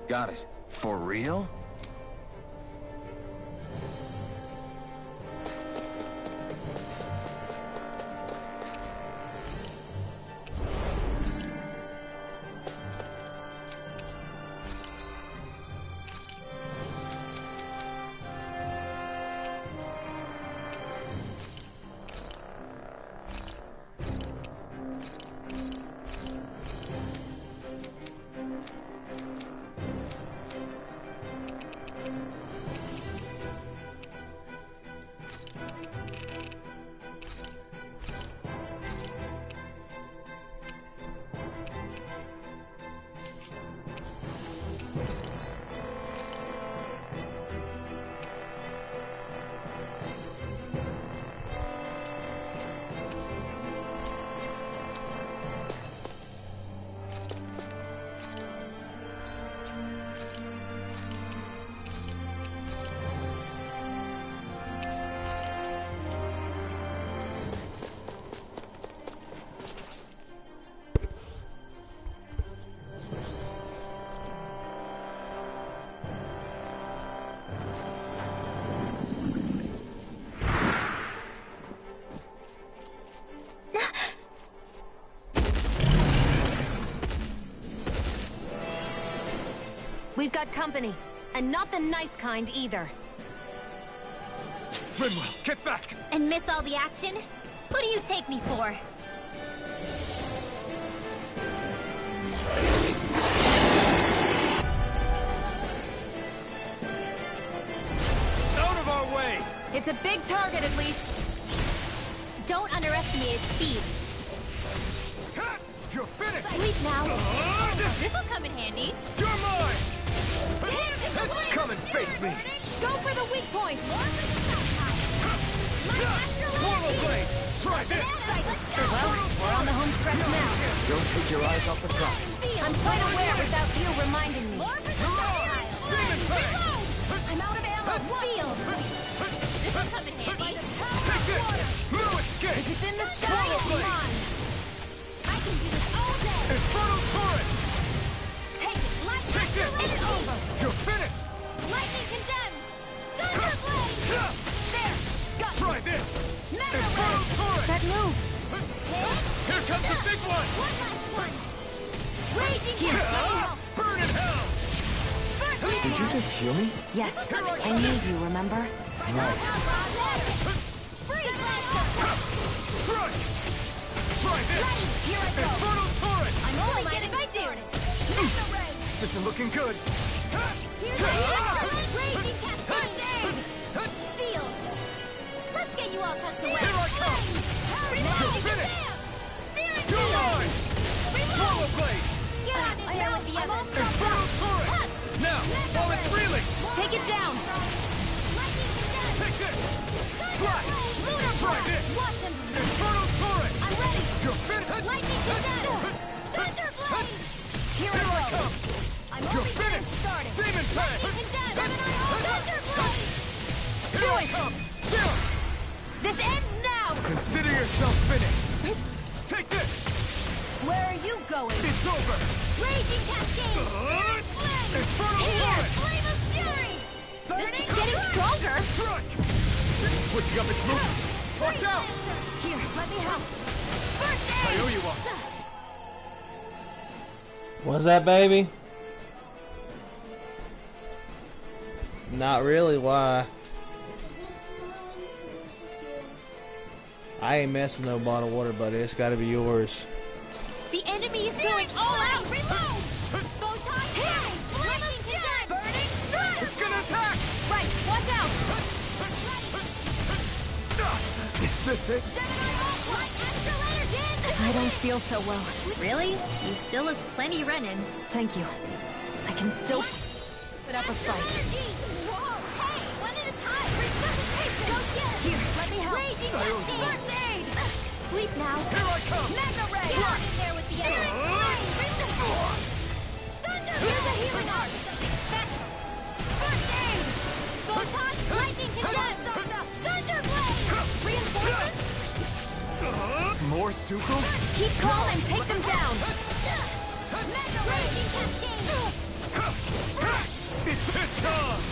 C: Got it. For real?
B: We've got company, and not the nice kind either.
C: Rinwell, get back!
N: And miss all the action? Who do you take me for?
E: Out of our way!
B: It's a big target, at least.
N: Don't underestimate its speed.
E: You're finished!
N: Sleep now. This'll come in handy.
E: You're mine!
C: Come and face me!
B: Go for the weak point!
E: Portal blade! Try this!
B: Well, we're on the home stretch now.
C: Don't take your eyes off the prize.
B: I'm quite aware without you reminding me.
E: Demon Fang!
N: I'm out of ammo. Seal. This'll come in handy.
E: Take this! No escape!
B: If it's in the sky, it's mine.
N: I can do this all day.
E: Infernal Torrent!
N: Take it.
E: Take this!
N: It's over.
E: You're finished!
N: Lightning condemns. Thunderblade. There. Got
E: Try this!
N: Mega
E: Infernal Torrent!
B: That move.
E: Here comes the big one!
N: One last one. Raging
B: Here.
N: Cascade.
E: Burn in hell!
C: Did you just hear me?
B: Yes, I need you, remember?
C: Right.
E: Strike! Try this!
N: Here I go.
E: Infernal Torrent!
N: I'm only getting
C: isn't looking good.
N: Here's the Raging Cascade! Seal! Let's get you all tucked away!
E: Here I come!
N: Reload!
E: Finish!
N: Searing
E: You're mine! Swallow Blade!
N: Get on in there with the others!
E: Inferno Torrent! Now, while it's reeling!
N: Take it down!
E: Take this! Slash! Try this!
N: Watch him!
E: Inferno Torrent!
N: I'm ready!
E: You're finished!
N: Lightning Condemned! Thunderblade! Here I
E: come!
N: I'm
E: You're
N: only
E: finished!
N: started!
E: Demon Fang!
N: Lightning Condemned! Thunderblade!
E: Here I come! Down!
N: This ends now!
C: Consider yourself finished.
E: Take this!
N: Where are you going?
E: It's over!
N: Raging Cascade!
E: Inferno
N: Here!
E: Torrent!
N: Flame of Fury! This is getting stronger!
E: Strike!
C: Switching up its movements.
E: Watch out!
N: Here, let me help! First
C: I
N: aid!
C: owe you one.
G: What's that, baby? Not really, why? I ain't messing with no bottled water, buddy. It's gotta be yours.
N: The enemy is going all out! Reload! Photon Fury! Flaming Fury! Burning Strike!
E: It's gonna attack!
N: Right, watch out!
C: Is this it?
N: I don't feel so well. Really? You still have plenty running.
B: Thank you. I can still put up a fight.
N: Hey, one at a time! Resuscitation! Go get it! Here, let me help! Raging Cascade! First aid! Sleep now!
E: Here I come!
N: Mega Ray! Get on in there with the enemy! Thunder! Here's a healing art! First aid! Photon! Lightning Condemned! Thunderblade! Reinforcements?
C: More Sucrose?
B: Keep calm and take them down.
N: Mega Raging Cascade!
E: It's hit time!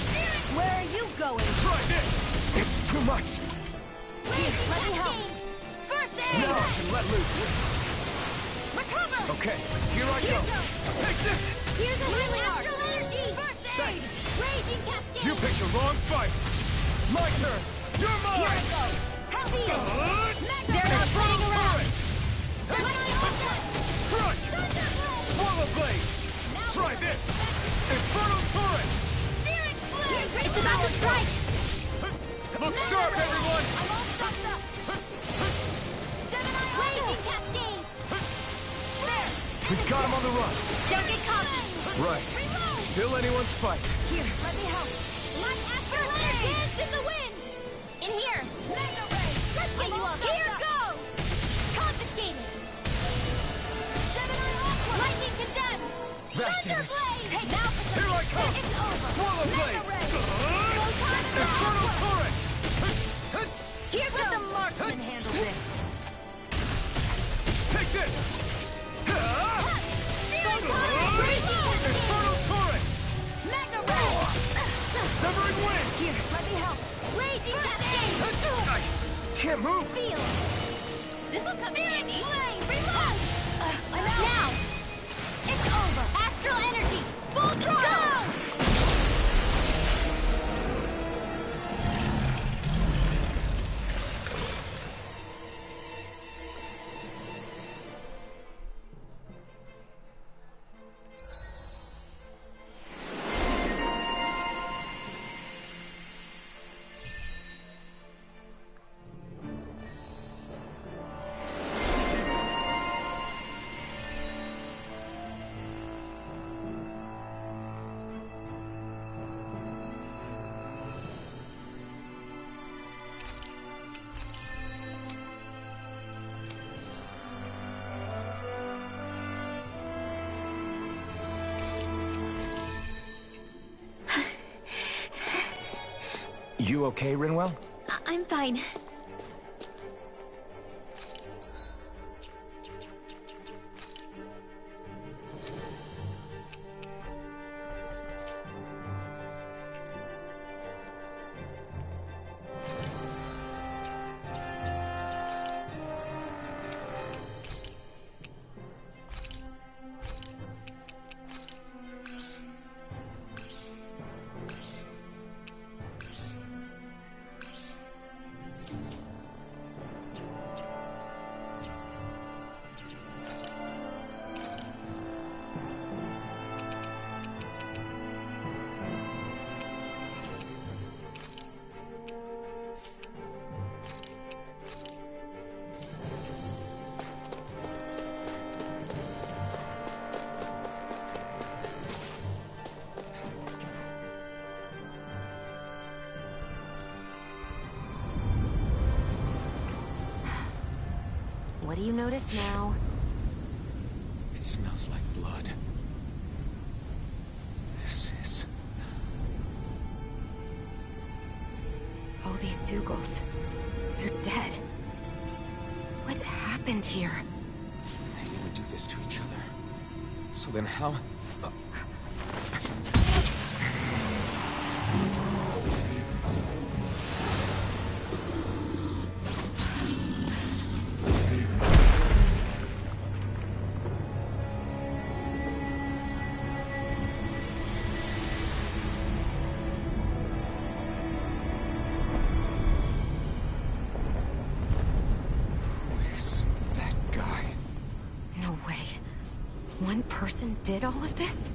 B: Where are you going?
E: Try this!
C: It's too much.
B: Here, let me help.
N: First aid!
C: Now I can let loose.
N: Recover!
C: Okay, here I go.
E: Take this!
N: Here's a healing astral energy! First aid! Raging Cascade!
E: You picked the wrong fight! My turn! You're mine!
N: Here I go! Help me!
B: They're not playing around.
E: Strike! Swallow Blade! Try this! Inferno Torrent!
N: Searing Flame!
B: It's about to strike.
E: Look sharp, everyone!
N: I'm all stuffed up! Raging Cascade! There!
C: We've got him on the run.
N: Don't get cocky!
C: Right. Still anyone's fight.
N: Here, let me help! Light astral energy! Dance in the wind! In here! Mega Ray! Let's get you all here goes! Confiscated! Gemini Aqua! Lightning Condemned!
C: That did it.
N: Thunderblade! Take now for
E: Here I come!
N: It's over!
E: Swallow Blade!
N: Mega Ray! Photon
E: Inferno
N: Attack!
E: Torrent!
N: Here goes! Let the marksman handle this!
E: Take this!
N: Inferno
E: Torrent!
N: Mega Ray!
E: Severing Wind!
N: Here, let me help! Raging Cascade!
E: I can't move!
N: Feel! This'll come in handy! Flame! Reload! I'm out! Now! It's over! Astral energy! Full throttle! Go!
C: You okay, Rinwell?
K: I'm fine.
B: What do you notice now?
C: It smells like blood. This is...
B: All these Zeugles. They're dead. What happened here?
C: They didn't do this to each other. So then how...
B: One person did all of this?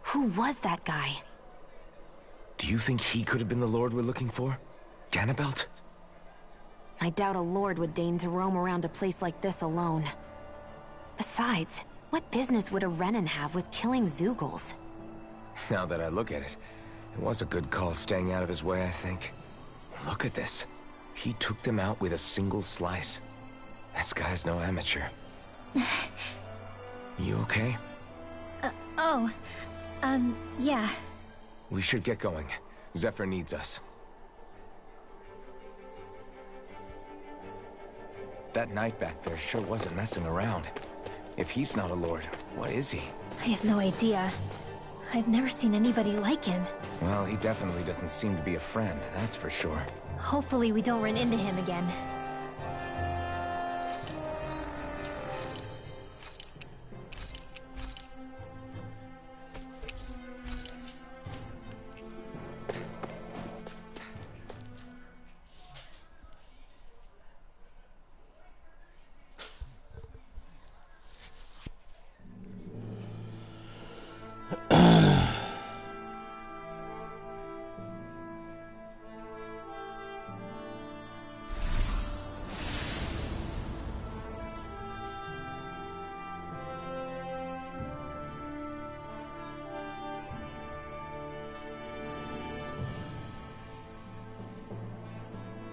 B: Who was that guy?
C: Do you think he could have been the Lord we're looking for? Ganabelt?
B: I doubt a Lord would deign to roam around a place like this alone. Besides, what business would a Renan have with killing Zeugles?
C: Now that I look at it, it was a good call staying out of his way, I think. Look at this. He took them out with a single slice. This guy's no amateur. You okay?
N: Yeah.
C: We should get going. Zephyr needs us. That knight back there sure wasn't messing around. If he's not a lord, what is he?
N: I have no idea. I've never seen anybody like him.
C: Well, he definitely doesn't seem to be a friend, that's for sure.
N: Hopefully we don't run into him again.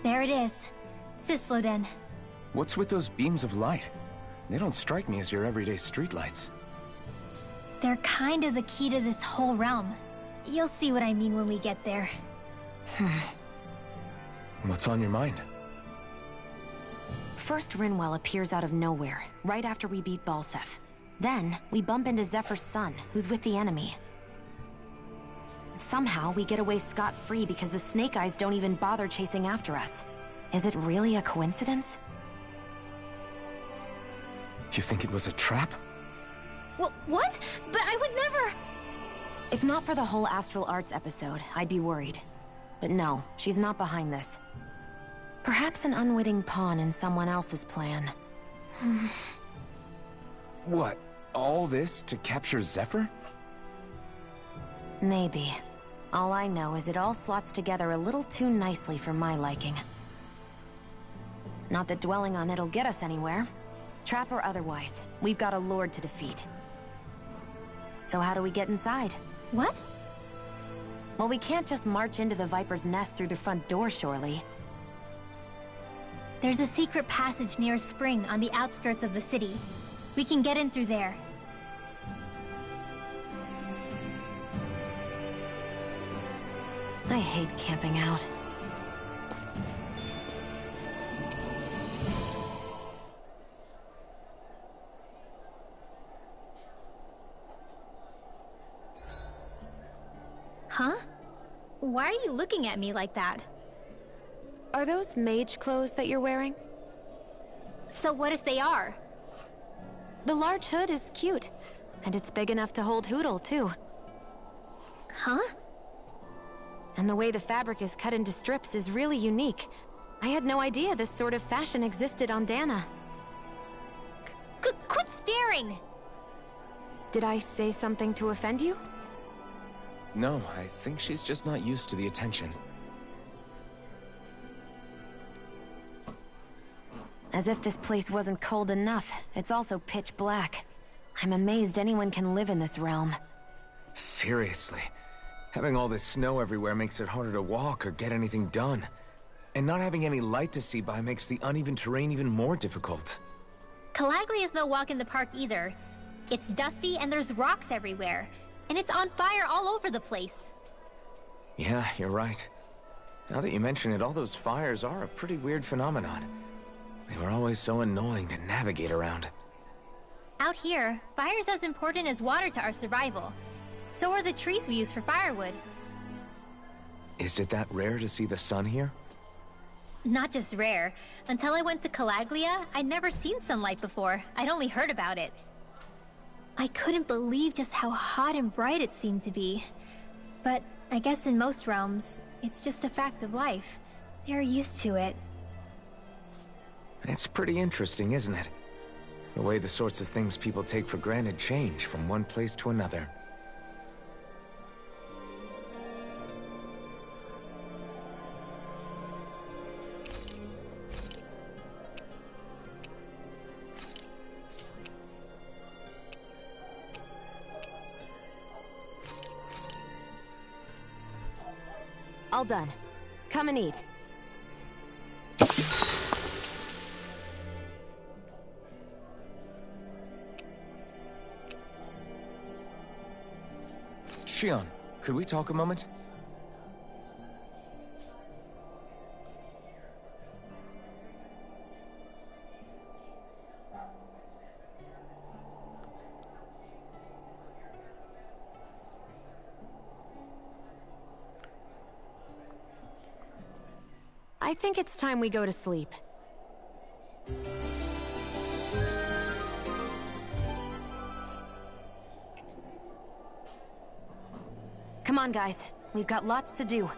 N: There it is. Sysloden.
C: What's with those beams of light? They don't strike me as your everyday streetlights.
N: They're kind of the key to this whole realm. You'll see what I mean when we get there.
C: What's on your mind?
B: First, Rinwell appears out of nowhere, right after we beat Balseph. Then, we bump into Zephyr's son, who's with the enemy. Somehow, we get away scot-free because the Snake Eyes don't even bother chasing after us. Is it really a coincidence?
C: You think it was a trap?
N: What? But I would never...
B: If not for the whole Astral Arts episode, I'd be worried. But no, she's not behind this. Perhaps an unwitting pawn in someone else's plan.
C: What? All this to capture Zephyr?
B: Maybe. All I know is it all slots together a little too nicely for my liking. Not that dwelling on it'll get us anywhere. Trap or otherwise, we've got a lord to defeat. So how do we get inside?
N: What?
B: Well, we can't just march into the Viper's nest through the front door, surely.
N: There's a secret passage near a spring on the outskirts of the city. We can get in through there.
B: I hate camping out.
N: Huh? Why are you looking at me like that?
B: Are those mage clothes that you're wearing?
N: So what if they are?
B: The large hood is cute. And it's big enough to hold Hootle, too.
N: Huh?
B: And the way the fabric is cut into strips is really unique. I had no idea this sort of fashion existed on Dana.
N: Quit staring!
B: Did I say something to offend you?
C: No, I think she's just not used to the attention.
B: As if this place wasn't cold enough, it's also pitch black. I'm amazed anyone can live in this realm.
C: Seriously. Having all this snow everywhere makes it harder to walk or get anything done. And not having any light to see by makes the uneven terrain even more difficult.
N: Calaglia is no walk in the park either. It's dusty and there's rocks everywhere. And it's on fire all over the place.
C: Yeah, you're right. Now that you mention it, all those fires are a pretty weird phenomenon. They were always so annoying to navigate around.
N: Out here, fire's as important as water to our survival. So are the trees we use for firewood.
C: Is it that rare to see the sun here?
N: Not just rare. Until I went to Calaglia, I'd never seen sunlight before. I'd only heard about it. I couldn't believe just how hot and bright it seemed to be. But I guess in most realms, it's just a fact of life. They're used to it.
C: It's pretty interesting, isn't it? The way the sorts of things people take for granted change from one place to another.
B: All done. Come and eat.
C: Shion, could we talk a moment?
B: I think it's time we go to sleep. Come on, guys. We've got lots to do.